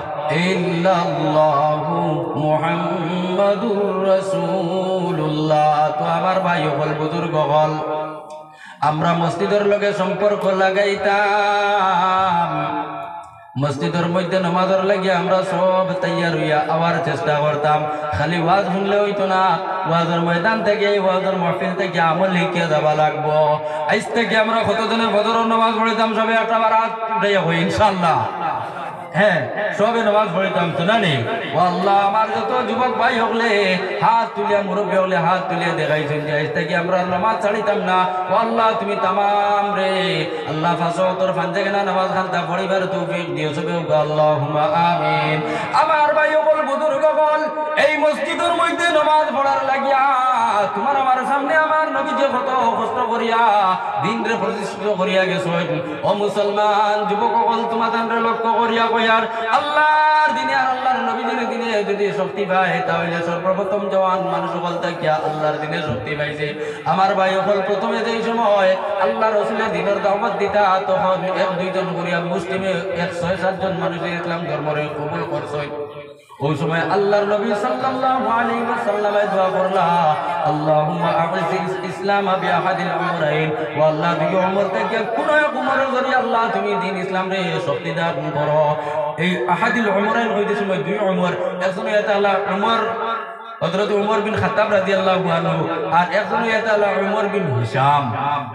ইল্লাল্লাহু মুহাম্মাদুর রাসূলুল্লাহ তো আমার ভাই হল বুজুর্গ হল আমরা মসজিদের লগে সম্পর্ক লাগাইতাম মসজিদের মধ্যে নামাজের লাগিয়ে আমরা সব তৈয়ার হইয়া আবার চেষ্টা করতাম খালি ওয়াজ শুনলে হইতো না ওয়াজের ময়দান থেকে ওয়াজের মাহফিল থেকে আমল লিখে যাওয়া লাগবো আজ থেকে আমরা কতজনে ফজরের নামাজ পড়িতাম সবে একটা বার হাত উঠাইয়া হই ইনশাআল্লাহ হ্যাঁ সবে নামাজ পড়িতাম তো নানি ও আল্লাহ আমার যত যুবক ভাই হলে হাত তুলিয়া মুরব্বী হলে হাত তুলিয়া দেখাইছেন যে আজ থেকে আমরা নামাজ ছাড়িতাম না ও আল্লাহ তুমি তামাম রে আল্লাহ ফাঁসর ফাঁজে কেনা নামাজ খান্তা পড়িবার তৌফিক দিও সবে আল্লাহুম্মা আমিন আমার ভাই বল বুজুর্গ বল এই মসজিদের মধ্যে নামাজ পড়ার লাগিয়া তোমার আমার সামনে আমার নবী যে কত কষ্ট করিয়া দিন রে প্রতিষ্ঠিত করিয়া গেছেন ও মুসলমান যুবক বল তোমাদের লক্ষ্য করিয়া কইয়ার আল্লাহর দিনে আর আল্লাহর নবীর দিনে যদি শক্তি পায় তাহলে সর্বপ্রথম জওয়ান মানুষ বলতে কি আল্লাহর দিনে শক্তি পাইছে আমার ভাই হল প্রথমে যেই সময় আল্লাহ রাসূলের দিনের দাওয়াত দিতা তখন 1-2 জন করিয়া মুসলিমে 106-7 জন মানুষ ইসলাম ধর্মরে কবুল করছে ওই সময় আল্লাহর নবী সাল্লাল্লাহু আলাইহি ওয়াসাল্লাম দোয়া করলা আল্লাহুম্মা আ'ইজ ইসলাম বিআহাদিল উমরাইন ওয়া আল্লাহ দুই উমর থেকে কোন এক উমরের জরিয়া আল্লাহ তুমি দ্বীন ইসলাম রে শক্তি দান করো এই আহাদিল উমরাইন হইতে সময় দুই উমর একজন এটা আল্লাহ উমর হযরত উমর বিন খাত্তাব রাদিয়াল্লাহু আনহু আর একজন এটা হলো উমর বিন হিশাম।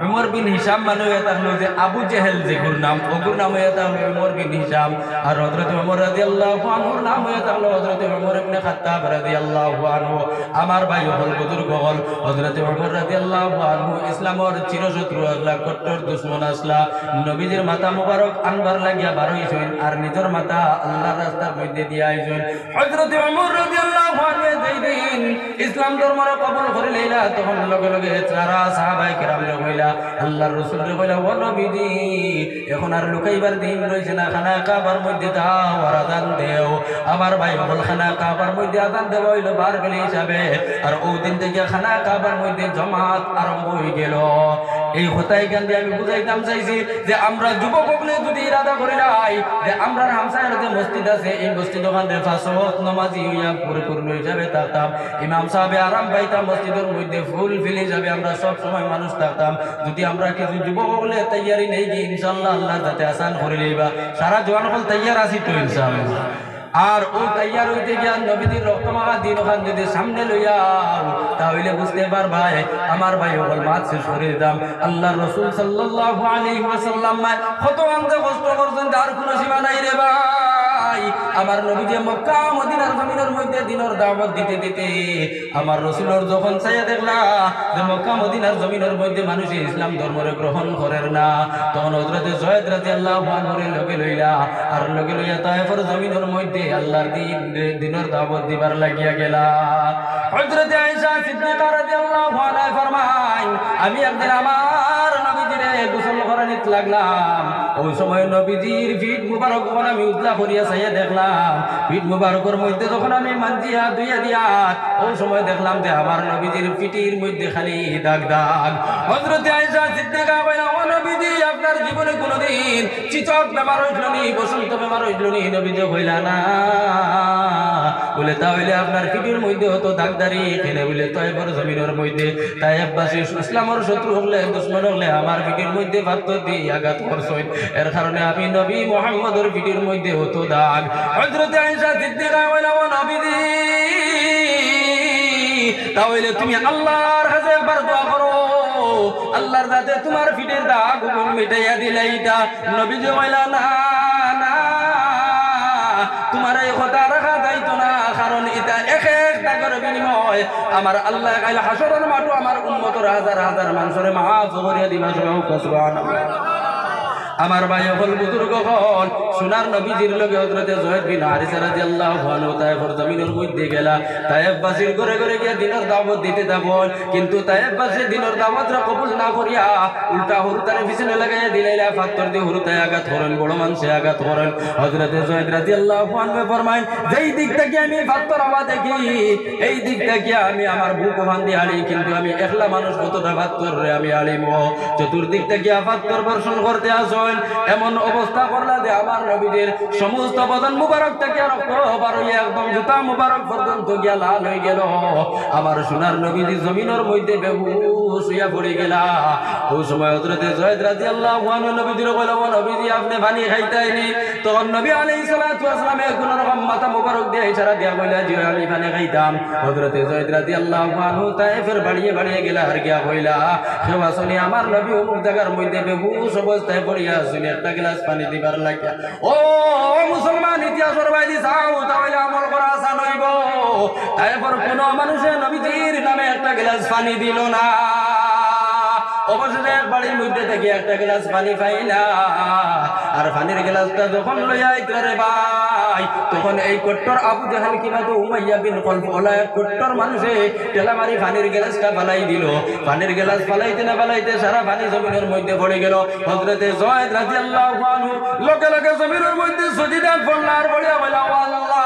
উমর বিন হিশাম মানে এটা হলো যে আবু জেহেল যে গুর নাম ওগুর নাম এটা হলো উমর বিন হিশাম। আর হযরত উমর রাদিয়াল্লাহু আনহুর নাম এটা হলো হযরত উমর ইবনে খাত্তাব রাদিয়াল্লাহু আনহু। আমার ভাই হল বুজুর্গ হল হযরত উমর রাদিয়াল্লাহু আনহু ইসলামের চিরশত্রু আল্লাহ কট্টর দুশমন আসলা নবীজির মাথা মুবারক আনবার লাগিয়া বার হইছেন আর নিজের মাথা আল্লাহর রাস্তার মধ্যে দিয়া আইছেন। হযরত উমর রাদিয়াল্লাহু আনহু যেদিন ইসলাম ধর্মর কবুল করে লইলা তখন লগে লগে যারা সাহাবায়ে কেরাম কইলা আল্লাহর রাসূল কইলা ও নবীজি এখন আর লুকাইবার দিন রইছে না, খানা কাবার মধ্যে দাও আর আযান দেও। আমার ভাই বল খানা কাবার মধ্যে আযান দেওয়া হইল বার বেলা হিসাবে আর ওই দিন থেকে খানা কাবার মধ্যে জমাত আরম্ভ হয়ে গেল। এই কথাই গান দিয়ে আমি বুঝাইতাম চাইছি যে আমরা যুবক হলে যদি ইরাদা করি নাই যে আমরা হামসায়ের যে মসজিদ আছে এই মসজিদ ওখানে পাঁচ ওয়াক্ত নামাজি হইয়া পরিপূর্ণ হিসাবে থাকতাম, ইমাম সাহেব আরাম পাইতাম, মসজিদের মধ্যে ফুল ফিল হিসাবে আমরা সব সময় মানুষ থাকতাম। যদি আমরা কিছু যুবক হলে তৈয়ারি নেই গিয়ে ইনশাল্লাহ আল্লাহ যাতে আসান করে লইবা সারা জোয়ান হল তৈয়ার আসি তো ইনশাআল্লাহ। আর ও তৈয়ার হইতে গিয়া নবীজির রক্তমাখা দিন ওখান যদি সামনে লইয়াও তাহলে বুঝতে পারবাই আমার ভাই ওর মাছ শেষ করে দিতাম। আল্লাহর রাসূল সাল্লাল্লাহু আলাইহি ওয়াসাল্লাম কত আনতে কষ্ট করছেন তার কোনো সীমা নাই রে ভাই। আমার নবীজি মক্কা মদিনার জমিনের মধ্যে দিনের দাওয়াত দিতে দিতে আমার রাসূলের যখন চাইয়া দেখলা যে মক্কা মদিনার জমিনের মধ্যে মানুষ ইসলাম ধর্মরে গ্রহণ করেন না তখন হযরত যায়েদ রাদিয়াল্লাহু আনহু লগে লইলা আর লগে লইয়া তায়েফের জমিনের মধ্যে আল্লাহর দিনের দাওয়াত দিবার লাগিয়া গেলা। হযরত আয়েশা সিদ্দিকা রাদিয়াল্লাহু আনহা ফরমায় আমি একদিন আমার নবীজিরে গোসল করানিতে লাগলাম। ওই সময় নবীজির পিঠ মুবারক যখন আমি উতলা করিয়া চাইয়া দেখলাম পিঠ মুবারকের মধ্যে যখন আমি মানজিয়া দুইয়া দিয়া ওই সময় দেখলাম যে আমার নবীজির পিঠির মধ্যে খালি দাগ দাগ। হযরত আয়েশা সিদ্দিকা কইলা ও নবীজি আপনার জীবনে কোনোদিন চিচক বেমার হইল নি, বসন্ত বেমার হইল নি? নবীজি কইলা না। বলে তাহলে আপনার পিঠির মধ্যে হতো দাগদারি কেনে? বলে তায়েফের জমিনের মধ্যে তায়েফবাসী ইসলামের শত্রু হলে দুশমন হলে আমার পিঠির মধ্যে পাথর দিয়ে আঘাত করছেন, এর কারণে আমি নবী মুহাম্মদের পিঠির মধ্যে হতো দাগ। হযরত আয়েশা সিদ্দিকা কইলা ও নবীজি তাহলে তুমি আল্লাহর কাছে একবার দোয়া করো আল্লাহর যাতে তোমার পিঠের দাগ মিটাইয়া দিলাইটা। নবীজি কইলা না না তোমার এই কথা রাখা যাইতো না, কারণ এটা এক এক দাগের বিনিময় আমার আল্লাহ কাল হাসরের মাঠে আমার উম্মতের হাজার হাজার মানুষের মাফ করিয়া দিবা। সুবহানাল্লাহ। আমার ভাই হল বুজুর্গ হল সোনার নবীজির লগে হযরত যায়েদ বিন হারিসা রাদিয়াল্লাহু আনহু তায়েফের জমিনের মধ্যে গেলা। তায়েফবাসীর ঘরে ঘরে গিয়া দিনের দাওয়াত দিতে যাবেন, কিন্তু তায়েফবাসী দিনের দাওয়াতরা কবুল না করিয়া উল্টা হুরতারে পিছনে লাগাইয়া দিলাইলা পাথর দিয়ে হুরতায় আঘাত করেন, বড় মানুষে আঘাত করেন। হযরত যায়েদ রাদিয়াল্লাহু আনহু ফরমায় যেই দিক থেকে আমি পাথর আওয়াজ দেখি এই দিক থেকে আমি আমার বুক ওখান দিয়ে আলি, কিন্তু আমি একলা মানুষ কতটা পাথর আমি আলিম। চতুর্দিক থেকে পাথর বর্ষণ করতে আসো এমন অবস্থা করলা যে আমার নবীদের সমস্ত বদন মুবারক থেকে রক্ত বার হইয়া একদম জুতা মুবারক পর্যন্ত গিয়া লাল হয়ে গেল। আমার সোনার নবীজি জমিনের মধ্যে বেহুশ হইয়া পড়ে গেলা। ওই সময় হযরত যায়েদ রাদিয়াল্লাহু আনহু নবীজির কইলা ও নবীজি আপনি পানি খাইতাইনি? তখন নবী আলাইহিস সালাতু ওয়াস সালাম কোন রকম মাথা মুবারক দিয়ে ইশারা দিয়া কইলা যে আমি পানি খাইতাম। হযরত যায়েদ রাদিয়াল্লাহু আনহু তায়েফের বাড়িয়ে বাড়িয়ে গেলা আর গিয়া কইলা সেবা শুনি আমার নবী অমুক জায়গার মধ্যে বেহুশ অবস্থায় পড়িয়া আসলে একটা গ্লাস পানি দিবার লাগিয়া। ও মুসলমান ইতিহাসের বাইরে যাও তাহলে আমল করা আসান হইব। তারপর কোন মানুষে নবীজির নামে একটা গ্লাস পানি দিল না। অবশেষে এক বাড়ির মধ্যে থেকে একটা গ্লাস পানি পাইলা আর পানির গ্লাসটা যখন লইয়া আইতরে ভাই তখন এই কট্টর আবু জাহেল কিনা তো উমাইয়া বিন খলফ ওলা এক কট্টর মানুষে টেলা মারি পানির গ্লাসটা ফালাই দিল। পানির গ্লাস ফালাইতে না ফালাইতে সারা পানি জমিনের মধ্যে পড়ে গেল। হযরতে যায়েদ রাদিয়াল্লাহু আনহু লগে লগে জমিনের মধ্যে সজিদাত পড়লার বলিয়া বলা আল্লাহ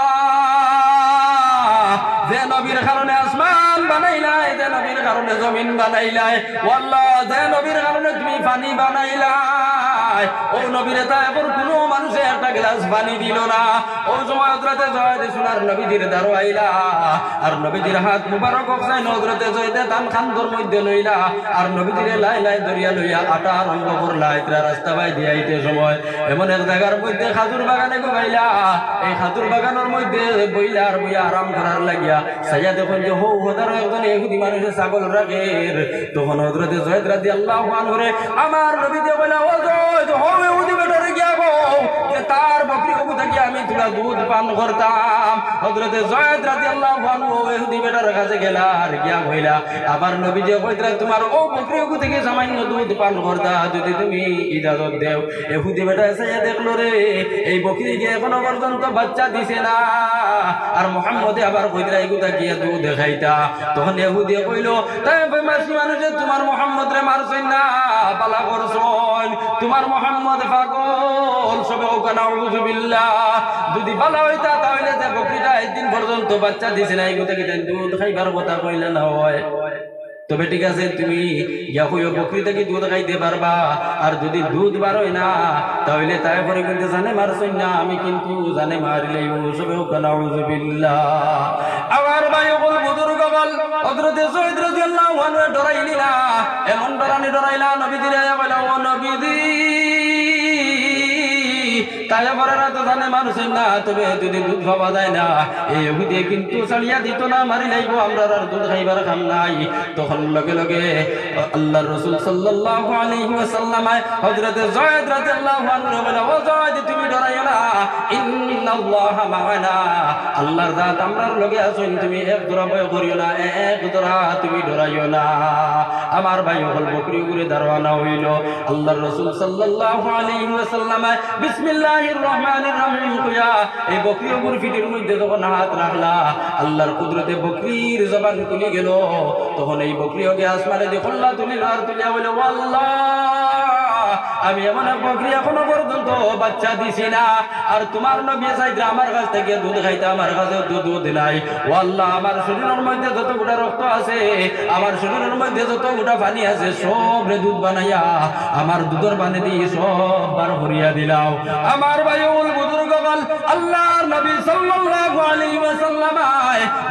যে নবীর কারণে আসমান বানাইলাই, যে নবীর কারণে জমিন বানাইলাই, আল্লাহ যে নবীর কারণে তুমি পানি বানাইলা নাই ও নবীরে তায়েফের কোনো মানুষে একটা গ্লাস পানি দিল না ও সময় হযরতে জয়েদ সোনার নবীদের দারো আইলা আর নবীদের হাত মুবারক অবস্থায় হযরতে জয়েদ তান খান্দর মধ্যে লইলা আর নবীদের লাই লাই দরিয়া লইয়া আটা আরম্ভ করলা ইতরা রাস্তা বাই দিয়াইতে সময় এমন এক জায়গার মধ্যে খাজুর বাগানে গোবাইলা এই খাজুর বাগানের মধ্যে বইলা আর বইয়া আরাম করার লাগিয়া সাইয়া দেখুন যে হো হদার একজন ইহুদি মানুষের ছাগল রাখে তখন হযরতে জয়েদ রাদিয়াল্লাহু আনহু রে আমার নবী দিয়ে বলে ও জয়েদ হো ইহুদি বেটারে গিয়া গো যে তার বকরি গরু থেকে আমি তুলা দুধ পান করতাম হযরতে জয়েদ রাদিয়াল্লাহু আনহু ইহুদি বেটার কাছে গেলা আর গিয়া কইলা আবার নবী দিয়ে কইরা তোমার ও বকরি গরু থেকে সামান্য দুধ পান করতা যদি তুমি ইজাজত দেও ইহুদি বেটা এসে দেখলো রে এই বকরি গিয়ে এখনো পর্যন্ত বাচ্চা দিছে না আর মুহাম্মদে আবার কইরা এগুতা গিয়া দুধ দেখাইতা তখন ইহুদি কইলো তাই বেমাসি মানুষে তোমার মুহাম্মদ রে মারছেন না পালা করছন তোমার মুহাম্মদ পাগল সবে ওখানে আউযু বিল্লাহ যদি ভালো হইতা তাহলে যে বকরিটা একদিন পর্যন্ত বাচ্চা দিছে না এগুতা কি দুধ খাইবার কথা কইলে না হয় তবে ঠিক আছে তুমি ইয়া কইও বকরি থেকে দুধ খাইতে পারবা আর যদি দুধ বারোয় না তাহলে তাই পরে কিন্তু জানে মারছই না আমি কিন্তু জানে মারিলেই সবে ওখানে আউযু বিল্লাহ আমার ভাই ওগল বুজুর্গ গল হযরতে জয়েদ রাদিয়াল্লাহু আনহু ডরাইলি না এমন ডরাইলা নবী দিলে বলে ও নবীজি তাই বড়রা তো জানে মানুষের না তবে যদি দুধ পাওয়া যায় না এই ইহুদি কিন্তু ছাড়িয়া দিত না মারি লাইব আমরা আর দুধ খাইবার কাম নাই তখন লগে লগে আল্লাহর রাসূল সাল্লাল্লাহু আলাইহি ওয়াসাল্লাম হযরতে জয়েদ রাদিয়াল্লাহু আনহু বলে ও জয়েদ তুমি ডরাইও না ইন্নাল্লাহা মা'ানা আল্লাহর জাত আমরার লগে আছেন তুমি এক দরা ভয় করিও না এক দরা তুমি ডরাইও না আমার ভাই হল বকরি ঘুরে দারওয়ানা হইল আল্লাহর রাসূল সাল্লাল্লাহু আলাইহি ওয়াসাল্লাম বিসমিল্লাহির রহমানির রহিম কইয়া এই বকরি উপর পিঠের মধ্যে যখন হাত রাখলা আল্লাহর কুদরতে বকরির জবান খুলে গেল তখন এই বকরি ওকে আসমানে দেখল্লা তুলিলা আর তুলিয়া বলে আল্লাহ আমি এমন এক বকরি এখনো পর্যন্ত বাচ্চা দিছি না আর তোমার নবী সাইদ আমার কাছ থেকে দুধ খাইতে আমার কাছে দুধ নাই ও আল্লাহ আমার শরীরের মধ্যে যত গোটা রক্ত আছে আমার শরীরের মধ্যে যত গোটা পানি আছে সব রে দুধ বানাইয়া আমার দুধের পানি দিয়ে সব বার ভরিয়া দিলাও আমার ভাইউল বুজুর্গ বল আল্লাহর নবী সাল্লাল্লাহু আলাইহি ওয়াসাল্লাম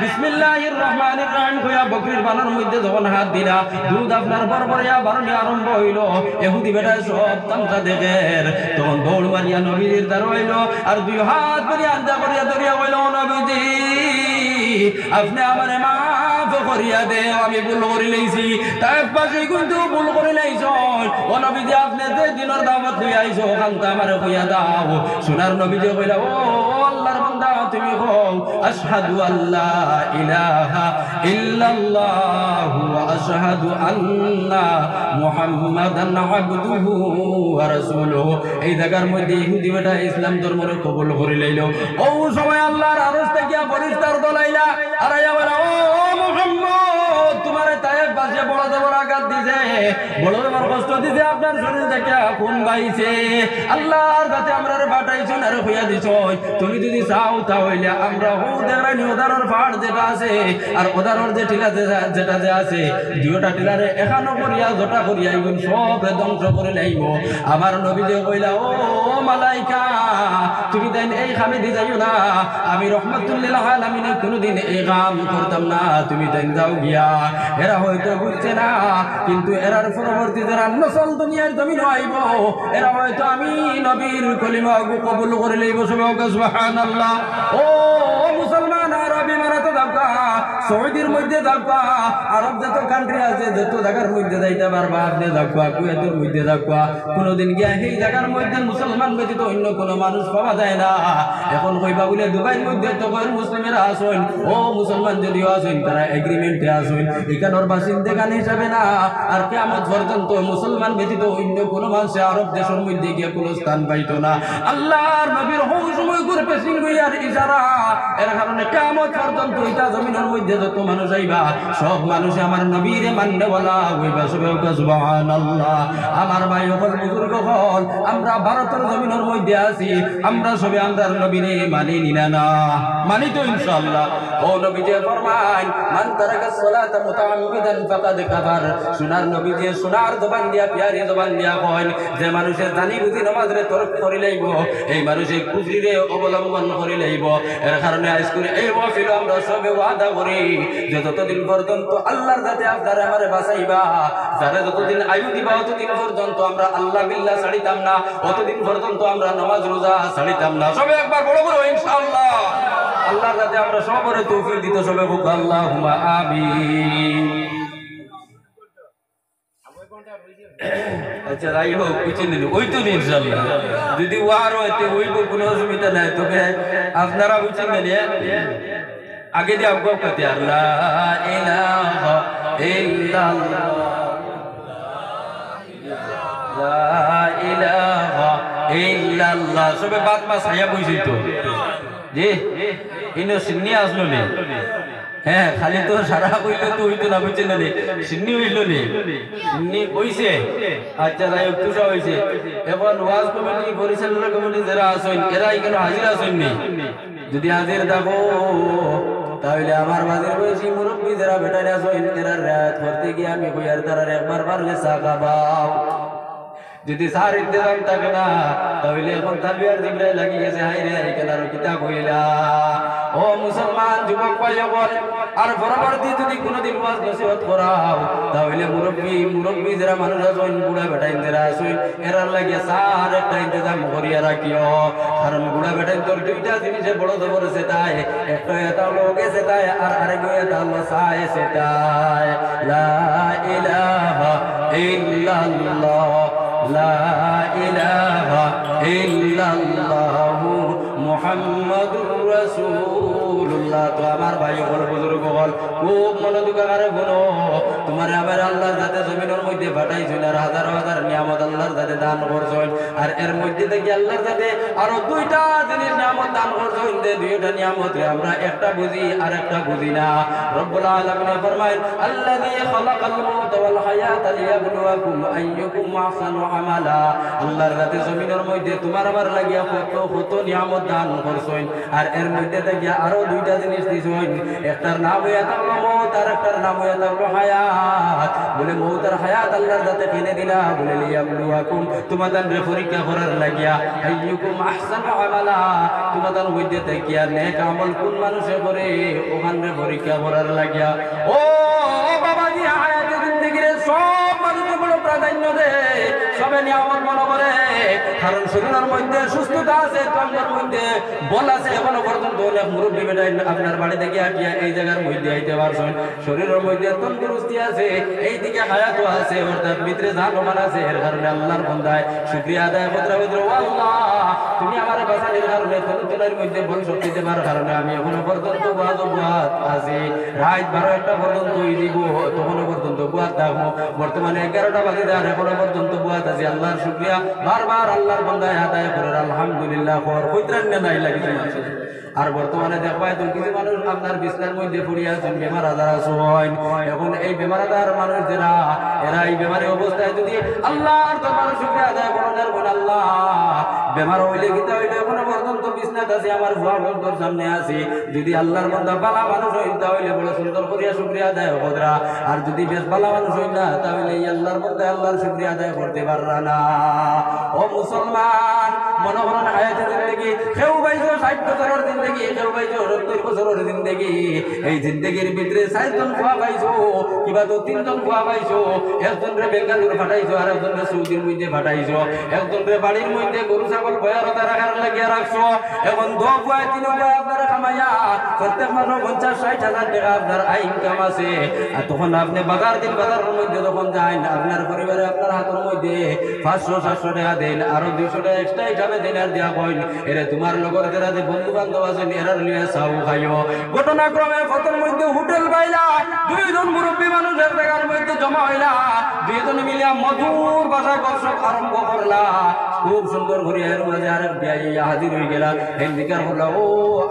বিসমিল্লাহির রহমানির রহিম কইয়া বকরির বানার মধ্যে যখন হাত দিলা দুধ আপনার বরবরিয়া বারণি আরম্ভ হইল ইহুদি বেটা সব তামসা দেখের তখন দৌড় মারিয়া নবীর দ্বারা হইল আর দুই হাত মারিয়া আন্দা করিয়া ধরিয়া হইল নবীজি আপনি আমার মাফ করিয়া দে আমি ভুল করে লইছি তার পাশে কিন্তু ভুল করে লাইছ ও নবীজি আপনি যে দিনের দাওয়াত লই আইছো খান্তা আমারে কইয়া দাও সোনার নবীজি কইলা ও আল্লাহর বান্দা তুমি কও আশহাদু আল্লা ইলাহা ইল্লাল্লাহ ওয়া আশহাদু আন্না মুহাম্মাদান আবদুহু ওয়া রাসূলুহু এই জায়গার মধ্যে ইহুদি বেটা ইসলাম ধর্মরে কবুল করে লইল ও সময় আল্লাহর আরশ থেকে ফেরেশতার দলাইলা আর আয়া বলে ও মুহাম্মদ তোমারে তায়েফ বাসে বড় আঘাত দিছে বড় কষ্ট দিছে আপনার শরীর থেকে খুন বাইছে আল্লাহর কাছে আমরারে পাঠাইছেন আর হইয়া দিছ তুমি যদি চাও তাহলে আমরা ওদারানি ওদারর পাহাড় যেটা আছে আর ওদারর যে টিলা যেটা যে আছে দুইটা টিলারে এখানো করিয়া জটা করিয়া ইগুন সব ধ্বংস করে লাইব আমার নবী যে কইলা ও মালাইকা তুমি দেন এই খামে দি যাইও না আমি রহমাতুল লিল আলামিন কোনদিন এই কাম করতাম না তুমি দেন যাও গিয়া এরা হয়তো বুঝছে না কিন্তু এরার পরবর্তী যারা নসল দুনিয়ার জমিন আইব এরা হয়তো আমি নবীর কলিমা কবুল করে লইব সুবহানাল্লাহ ও মুসলমান আরবি মারাতে যাবা সৌদির মধ্যে যাবা আরব যত কান্ট্রি আছে যত জায়গার মধ্যে যাইতে পারবা আপনি যাবা কুয়েতের মধ্যে যাবা কোনদিন গিয়া সেই জায়গার মধ্যে মুসলমান ব্যতীত অন্য কোনো মানুষ পাওয়া যায় না এখন কইবা বলে দুবাইয়ের মধ্যে তো কয়েক মুসলিমেরা আসেন ও মুসলমান যদিও আসেন তারা এগ্রিমেন্টে আসেন এখানোর বাসিন্দা গান হিসাবে না আর কিয়ামত পর্যন্ত মুসলমান ব্যতীত অন্য কোনো মানুষ আরব দেশের মধ্যে গিয়ে কোনো স্থান পাইতো না আল্লাহর নবীর হৌ সময় করে পেশিং হইয়ার ইশারা এর কারণে কিয়ামত পর্যন্ত ইটা জমিনের মধ্যে যত মানুষ আইবা সব মানুষ আমার নবীরে মানতে বলা হইবা সবে সুবহানাল্লাহ। আমার ভাই হল বুজুর্গ হল আমরা ভারতের জমিনের মধ্যে আছি আমরা সবে আমরার নবীরে মানি নিনা না মানি তো ইনশাআল্লাহ। ও নবী যে ফরমান মান তারাকা সালাতা মুতাআম্মিদান ফাকাদ কাফার। সোনার নবী যে সোনার জবান দিয়া পিয়ারি জবান দিয়া কয় যে মানুষের জানি বুঝি নামাজরে তরক করি লাইব এই মানুষের কুফরিরে অবলম্বন করি লাইব। এর কারণে আজকে এই ওয়াফিল আমরা সবে ওয়াদা করি যে যতদিন পর্যন্ত আল্লাহর কাছে আপনারা আমারে বাঁচাইবা যারা যতদিন আয়ু দিবা ততদিন পর্যন্ত আমরা আল্লাহ বিল্লাহ ছাড়িতাম না অতদিন পর্যন্ত আমরা নামাজ রোজা ছাড়িতাম না। সবে একবার বড় বড় ইনশাআল্লাহ আল্লাহর কাছে আমরা সবরে তৌফিক দিতে সবে বলবো আল্লাহুম্মা আমিন। আচ্ছা যাই হোক বুঝছেন ওই তো ইনশাআল্লাহ যদি ওয়ার হইতে হইব কোনো অসুবিধা নাই তবে আপনারা বুঝছেন আগে দিয়ে আগে কথা আল্লাহ ইলাহা ইল্লাল্লাহ লা ইলাহা ইল্লাল্লাহ সবে বাত মা ছায়া বুঝি তো জি ইনো সিন্নি আসলো নে হ্যাঁ খালি তো সারা কইলে তো হইতো না বুঝছেন না সিন্নি হইল নে সিন্নি কইছে আচ্ছা যাই হোক তুষা হইছে এখন ওয়াজ কমিটি পরিচালনা কমিটি যারা আছেন এরা এখানে হাজির আছেন নি যদি হাজির থাকো তাহলে আমার বাজার বয়সী মুরব্বী যারা বেটারে আছেন এরা রাত করতে গিয়ে আমি কইয়ার তারা একবার পারলে চা খাবাও যদি সার ইন্তজাম থাকে না তাহলে এখন তালবিয়ার জিবরাইল লাগি গেছে হাই রে এখানে আর কিতা কইলা। ও মুসলমান যুবক ভাই বল আর পরবর্তী যদি কোনোদিন ওয়াজ নসিহত করাও তাহলে মুরব্বী যারা মানুষ আছেন বুড়া বেটাইন যারা আছেন এরার লাগে সার একটা ইন্তজাম করিয়া রাখিও কারণ বুড়া বেটাইন তোর দুইটা জিনিসে বড় খবর আছে তাই একটা এটা লোক আছে তাই আর আরেক এটা হলো সাই সেটাই লা ইলাহা ইল্লাল্লাহ লা ইলাহা ইল্লাল্লাহু মুহাম্মাদুর রাসূলুল্লাহ। তো আমার ভাই বল বুজুর্গ বল খুব মনোযোগ আকারে বলো তোমার আমার আল্লাহর যাতে জমিনের মধ্যে পাঠাইছেন আর হাজার হাজার নিয়ামত আল্লাহর যাতে দান করছেন আর এর মধ্যে থেকে আল্লাহর যাতে আরো দুইটা জিনিস নিয়ামত দান করছেন যে দুইটা নিয়ামত আমরা একটা বুঝি আর একটা বুঝি না। রব্বুল আলামিন ফরমায় আল্লাযী খালাকাল মাউতা ওয়াল হায়াতা লিয়াবলুয়াকুম আইয়ুকুম আহসানু আমালা। আল্লাহর যাতে জমিনের মধ্যে তোমার আমার লাগিয়া কত নিয়ামত দান করছেন আর এর মধ্যে থেকে আরো দুইটা জিনিস দিছেন একটার নাম হইয়া থাকলো মওত আর একটার নাম হইয়া থাকলো হায়াত। বলে মওত আর হায়াত আল্লাহর যাতে কিনে দিলা বলে লিয়াবলুয়াকুম তোমাদের পরীক্ষা করার লাগিয়া আইয়ুকুম আহসানু আমালা তোমাদের মধ্যে থেকে নেক আমল কোন মানুষে করে ওখানে পরীক্ষা করার লাগিয়া। ও বাবাজি হায়াতের জিন্দেগির সব মানুষের বড় প্রাধান্য দেয় সবে নিয়ামত মনে করে কারণ শরীরের মধ্যে সুস্থতা আছে তোমার মধ্যে বল আছে এখনো পর্যন্ত অনেক মুরব্বী বেটাই আপনার বাড়ি থেকে আটিয়া এই জায়গার মধ্যে আইতে পারছেন শরীরের মধ্যে তন্দুরুস্তি আছে এইদিকে হায়াতও আছে অর্থাৎ ভিতরে জানমান আছে এর কারণে আল্লাহর বান্দায় শুকরিয়া আদায় করতে হবে। আল্লাহ তুমি আমার বাঁচানোর কারণে তনুতলার মধ্যে বল শক্তি দেবার কারণে আমি এখনো পর্যন্ত বুয়াত আছি রাত 12টা পর্যন্ত দিব তখনও পর্যন্ত বুয়াত থাকবো বর্তমানে 11টা বাজে আর এখনো পর্যন্ত বুয়াত আছি। আল্লাহর শুকরিয়া বারবার আল্লাহর বান্দায় আদায় করে আলহামদুলিল্লাহ কইত্রান নাই লাগিছে আছে। আর বর্তমানে দেখবাই তো কিছু মানুষ আপনার বিছনার মধ্যে পড়িয়া আছেন বেমার আজার আছেন এখন এই বেমার আজার মানুষ যারা এরা এই বেমারের অবস্থায় যদি আল্লাহর দরবারে শুকরিয়া আদায় করেন বলেন আল্লাহ বেমার হইলে গীতা হইলে এখনো পর্যন্ত বিছনাতে আছে আমার ভুয়া বন্ধুর সামনে আছি যদি আল্লাহর বান্দা বালা মানুষ হইন তাহলে বড় সুন্দর করিয়া শুকরিয়া আদায় করা আর যদি বেশ বালা মানুষ হইন না তাহলে এই আল্লাহর বান্দা আল্লাহর শুকরিয়া আদায় করতে পাররা না। ও মুসলমান মনে করেন হায়াতের জিন্দেগি কেউ পাইছো 60 বছরের জিন্দেগি কেউ পাইছো 70 বছরের জিন্দেগি এই জিন্দেগির ভিতরে 4 জন ফুয়া পাইছো কিবা তো 3 জন ফুয়া পাইছো একজনরে বেঙ্গালুরু পাঠাইছো আর একজনরে সৌদির মধ্যে পাঠাইছো একজনরে বাড়ির মধ্যে গরু ছাগল বয়ারতা রাখার লাগিয়া রাখছো এখন 2 ফুয়া 3 ফুয়া আপনারা কামাইয়া প্রত্যেক মাসে 50-60 হাজার টাকা আপনার আয় ইনকাম আছে আর তখন আপনি বাজারের মধ্যে যখন যান আপনার পরিবারে আপনার হাতের মধ্যে 500-700 টাকা দেন আরো 200 টাকা এক্সট্রা হিসাবে দেন আর দিয়া কইন এরে তোমার লগর যারা যে বন্ধু বান্ধব আছেন এরার লিয়ে চাও খাইও। ঘটনাক্রমে ফটোর মধ্যে হোটেল পাইলা 2 জন মুরব্বী মানুষ এক জায়গার মধ্যে জমা হইলা 2 জন মিলিয়া মধুর ভাষায় গল্প আরম্ভ করলা খুব সুন্দর করে এর মাঝে আরেক বিয়াই হাজির হয়ে গেলা এই দিকার হলো ও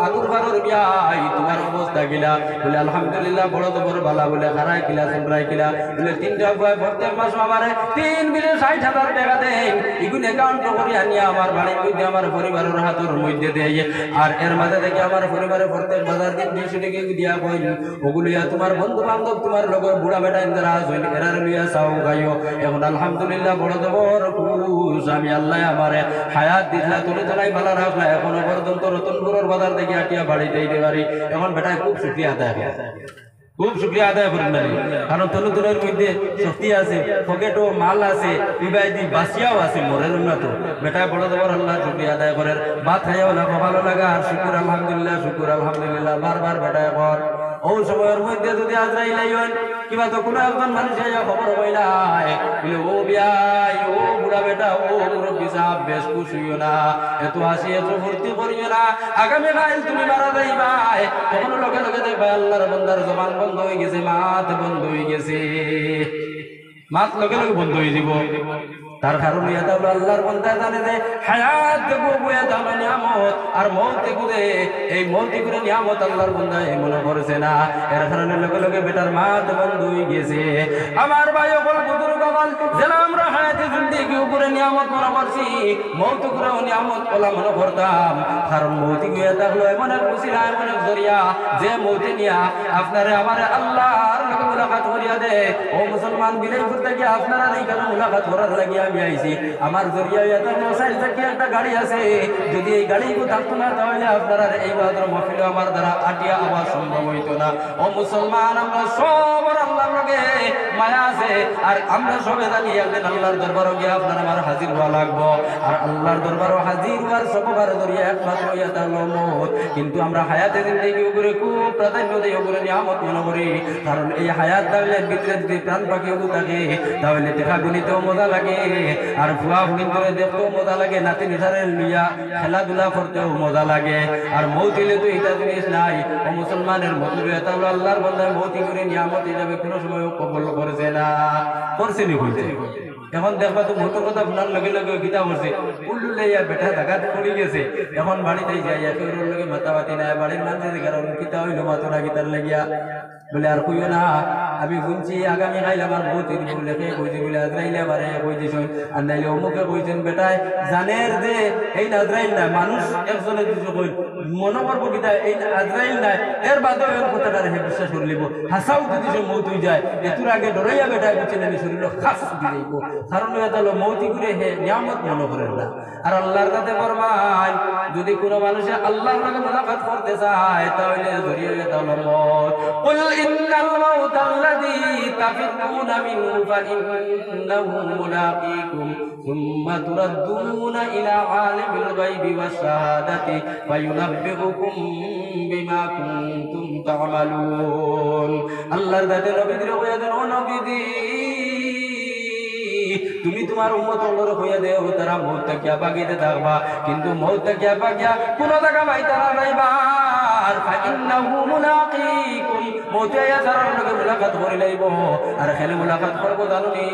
আলুর বারোর বিয়াই তোমার অবস্থা গিলা বলে আলহামদুলিল্লাহ বড় তো বড় বালা বলে হারাই কিলা চন্দ্রাই কিলা বলে 3টা বয় প্রত্যেক মাস আমারে 3 বিলে 60,000 টাকা দেন এগুলো অ্যাকাউন্ট করে আনিয়া আমার বাড়ির মধ্যে আমার পরিবারের হাতের মধ্যে দেয় আর এর মাঝে থেকে আমার পরিবারের প্রত্যেক বাজার দিন 200 টাকা দিয়া কইল ওগুলো তোমার বন্ধু বান্ধব তোমার লগর বুড়া বেটা ইন্দ্রা হইল এরার লইয়া চাও গাইও এখন আলহামদুলিল্লাহ বড় জবর খুশ আমি আল্লাহ আমারে হায়াত দিলা তুলে তোলাই ভালো রাখলা এখনো পর্যন্ত রতনপুরের বাজার থেকে আটিয়া বাড়িতে দিতে পারি এখন বেটায় খুব শুকরিয়া আদায় করে খুব শুকরিয়া আদায় করেন না কারণ তনুতনের মধ্যে শক্তি আছে পকেটও মাল আছে ইবাইদি বাসিয়াও আছে মরের না তো বেটায় বড় জবর আল্লাহ শুকরিয়া আদায় করেন ভাত খাইয়াও না ভালো লাগা আর শুকুর আলহামদুলিল্লাহ বারবার বেটায় কর ও সময়ের মধ্যে যদি আজরাইল আইন কিবা তো কোনো একজন মানুষ খবর হইলাই বলে ও বিয়াই ও বুড়া বেটা ও মুরব্বী সাহেব বেশ খুশ হইও না এত হাসি এত ফুর্তি করিও না আগামী কাল তুমি মারা যাইবাই তখন লোকে লোকে দেখবে আল্লাহর বান্দার জবান বন্ধ হয়ে গেছে মাত বন্ধ হয়ে গেছে মাত লোকে লোকে বন্ধ হয়ে যাব তার কারণ এটা হলো আল্লাহর বান্দা জানে যে হায়াত দেখবো এটা হলো নিয়ামত আর মৌত দেখবো এই মৌত করে নিয়ামত আল্লাহর বান্দা মনে করছে না এর কারণে লোকে লোকে বেটার মাত বন্ধ হয়ে গেছে আমার ভাই সকল বুজুর্গ সকল যারা আমরা হায়াতে জিন্দেগি উপরে নিয়ামত মনে করছি মৌত করে নিয়ামত বলা মনে করতাম কারণ মৌত গিয়ে থাকলো এমন এক উসিলা এমন এক জরিয়া যে মৌতে নিয়া আপনারে আমার আল্লাহর লগে মুলাকাত করিয়া দে ও মুসলমান বিলাইপুর থেকে আপনারা এইখানে মুলাকাত করার লাগিয়া আমি আইছি আমার জরিয়ায় এত মোসাইল থেকে একটা গাড়ি আছে যদি এই গাড়ি থাকতো না তাহলে আপনারা এই বাদর মহফিল আমার দ্বারা আটিয়া আবার সম্ভব হইতো না ও মুসলমান আমরা সবার আল্লাহর লগে মায়া আছে আর আমরা সবে জানি একদিন আল্লাহর দরবারে গিয়ে আপনার আমার হাজির হওয়া লাগবো আর আল্লাহর দরবারে হাজির হওয়ার সবার জরিয়া একমাত্র এটা হলো মওত কিন্তু আমরা হায়াতে জিন্দেগি উপরে খুব প্রাধান্য দেই উপরে নিয়ামত মনে করি কারণ এই হায়াত থাকলে ভিতরে যদি প্রাণ পাখি ওগু থাকে তাহলে দেখা গুলিতেও মজা লাগে আর ফুয়া ফুলিন করে দেখতেও মজা লাগে নাতি নিসারে লইয়া খেলাধুলা করতেও মজা লাগে আর মৌত হইলে তো এটা জিনিস নাই ও মুসলমানের মতো এটা হলো আল্লাহর বান্দায় মৌতি করে নিয়ামত হিসাবে কোনো সময় কবল করেছে না করছে নি হইতে এখন দেখবা তো মৌতের কথা শোনার লগে লগে গীতা করছে উল্লু লাইয়া বেটা ঢাকা পড়ে গেছে এখন বাড়িতে যাইয়া কেউ লগে মাতাবাতি নাই বাড়ির মানুষের কারণ গীতা হইলো মাতরা গীতার লাগিয়া বলে আর কইও না আমি শুনছি আগামী কাল আমার বহুত লেখে কইছে বলে আজরাইলে বারে কই দিছ আর নাইলে অমুকে কইছেন বেটায় জানের যে এই আজরাইল না মানুষ একজনে কিছু কই মনে করবো গীতা এই আজরাইল নাই এর বাদে এর কথাটার হে বিশ্বাস করে লিব হাসাও যদি সে মৌত হয়ে যায় এতুর আগে ডরাইয়া বেটায় বুঝছেন আমি শরীর খাস ছুটি যাইব কারণ এটা হলো মৌতি করে হে নিয়ামত মনে করেন না আর আল্লাহর কাছে ফরমান যদি কোনো মানুষে আল্লাহর লগে মুলাকাত করতে চায় তাহলে জরিয়া এটা হলো মওত কুল ইন্নাল মাউতা আল্লাযী তাফিরুনা মিনহু ফাইন্নাহু মুলাকীকুম সুম্মা তুরাদ্দুনা ইলা আলিমিল গায়বি ওয়াশ শাহাদাতি ফায়ুনাব্বিউকুম বিমা কুনতুম তা'মালুন আল্লাহর কাছে নবীদের কইয়া দেন ও নবীজি তুমি তোমার উম্মত ওর হইয়া দেও তারা মৌত কিয়া বাগিতে থাকবা কিন্তু মৌত কিয়া বাগিয়া কোন জায়গা ভাই তারা যাইবা আর ফাইন্নাহু মুলাকীকুম মৌতে আয়া তারা লগে মুলাকাত করি লাইব আর খেলে মুলাকাত করব জানুনি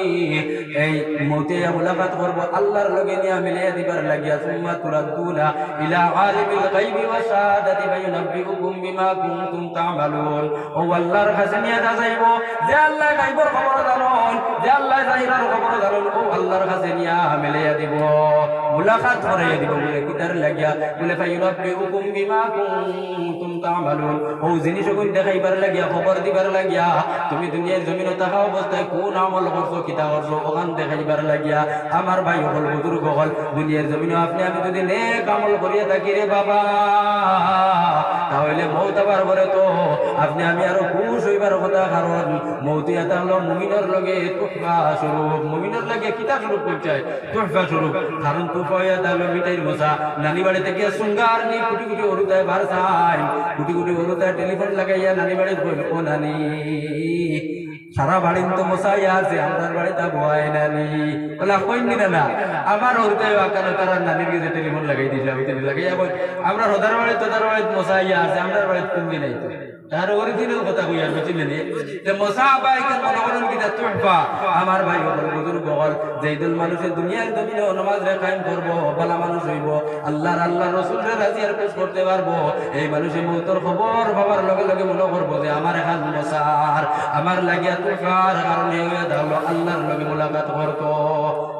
এই মৌতে আয়া মুলাকাত করব আল্লাহর লগে নিয়া মিলিয়ে দিবার লাগিয়া সুম্মা তুরাদ্দুনা ইলা আলিমিল গায়বি ওয়া শাহাদাতি ফায়ুনাব্বিউকুম বিমা কুনতুম তা'মালুন ও আল্লাহর কাছে নিয়া যাইব যে আল্লাহ গায়বের খবর জানেন যে আল্লাহ জাহিরের খবর জানেন ও আল্লাহর কাছে নিয়া মিলিয়ে দিব মুলাকাত করাইয়া দিব বলে কিতার লাগিয়া বলে ফায়ুনাব্বিউকুম বিমা কুনতুম তা'মালুন ও জিনিসগুলো দেখাইবার লাগিয়া খবর দিবার লাগিয়া তুমি দুনিয়ার জমিনে থাকা অবস্থায় কোন আমল করছো কিতা করছো ওখান দেখাইবার লাগিয়া আমার ভাই হল বুজুর্গ হল দুনিয়ার জমিনে আপনি আমি যদি নেক আমল করিয়া থাকি রে বাবা তাহলে মৌত আবার পরে তো আপনি আমি আরো খুশ হইবার কথা কারণ মৌতি এটা হলো মুমিনের লগে তুহফা স্বরূপ মুমিনের লগে কিতা স্বরূপ পৌঁছায় তুহফা স্বরূপ কারণ তুহফা এটা হলো মিঠাইর মশা নানি বাড়ি থেকে সুঙ্গার নি কুটি কুটি হলুদায় বার চাই কুটি কুটি হলুদায় টেলিফোন লাগাইয়া নানি বাড়ি ও নানি সারা বাড়ি তো মশাই আছে আমার বাড়িতে বয় নানি বলা কইনি না আমার হতে আকানো তার নানির কাছে টেলিফোন লাগাই দিলাম লাগাই এখন আমরা হদার বাড়ি তোদার বাড়ি মশাই আছে আমরা বাড়ি তুমি নাই তো তার অরিজিনাল কথা কই আর বুঝিলেন যে মশা বাইকে মনে করেন কিনা তুহফা আমার ভাই বল বুজুর্গ বল যেইদুল মানুষের দুনিয়ার জমিনে নামাজ রে কায়েম করব ভালো মানুষ হইব আল্লাহর রাসূলের রাজি আর পেশ করতে পারবো এই মানুষের মৌতের খবর বাবার লগে লগে মনে করবো যে আমার এখন মশার আমার লাগিয়া তুফার কারণে হইয়া দাও আল্লাহর লগে মুলাকাত করতো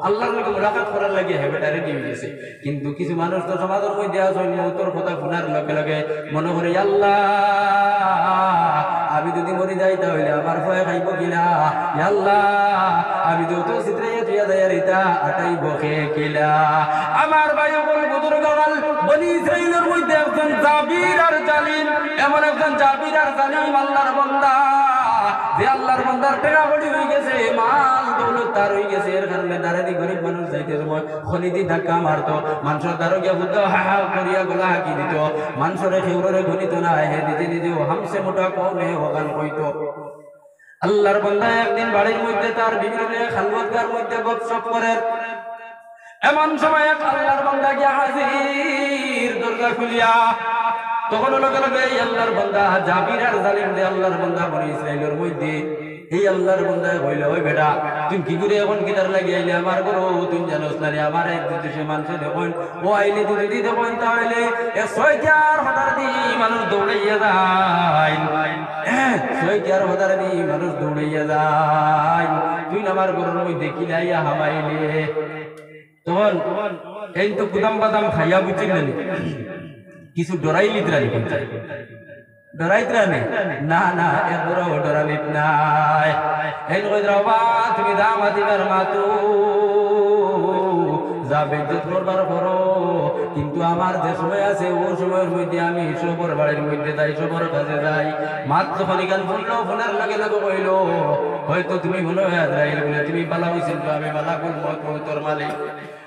আল্লাহর লগে মুলাকাত করার লাগে হেবেটারে দিয়ে গেছে কিন্তু কিছু মানুষ তো সমাজের মধ্যে আছে মৌতের কথা শোনার লগে লগে মনে করে আল্লাহ আমি যদি মরি যাই তাহলে আমার ভয় খাইব কিনা আল্লাহ আমি যত চিত্রাইয়া তুইয়া যায় রিতা আটাই বকে কিলা আমার ভাই বল বুজুর্গ বল বনি ইসরাইলের মধ্যে একজন জাবির আর জালিম এমন একজন জাবির আর জালিম আল্লাহর বান্দা যে আল্লাহর বান্দার টাকা বড়ি হয়ে গেছে মাল দৌলত তার হয়ে গেছে এর কারণে দাঁড়ানি গরিব মানুষ যাইতে সময় খনিদি ধাক্কা মারতো মানুষের দ্বারা গিয়া বুদ্ধ হা হা করিয়া গলা হাঁকি দিত মানুষের খেউরে গণিত না হে নিজে নিজেও হামসে মোটা কমে ওখান কইতো আল্লাহর বান্দা একদিন বাড়ির মধ্যে তার বিভিন্ন খালবতগার মধ্যে গপসপ করে এমন সময় এক আল্লাহর বান্দা গিয়া হাজির দরজা খুলিয়া তখন লগে লগে আল্লাহর বান্দা জাবির আর জালিম যে আল্লাহর বান্দা বনি ইসরাইলের মধ্যে এই আল্লাহর বান্দা কইল ওই বেটা তুমি কি করে এখন কিতার লাগি আইলে আমার ঘরও তুমি জানোস না আমার এক দেশে মানুষ দেখুন ও আইলে তুই যদি দেখুন তাহলে ৬০০০ দি মানুষ দৌড়াইয়া যায় ৬০০০ দি মানুষ দৌড়াইয়া যায় তুই আমার ঘরের মধ্যে কিলাইয়া হামাইলে তখন এই তো গুদাম বাদাম খাইয়া বুঝিলেন কিছু ডরাইলিত রানি ডরাইত রানি না না এগুলো ডরালিত নাই এই কইরা তুমি দামা দিবার মাতু যাবে ইজ্জত করবার করো কিন্তু আমার যে সময় আছে ও সময়ের মধ্যে আমি সবর বাড়ির মধ্যে যাই সবর কাছে যাই মাত্র খনিকান ফুললো ফোনের লাগে লাগে কইল হয়তো তুমি মনে হয় আজরাইল বলে তুমি বালা হইছিল আমি বালা করবো তোর মালিক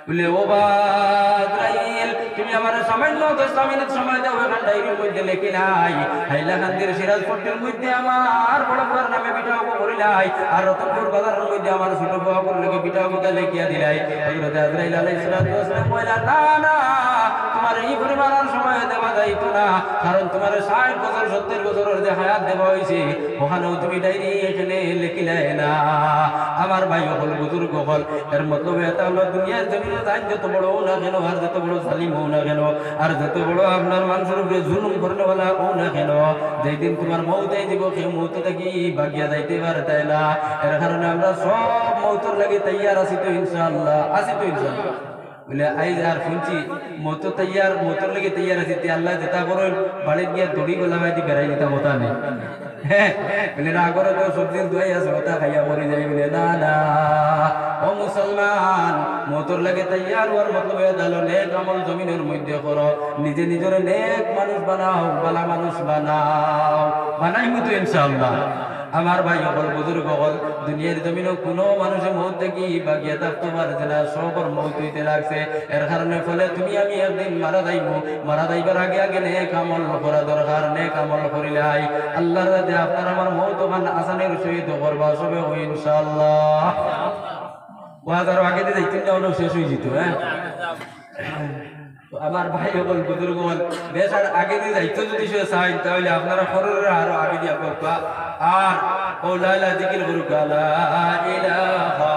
বলে ও বাদরাইল তুমি আমার সামান্য 10 মিনিট সময় দাও এখন ডায়েরির মধ্যে লিখি নাই হাইলাকান্দির সিরাজপট্টির মধ্যে আমার বড় বড় নামে বিটাও করিলাই আর রতনপুর বাজারের মধ্যে আমার ছোট বড় লেগে বিটাও লিখিয়া দিলাই হযরত আজরাইল আলাইহিস সালাতু ওয়াসালাম কইলা না না তোমার এই পরিমাণের সময় দেওয়া যাইতো না কারণ তোমার 60 বছর 70 বছরের যে হায়াত দেওয়া হয়েছে ওখানেও তুমি ডায়েরি এখানে লিখিলে না আমার ভাই হল বুজুর্গ হল এর মতলব এটা হলো দুনিয়ার জমিনে তাই যত বড় না কেন আর যত বড় জালিম হও না কেন আর যত বড় আপনার মানুষের উপরে জুলুম করেওয়ালা হও না কেন যেই দিন তোমার মৌতে দিব সেই মৌতে থাকি বাগিয়া যাইতে পারতাই না এর কারণে আমরা সব মৌতর লাগে তৈয়ার আছি তো ইনশাআল্লাহ বলে আইজ আর শুনছি মতো তৈয়ার মতর লেগে তৈয়ার আছি তে আল্লাহ যেটা করেন বাড়িতে গিয়ে দড়ি গোলামাই দি বেড়াই দিতা মতা নেই হ্যাঁ বলে না করে তো সবজির দোয়াই আছে ওটা খাইয়া মরি যাই বলে না না ও মুসলমান মতর লাগে তৈয়ার হওয়ার মতলব দালো নেক আমল জমিনের মধ্যে করো নিজে নিজের নেক মানুষ বানাও ভালো মানুষ বানাও বানাই মতো ইনশাআল্লাহ আমার ভাই হল বুজুর্গ হল দুনিয়ার জমিনে কোনো মানুষের মৌত দেখি বাগিয়া থাকতে পারছে না সবর মৌত হইতে লাগছে এর কারণে ফলে তুমি আমি একদিন মারা যাইবার আগে আগে নেক আমল করা দরকার নেক আমল করিলাই আল্লাহর রাতে আপনার আমার মৌত ওখান আসানের সহিত করবা সবে হই ইনশাআল্লাহ ওয়াজার আগে দিয়ে দেখতে যাওয়ানো শেষ হয়ে যেত হ্যাঁ আমার ভাই বল বুজুর্গ বল বেশ আর আগে দিয়ে যাইতো যদি সে চাই তাহলে আপনারা খররের আরো আগে দিয়ে করবা আর ও লাইলা জিকির করুক লা ইলাহা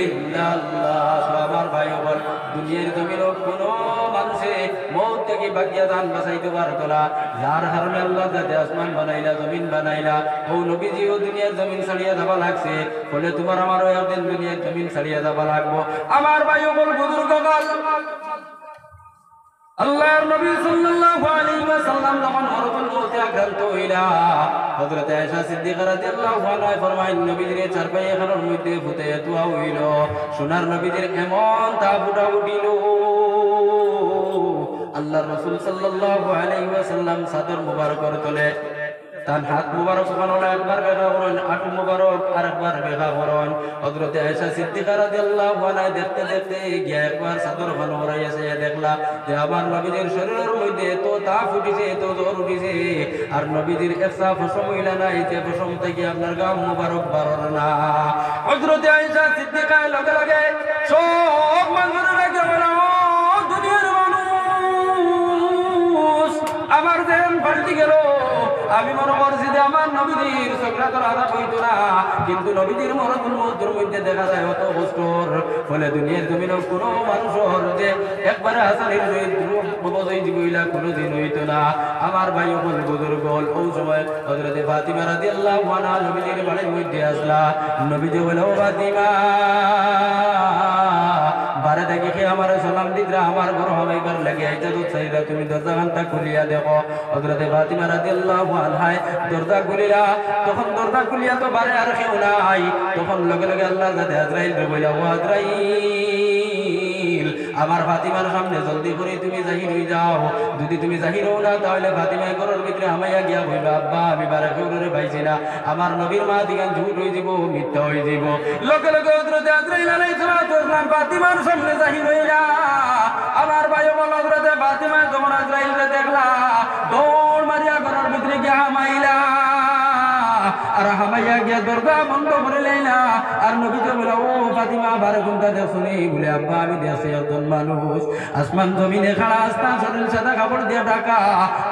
ইল্লাল্লাহ আমার ভাই বল দুনিয়ার জমিনে কোনো মানুষে মৌত থেকে বাগিয়া দান বাঁচাইতে পারতো না যার কারণে আল্লাহ যাতে আসমান বানাইলা জমিন বানাইলা ও নবীজিও দুনিয়ার জমিন ছাড়িয়া যাবা লাগছে বলে তোমার আমারও একদিন দুনিয়ার জমিন ছাড়িয়া যাবা লাগবো আমার ভাই বল বুজুর্গ বল আল্লাহর নবী সাল্লাল্লাহু আলাইহি ওয়াসাল্লাম যখন মরতুল মউতে আক্রান্ত হইলা হযরত আয়েশা সিদ্দিকা রাদিয়াল্লাহু আনহা ফরমায় নবীর চারপায়ে খানোর মধ্যে ফুটে দোয়া হইল সোনার নবীর এমন তা ফুটা উঠিল আল্লাহর রাসূল সাল্লাল্লাহু আলাইহি ওয়াসাল্লাম সাদর মুবারকর তলে তার হাত মুবারক বানানো একবার বেগা করেন, আটু মুবারক আরেকবার বেগা করেন। হযরতে আয়েশা সিদ্দিকা রাদিয়াল্লাহু আনহা দেখতে দেখতে গিয়া একবার চাদর বানানো রয়েছে, দেখলা যে আমার নবীদের শরীরের মধ্যে তো তাপ উঠিছে, তো জ্বর উঠিছে, আর নবীদের একটা পশম হইলা নাই, যে পশম থেকে আপনার গাম মুবারক বাড়ার না। হযরতে আয়েশা সিদ্দিকা লগে লগে সব মানুষের আগে বলা, দুনিয়ার মানুষ আমার দেন পাল্টি গেল। আমি মনে করছি যে আমার নবীদের সকরাতের আযাব হইতো না, কিন্তু নবীদের মরণের মধ্যে দেখা যায় অত কষ্টর। ফলে দুনিয়ার জমিনে কোনো মানুষের যে একবারে হাসানের সহিত জীবইলা কোনোদিন হইতো না। আমার ভাই হল বুজুর্গ হল, ওই সময় হযরতে ফাতিমা রাদিয়াল্লাহু আনহা নবীদের বাড়ির মধ্যে আসলা। নবীজি বলে, ও ফাতিমা, বারে দেখে আমার সালাম দিদরা আমার ঘর হবাইবার লাগে ইজাজত চাইরা, তুমি দরজা খানটা খুলিয়া দেখো। হযরতে ফাতিমা রাদিয়াল্লাহু আনহা দরজা খুলিলা। তখন দরজা খুলিয়া তো বারে আর কেউ নাই। তখন লগে লগে আল্লাহর কাছে আজরাইল রে বইলা, ও আজরাইল, আমার ফাতিমার সামনে জলদি করে তুমি জাহির হয়ে যাও। যদি তুমি জাহির হও না, তাহলে ফাতিমা ঘরের ভিতরে হামাইয়া গিয়া বলবে, আব্বা আমি বারে কেউরে পাইছি না, আমার নবীর মা দিগান ঝুট হয়ে যাব, মিথ্যা হয়ে যাব। লগে লগে হযরতে আজরাইল আলাইহিস সালাতু ওয়াস সালাম ফাতিমার সামনে জাহির হইয়া, আমার ভাই বল হযরতে ফাতিমা যখন আজরাইলকে দেখলা, দৌড় মারিয়া ঘরের ভিতরে গিয়া হামাইলা, আর হামাইয়া গিয়া দরজা বন্ধ করে লইলা। আর নবীকে বলে, ও ফাতিমা, বারে কোনটা দেখছনি? বলে, আব্বা আমি দেখছি একজন মানুষ আসমান জমিনে খাড়া, আস্তা শরীর সাদা কাপড় দিয়ে ঢাকা,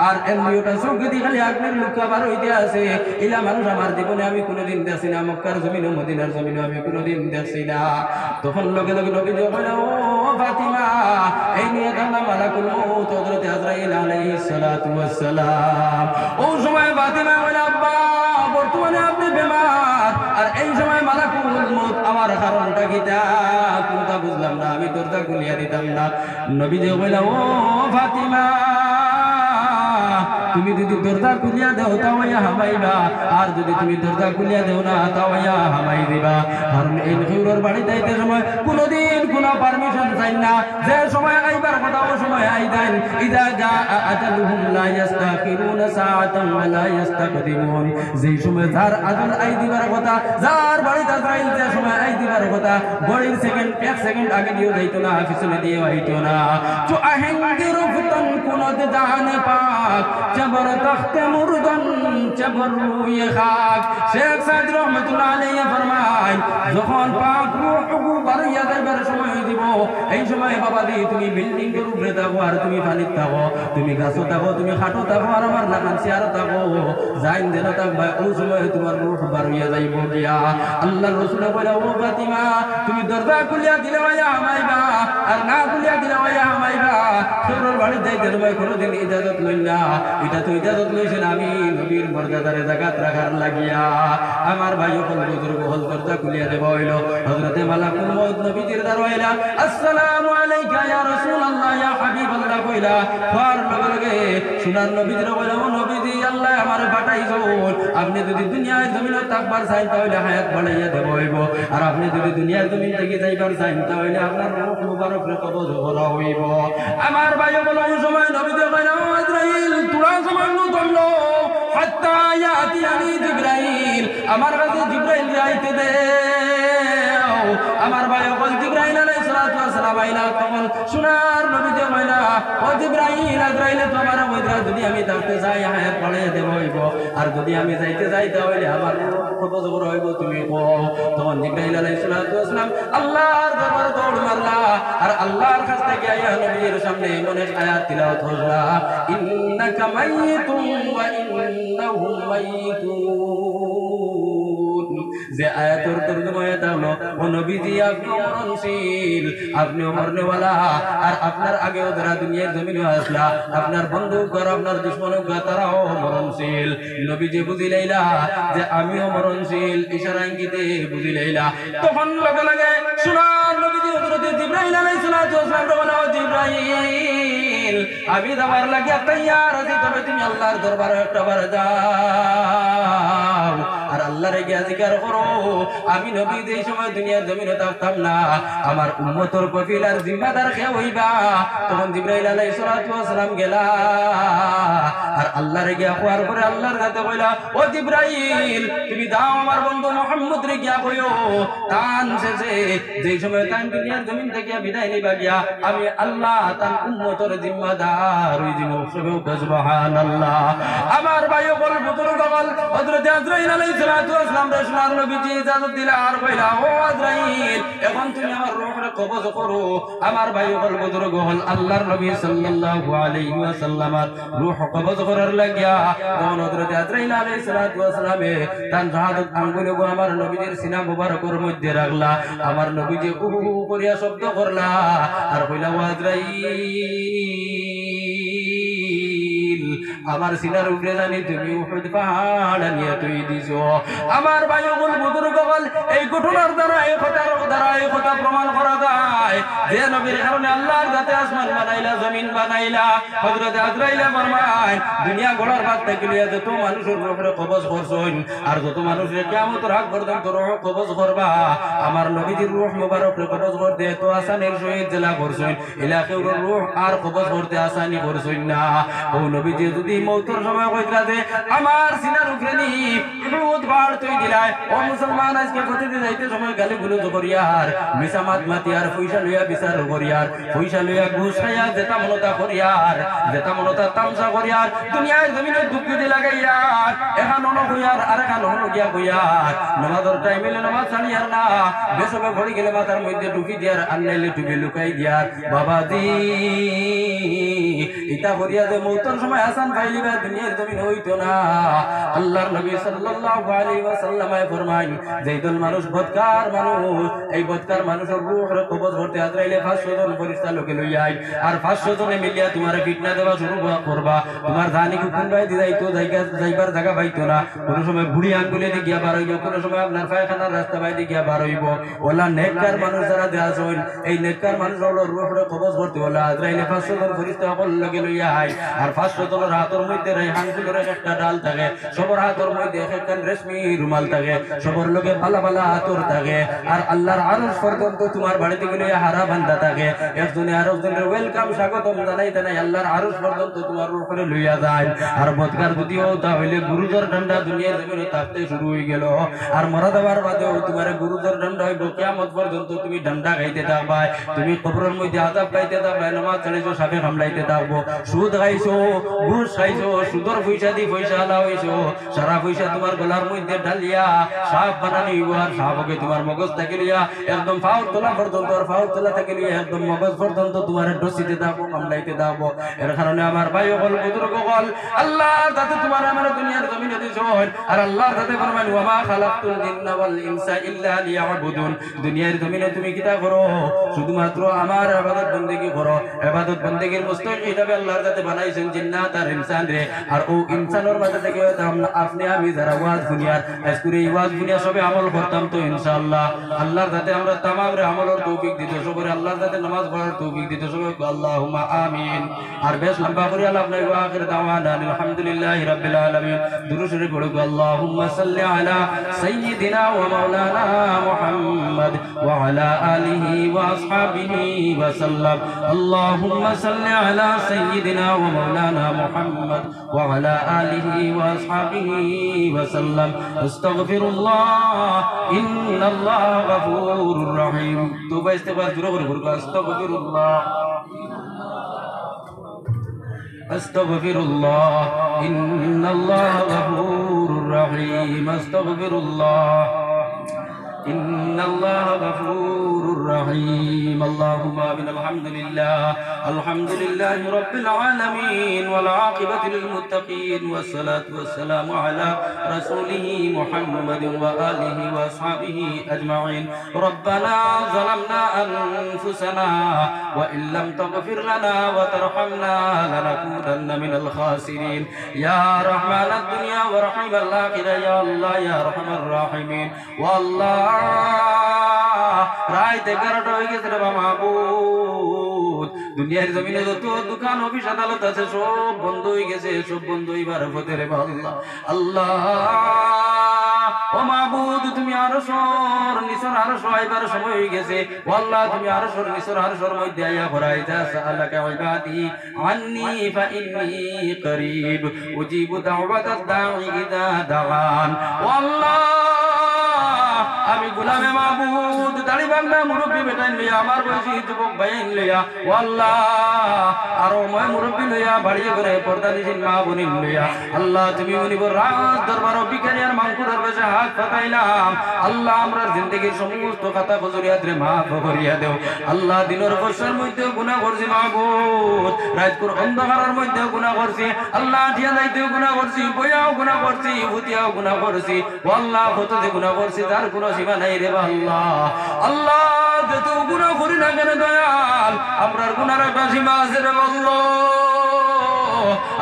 আর এমনি ওটা চোখ দিয়ে খালি আগ্নের লুকা বার হইতে আছে। ইলা মানুষ আমার জীবনে আমি কোনোদিন দেখছি না, মক্কার জমিনে মদিনার জমিনে আমি কোনোদিন দেখছি না। তখন লগে লগে নবীজি বলে, ও ফাতিমা, এই নিয়ে কান্না মালাকুল মউত হযরতে আজরাইল আলাইহিস সালাতু ওয়াস সালাম। ওই সময় ফাতিমা বলে, আব্বা বর্তমানে আপনি বেমার, আর এই সময় মালাকুল মউত আমার কারণটা কিটা কোনটা বুঝলাম না, আমি দরজা খুলিয়া দিতাম না। নবীজি বলে, ও ফাতিমা, তুমি যদি দরজা খুলিয়া দেও তাও হামাইবা, আর যদি তুমি দরজা খুলিয়া দেও না তাও হামাই দিবা। কারণ এই নবীর বাড়ি যাইতে সময় কোনোদিন কোনো পারমিশন চাই না, যে সময় আইবার কথা ওই সময় আই দেন। ইদা জা আজালুহুম লা ইস্তাখিরুনা সাআতান ওয়া লা ইস্তাকদিমুন, যেই সময় যার আজাল আই দিবার কথা, যার বাড়িতে আজরাইল যে সময় আই দিবার কথা, ঘড়ির সেকেন্ড এক সেকেন্ড আগে দিও যাইতো না, পিছনে দিও আইতো না। তো আহেঙ্গে রফতন কুনত জানে পাক, জবর তখতে মুরদন জবর রুয়ে খাক। শেখ সাইদ রহমাতুল্লাহ আলাইহি ফরমায়, যখন পাক রূহু বারিয়া যাইবার সময় দিব, এই সময় বাবা দি তুমি বিল্ডিং এর উপরে থাকো, আর তুমি পানিতে থাকো, তুমি গাছও থাকো, তুমি খাটো থাকো, আর আমার লাগান চেয়ার থাকো, যাইন যেন থাকবা, ওই সময় তোমার রূহ বারিয়া যাইব গিয়া। আল্লাহর রাসূল বলে, ও ফাতিমা, তুমি দরজা খুলিয়া দিলে ওয়া হামাইবা, আর না খুলিয়া দিলে ওয়া হামাইবা। তোর বাড়ি যাইতে তোমায় কোনোদিন ইজাজত লইল না, এটা তো ইজাজত লইছেন আমি নবীর মর্যাদারে জাগাত রাখার লাগিয়া। আমার ভাই হল বুজুর্গ হল, দরজা খুলিয়া দেব হইল। হযরতে মালাকুল মউত নবীজির দরওয়াইলা, আসসালামু আলাইকা ইয়া রাসূলুল্লাহ ইয়া হাবিবাল্লাহ কইলা। ফার লগে সুনার নবীজির বলে, ও নবীজি, আল্লাহ আমারে পাঠাইছো, আপনি যদি দুনিয়ার জমিনে থাকবার চাই তাহলে হায়াত বাড়াইয়া দেব হইব, আর আপনি যদি দুনিয়ার জমিন থেকে যাইবার চাই তাহলে আপনার রূহ মুবারক রে কবজ করা হইব। আমার ভাই বলে, ওই সময় নবীজি কইলা, ও আজরাইল, তোরা সময় নতুন লো হাত্তা ইয়াতিয়ানি জিবরাইল, আমার কাছে জিবরাইল যাইতে দে। আমার ভাই বল, জিবরাইল আলাইহিস সালাতু ওয়াস সালাম আইলা। তখন সোনার নবীজি কইলা, ও জিবরাইল, আজরাইল তোমার মধ্যে যদি আমি থাকতে চাই হায়াত বাড়াইয়া দেব হইব, আর যদি আমি যাইতে চাই তাহলে আমার কবজ করা হইব, তুমি কও। তখন জিবরাইল আলাইহিস সালাতু ওয়াস সালাম আল্লাহর দরবারে দৌড় মারলা, আর আল্লাহর কাছ থেকে আয়া নবীর সামনে মনে আয়াত তিলাওয়াত করলা, ইন্নাকা মাইয়িতুন ওয়া ইন্নাহুম মাইয়িতুন। যে আয়াতের তরজমা এটা হলো, ও নবীজি, আপনি মরণশীল, আপনি মরনেওয়ালা, আর আপনার আগেও যারা দুনিয়ার জমিনে আসলা, আপনার বন্ধু ঘর, আপনার দুশ্মন ঘর, তারাও মরণশীল। নবীজি বুঝি লাইলা যে আমিও মরণশীল, ইশারা ইঙ্গিতে বুঝি লাইলা। তখন লগে লগে সোনার নবীজি হযরতে জিবরাইল আলাইহিস সালাতু ওয়াস সালাম বলে, ও জিবরাইল, আমি যাবার লাগিয়া তৈয়ার আছি, তবে তুমি আল্লাহর দরবারে একটা বার যাও, আর আল্লাহরে গিয়া জিকির করো। আমি নবী যেই সময় দুনিয়ার জমিনে থাকতাম না, আমার উম্মতের কফিলার জিম্মাদার কে হইবা। তখন জিবরাইল আলাইহিস সালাতু ওয়াস সালাম গেলা, আর আল্লাহরে গিয়া কোয়ার পরে আল্লাহর কাছে কইলা ও জিবরাইল তুমি দাও আমার বন্ধু মুহাম্মদ রে গিয়া কইও তান শেষে যে সময় তান দুনিয়ার জমিন থেকে বিদায় নিবা গিয়া আমি আল্লাহ তান উম্মতের জিম্মাদার হই দিব সুবহানাল্লাহ আমার ভাই বল বুজুর্গ বল হযরত আজরাইল আলাইহিস সালাতু ওয়াস সালাম রে সোনার নবীজি ইজাজত দিলা আর কইলা ও আজরাইল এখন তুমি আমার রূহরে কবজ করো আমার ভাই বল বুজুর্গ হল আল্লাহর নবী সাল্লাল্লাহু আলাইহি ওয়াসাল্লামের রূহ কবজ করার লাগিয়া যখন হযরত আজরাইল আলাইহিস সালাতু ওয়াস সালামে তান শাহাদাত আঙ্গুলগো আমার নবীজির সিনা মুবারকের মধ্যে রাখলা আমার নবীজি উহু করিয়া শব্দ করলা আর কইলা ও আজরাইল আমার সিনার উপরে জানি তুমি উহুদ পাহাড় নিয়ে তুই দিছো আমার ভাই বল বুজুর্গ বল এই ঘটনার দ্বারা এই কথা প্রমাণ করা যায় যে নবীর কারণে আল্লাহর জাতে আসমান বানাইলা জমিন বানাইলা হযরত আজরাইল ফরমায় দুনিয়া গড়ার বাদ থেকে লিয়া যত মানুষের উপরে কবজ করছেন আর যত মানুষের কিয়ামতের আগ পর্যন্ত রূহ কবজ করবা আমার নবীজির রূহ মুবারক কবজ করতে এত আসানের সহিত জেলা করছেন ইলাকের রূহ আর কবজ করতে আসানি করছেন না ও নবীজি যদি মওতের সময় কইরা দে আমার সিনার উপরে নি উহুদ পাহাড় তুই দিলাই ও মুসলমান আজকে প্রতিদিন যাইতে সময় গালি গুলো করিয়ার মিসামাত মাতিয়ার পয়সা লইয়া বিচার করিয়ার পয়সা লইয়া ঘুষ খাইয়া যেটা মনতা করিয়ার যেটা মনতা তামসা করিয়ার দুনিয়ার জমিনে দুঃখ দি লাগাইয়ার এখন অন কইয়ার আর এখন অন গিয়া কইয়ার নামাজের টাইমে নামাজ ছাড়িয়ার না বেসবে ঘড়ি গেলে মাথার মধ্যে টুপি দিয়ার আনলাইলে টুপি লুকাই দিয়ার বাবাজি ইতা করিয়া যে মওতের সময় আসান পাইলিবা দুনিয়ার জমিন হইতো না আল্লাহর নবী সাল্লাল্লাহু আলাইহি ওয়াসাল্লাম ফরমায় যে দল মানুষ বদকার মানুষ এই বদকার মানুষের রূহের কবজ করতে আজরাইলে 500 জন ফেরেশতা লোকে লইয়া আই আর 500 জনে মিলিয়া তোমারে ফিতনা দেওয়া শুরু করবা তোমার জানি কি কোন ভাই দিদাইতো যাইবার জায়গা পাইতো না কোন সময় বুড়ি আঙ্গুলে দিয়ে গিয়া বার হইব কোন সময় আপনার পায়খানার রাস্তা বাইরে গিয়া বার হইব ওলা নেককার মানুষ যারা দেয়া হইল এই নেককার মানুষ হলো রূহের কবজ করতে ওলা আজরাইলে 500 জন ফেরেশতা সকল লগে লইয়া আই আর 500 জনের হাতের মধ্যে রাইহান ফুলের একটা ডাল থাকে সবার হাতের মধ্যে একটা রেশমি রুমাল থাকে সবার লগে ভালা ভালা আতর থাকে আর আল্লাহর আরশ পর্যন্ত তোমার বাড়িতে গেলে হারা বান্দা থাকে একজনে আরেকজনের ওয়েলকাম স্বাগতম জানাইতে নাই আল্লাহর আরশ পর্যন্ত তোমার উপরে লইয়া যায় আর বদকার যদিও তাহলে গুরুজর ডান্ডা দুনিয়ার জমিনে থাকতে শুরু হয়ে গেল আর মরা দেওয়ার বাদেও তোমার গুরুজর ডান্ডা হইব কিয়ামত পর্যন্ত তুমি ডান্ডা খাইতে থাকবা তুমি কবরের মধ্যে আযাব পাইতে থাকবা নামাজ ছাড়িছো সাপে কামড়াইতে থাকবো সুদ খাইছো ঘুষ খাইছো সুদর পয়সা দি পয়সা আলা হইছো সারা পয়সা তোমার গলার মধ্যে ঢালিয়া সাপ বানানি হইব আর সাপকে তোমার মগজ থেকে লিয়া একদম ফাউল তোলা পর্যন্ত আর ফাউল তোলা থেকে লিয়া একদম মগজ পর্যন্ত তোমার ডসিতে দাও কামড়াইতে দাও এর কারণে আমার ভাই বল বুজুর্গ বল আল্লাহ যাতে তোমার আমার দুনিয়ার জমিনে দিছো আর আল্লাহ যাতে ফরমান ওয়া মা খালাকতুল জিন্না ওয়াল ইনসা ইল্লা লিয়াবুদুন দুনিয়ার জমিনে তুমি কিতা করো শুধুমাত্র আমার ইবাদত বندگی করো ইবাদত বندگির মুস্তাহিক হিসাবে আল্লাহ যাতে বানাইছেন জিন্নাত আর ইনসান রে আর ও ইনসানের মাঝে থেকে আপনি আমি যারা ওয়াজ দুনিয়ার আজকুরে ওয়াজ দুনিয়া সবে আমল করতাম তো ইনশাআল্লাহ আল্লাহর যাতে আমরা तमाम রে আমলের তৌফিক দিতে সবরে আল্লাহর যাতে নামাজ পড়ার তৌফিক দিতে সবরে আল্লাহুম্মা আমিন আর বেশ লম্বা করে আল্লাহ আপনার আখির দাওয়ানা আলহামদুলিল্লাহি রাব্বিল আলামিন দুরূদ শরীফ পড়ো আল্লাহুম্মা সাল্লি আলা সাইয়্যিদিনা ওয়া মাওলানা মুহাম্মদ ওয়া আলা আলিহি ওয়া আসহাবিহি ওয়া সাল্লাম আল্লাহুম্মা সাল্লি আলা সাইয়্যিদিনা ওয়া মাওলানা মুহাম্মদ ওয়া আলা আলিহি ওয়া আসহাবিহি ওয়া সাল্লাম আস্তাগফিরুল্লাহ ইন্নাল্লাহা গফুরুর রহিম তোবা ইস্তেগফার জোরে করে পড়ো আস্তাগফিরুল্লাহ আস্তাগফিরুল্লাহ ইন্নাল্লাহা গফুরুর রহিম আস্তাগফিরুল্লাহ ইন্নাল্লাহা গফুরুর রহিম আল্লাহুম্মা আমিন আলহামদুলিল্লাহি রাব্বিল আলামিন ওয়াল আকিবাতু লিল মুত্তাকিন ওয়াস সালাতু ওয়াস সালামু আলা রাসূলিহি মুহাম্মাদিন ওয়া আলিহি ওয়া আসহাবিহি আজমাইন রব্বানা যালামনা আনফুসানা ওয়া ইল্লাম তাগফির লানা ওয়া তারহামনা লানাকুনান্না মিনাল খাসিরিন ইয়া রাহমানাদ দুনিয়া ওয়া রাহিমাল আখিরা ইয়া আল্লাহ ইয়া আরহামার রাহিমিন ওয়া আল্লাহ রাত 11টা হয়ে গেছে রে মাহবুব দুনিয়ার জমিনে যত দোকান অফিস আদালত আছে সব বন্ধ হয়ে গেছে সব বন্ধ হইবার পথে রে আল্লাহ আল্লাহ ও মাবুদ তুমি আরশের নিচর আরশ আইবার সময় হয়ে গেছে ও আল্লাহ তুমি আরশের নিচর আরশের মধ্যে আইয়া ভরাইতা সাআলাকা ইবাদি আন্নী ফাইন্নী করিব উজিবু দাওয়াতাদ দাঈ ইযা দাআন ও আল্লাহ আমি গোলামে মাবুদ দাড়ি বাংলা মুরব্বী বেটাইন লইয়া আমার বয়সী যুবক ভাইন লইয়া ও আল্লাহ আরো মই মুরব্বী লইয়া বাড়ি করে পর্দা দিছেন মা বোনিন লইয়া আল্লাহ তুমি মনিবর রাজ দরবার বিকারি আর মাংকুরার কাছে হাত পাতাইলাম আল্লাহ আমরা জিন্দেগীর সমস্ত খাতা ফজরিয়াতরে মাফ করিয়া দেও আল্লাহ দিনের বর্ষার মধ্যে গুনাহ করছি মাবুদ রাতকুর অন্ধকারের মধ্যে গুনাহ করছি আল্লাহ ঠিয়া যাইতেও গুনাহ করছি বইয়াও গুনাহ করছি ভূতিয়াও গুনাহ করছি ও আল্লাহ কত যে গুনাহ করছি তার কোনো সীমা নাই রে আল্লাহ আল্লাহ যত গুনাহ করি না কেন দয়াল আমরার গুনার একটা সীমা আছে রে আল্লাহ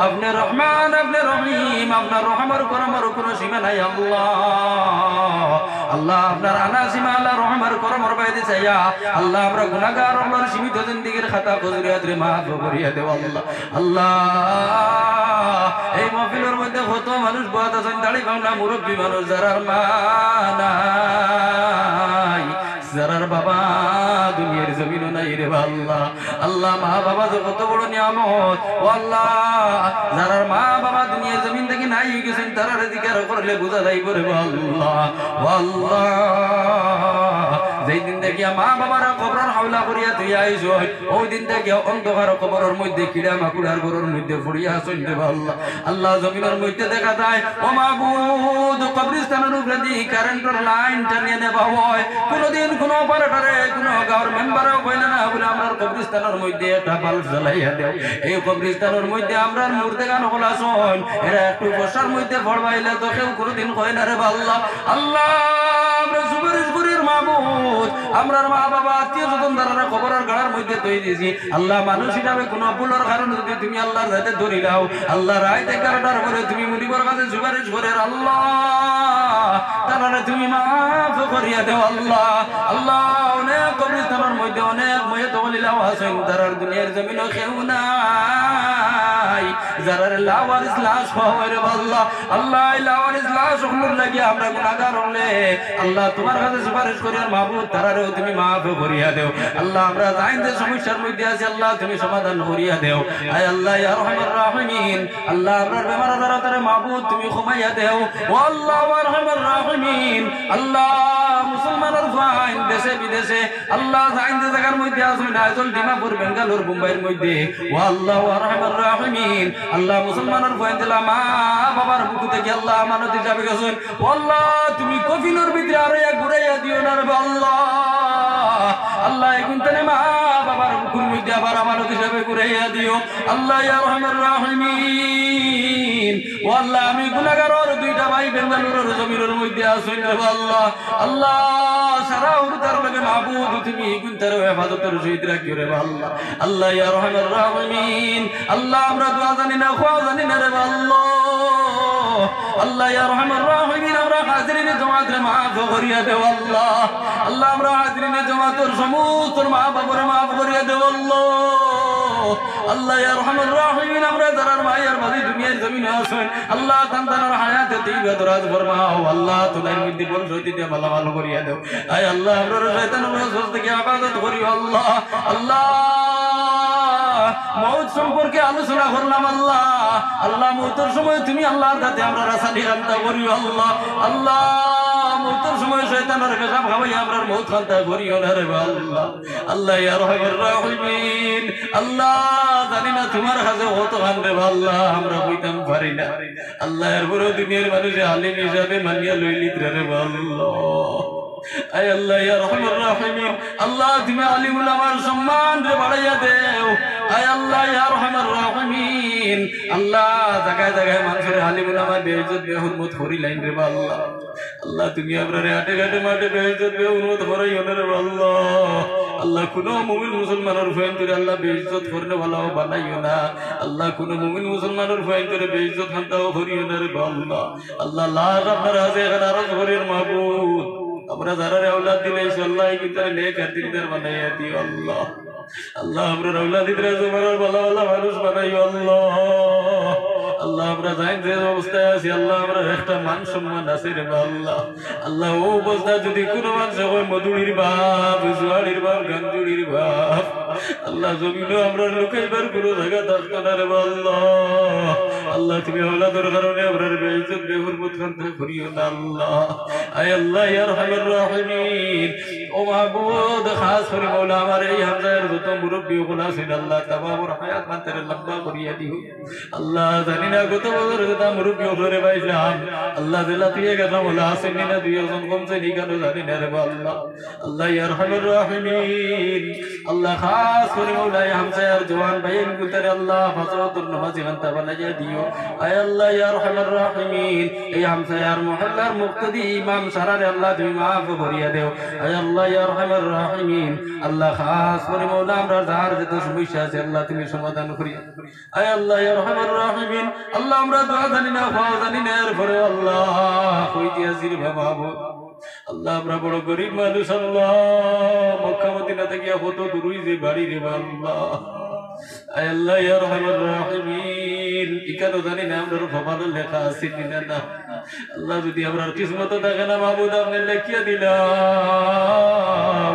আপনি রহমান আপনি রহিম আপনার রহমার করমার কোনো সীমা নাই আল্লাহ আল্লাহ আপনার আনা সীমা আল্লাহ রহমার করমার বাইরে চাইয়া আল্লাহ আমরা গুনাহগার আল্লাহর সীমিত জিন্দেগীর খাতা ফজরিয়াত রে মাফ করিয়া দেও আল্লাহ আল্লাহ এই মাহফিলের মধ্যে কত মানুষ বহাত আছেন দাড়ি ভাঙা মুরব্বী মানুষ যারার মা নাই যারার বাবা দুনিয়ার জমিনও নাই রে আল্লাহ আল্লাহ মা বাবা যে কত বড় নিয়ামত ও আল্লাহ যারার মা বাবা দুনিয়ার জমিন থেকে নাই গেছেন তারার অধিকার করলে বোঝা যাইব রে আল্লাহ ও আল্লাহ যেই দিন দেখিয়া মা বাবারা কবরের হাওলা করিয়া তুই আইস ওই দিন দেখিয়া অন্ধকার কবরের মধ্যে কিড়া মাকুড়ার ঘরের মধ্যে পড়িয়া আসেন রে আল্লাহ আল্লাহ জমিনের মধ্যে দেখা যায় ও মাবুদ কবরস্থানের উপরে দি কারেন্টের লাইন টানিয়ে নেওয়া হয় কোনদিন কোন অপারেটরে কোন গাঁর মেম্বারও কইলে না বলে আমরা কবরস্থানের মধ্যে একটা বাল্ব জ্বালাইয়া দেও এই কবরস্থানের মধ্যে আমরা মুর্দে গান হলা শোন এরা একটু বসার মধ্যে পড়বাইলে তো কেউ কোনদিন কয় না রে আল্লাহ আল্লাহ আমরা সুপারিশ করির মাবুদ আমরার মা বাবা আত্মীয় স্বজন দ্বারা কবরের গাড়ার মধ্যে তৈরি দিয়েছি আল্লাহ মানুষ হিসাবে কোন ভুলের কারণে যদি তুমি আল্লাহর হাতে ধরি নাও আল্লাহ রায় দেখার পরে তুমি মুনিবর কাছে সুপারিশ করে আল্লাহ তারা তুমি মাফ করিয়া দেও আল্লাহ আল্লাহ অনেক কবরস্থানের মধ্যে অনেক ময়ে তলিলাও আছেন তারার দুনিয়ার জমিন কেউ নাই যারা লাওয়ারিস লাশ হয় রে আল্লাহ আল্লাহ লাওয়ারিস লাশ হলো লাগি আমরা গুনাহগার হলে আল্লাহ তোমার কাছে সুপারিশ করি আর মাবুদ তারারেও তুমি মাফ করিয়া দেও আল্লাহ আমরা জাইনদের সমস্যার মধ্যে আছি আল্লাহ তুমি সমাধান করিয়া দেও আয় আল্লাহ ইয়া রহমানুর রহিম আল্লাহ আমরা বেমার আজারে মাবুদ তুমি ক্ষমাইয়া দেও ও আল্লাহ ইয়া রহমানুর রহিম আল্লাহ মুসলমানের ফাইন দেশে বিদেশে আল্লাহ জাইনদের জায়গার মধ্যে আছেন আইজল ডিমাপুর বেঙ্গালুর মুম্বাইয়ের মধ্যে ও আল্লাহ ইয়া রহমানুর রহিম আল্লাহ মুসলমানের ফাইন দিলা মা বাবার বুক থেকে আল্লাহ আমানত হিসাবে গেছেন ও আল্লাহ তুমি কফিনের ভিতরে আরো এক ঘুরাইয়া দিও না রে আল্লাহ আল্লাহ এখন তানে মা বাবার বুকুর মধ্যে আবার আমানত হিসাবে ঘুরাইয়া দিও আল্লাহ ইয়া রহমানুর রহিম ও আল্লাহ আমি গুনাহগার দুইটা ভাই বেঙ্গালুরুর জমিনের মধ্যে আছেন রে আল্লাহ আল্লাহ সারা উরতার লগে মাবুদ তুমি গুনতার হেফাজতের সহিত রাখিও রে আল্লাহ আল্লাহ ইয়া রহমানুর রহিম আল্লাহ আমরা দোয়া জানি না খাওয়া জানি না রে আল্লাহ আল্লাহ ইয়া রহমানুর রহিম আমরা হাজিরিনে জামাত রে মাফ করিয়া দেও আল্লাহ আল্লাহ আমরা হাজিরিনে জামাতের সমস্ত মা বাবার মাফ করিয়া দেও আল্লাহ আল্লাহ ইয়া রহমানুর রহিম আমরা যারার মায়ের বাদি দুনিয়ার জমিনে আছেন আল্লাহ তানতানার হায়াতে তৈবা দরাজ ফরমাও আল্লাহ তোমার মধ্যে বল সত্যি দিয়ে ভালো ভালো করিয়া দেও আয় আল্লাহ আমরা শয়তানের ওয়াসওয়াসা থেকে ইবাদত করি আল্লাহ আল্লাহ মওত সম্পর্কে আলোচনা করলাম আল্লাহ আল্লাহ মওতের সময় তুমি আল্লাহর কাছে আমরা রাসালি রান্তা করি আল্লাহ আল্লাহ মওতের সময় শয়তানের পেশাব খাওয়াই আমরা মওত খান্তা করিও না রে আল্লাহ আল্লাহ ইয়া রহমানুর রহিম আল্লাহ জানি না তোমার কাছে কত খান রে আল্লাহ আমরা কইতাম পারি না আল্লাহ এর বড় দুনিয়ার মানুষ আলিম হিসাবে মানিয়া লইলিত রে আল্লাহ আয় আল্লাহ ইয়া রহমানুর রহিম আল্লাহ তুমি আলিমুল আমার সম্মান রে বাড়াইয়া দেও আয় আল্লাহ ইয়া রহমানুর রহিম আল্লাহ জায়গায় জায়গায় মানুষের আলিমুল আমার বেইজ্জত বেহুরমত করি লাইন রে আল্লাহ আল্লাহ তুমি আপনারে হাটে ঘাটে মাঠে বেইজ্জত বেহুরমত করাইও না রে আল্লাহ আল্লাহ কোন মুমিন মুসলমানের ফাইন করে আল্লাহ বেইজ্জত করলে ভালো বানাইও না আল্লাহ কোন মুমিন মুসলমানের ফাইন করে বেইজ্জত খান্তাও করিও না রে আল্লাহ আল্লাহ লাখ আপনার হাতে এখানে আরজ করির মাহবুব আমরা যারা আওলাদ দিলে আল্লাহ কিন্তু নেক আতিকদার বানাইয়া দিও আল্লাহ আল্লাহ আমরা আওলাদ দিলে তোমার ভালো ভালো মানুষ বানাইও আল্লাহ আল্লাহ আমরা যাই যে অবস্থায় আছি আল্লাহ আমরা একটা মান সম্মান আছে রে আল্লাহ আল্লাহ ও অবস্থায় যদি কোনো মানুষ হয় মধুরির বাপ জুয়ারির বাপ গাঞ্জুরির বাপ আল্লাহ জমিনও আমরা লুকাইবার কোনো জায়গা থাকতো না রে আল্লাহ আল্লাহ তুমি ওলাদের কারণে আমরা বেইজ্জত বেহুরমত খান্তা করিও না আল্লাহ আয় আল্লাহ ইয়া আরহামার রাহিমিন ও মাহবুব খাস করে মওলা আমার এই হামজার যত মুরব্বি ওগুলা আছেন আল্লাহ তাবাবুর হায়াত মানতের লম্বা করিয়া দিও আল্লাহ জানি না কত বছর কথা মুরব্বি ওগুলো পাইলাম আল্লাহ জেলা তুই গেলাম মওলা আসেন না দুই একজন কমছে নি কেন জানি না রে আল্লাহ আল্লাহ ইয়া আরহামার রাহিমিন আল্লাহ খাস করে মওলা এই হামজার জওয়ান ভাইয়ের কুতারে আল্লাহ ফাজরাতুল নামাজি খান্তা বানাইয়া দিও আয় আল্লাহ ইয়া আরহামার রাহিমিন এই হামজার মুহাল্লার মুক্তদি ইমাম সারারে আল্লাহ তুমি মাফ করিয়া দেও আয় আল্লাহ ইয়া আরহামার রাহিমিন আল্লাহ খাস করে মওলা আমরা যার যত সমস্যা আছে আল্লাহ তুমি সমাধান করিয়া আয় আল্লাহ ইয়া আরহামার রাহিমিন আল্লাহ আমরা দোয়া জানি না পাওয়া জানি না এরপরে আল্লাহ কইতে আসির বাবা আল্লাহ আমরা বড় গরিব মানুষ আল্লাহ মক্কা মদিনা থেকে কত দূরই যে বাড়ি রে আল্লাহ আয় আল্লাহ ইয়া আরহামার রাহিমিন ইকানো জানি না আমরা কপালে লেখা আছে কিনা না আল্লাহ যদি আমরা কিসমত থাকে না মাহবুব আপনি লেখিয়া দিলাম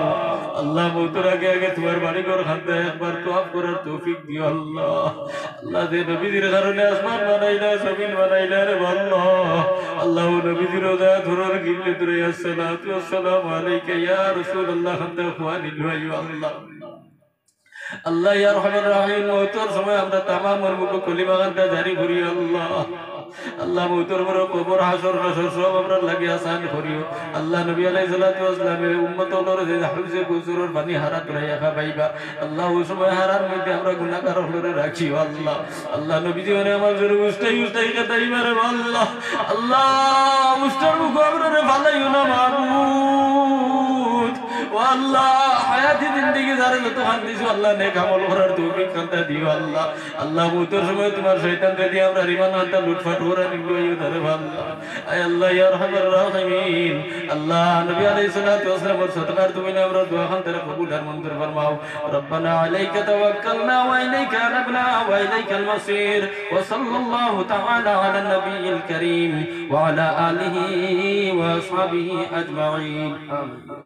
আল্লাহ মৌতের আগে আগে তোমার বাড়ি ঘর খান্তে একবার তোয়াব করার তৌফিক দিও আল্লাহ আল্লাহ যে নবীজির কারণে আসমান বানাইলা জমিন বানাইলা রে আল্লাহ আল্লাহ নবীজির রোজা ধরার গিলে ধরে আসসালাতু ওয়াসসালামু আলাইকা ইয়া রাসূলুল্লাহ খান্তে খুয়ানি লুয়াইও আল্লাহ আল্লাহ ইয়া আরহামার রাহিম মৌতের সময় আমরা তামাম মুখ কলিমা খান্তে জারি করি আল্লাহ আল্লাহ মৌতের বড় কবর হাসর নাসর সব আমরা লাগে আসান করিও আল্লাহ নবী আলাইহিস সালাতু ওয়াসসালামের উম্মত হলরে যে হাফিজে কুসুরের পানি হারাত রাইয়া খাবাইবা আল্লাহ ওই সময় হারার মধ্যে আমরা গুনাহগার হলরে রাখিও আল্লাহ আল্লাহ নবীজি মানে আমার জন্য উস্তাই কাটাই মারে আল্লাহ আল্লাহ মুস্তার মুখ আমরা ভালোইও না মাবুদ ও আল্লাহ হায়াতি জিন্দেগি যারে যত খান দিছো আল্লাহ নেক আমল করার তৌফিক কান্তা দিও আল্লাহ আল্লাহ মৌতের সময় তোমার শয়তান রে দিয়ে আমরা রিমান আনতা লুটফাট করে নিলইও ধরে আল্লাহ আয় আল্লাহ ইয়া আরহামার রাহিমিন আল্লাহ নবী আলাইহিস সালাতু ওয়াসসালামের সদকার তুমি না আমরা দোয়া খান তেরা কবুল আর মঞ্জুর ফরমাও রব্বানা আলাইকা তাওয়াক্কালনা ওয়া ইলাইকা আনাবনা ওয়া ইলাইকাল মাসির ওয়া সাল্লাল্লাহু তাআলা আলা নবিয়িল কারীম ওয়া আলা আলিহি ওয়া আসহাবিহি আজমাইন আমিন।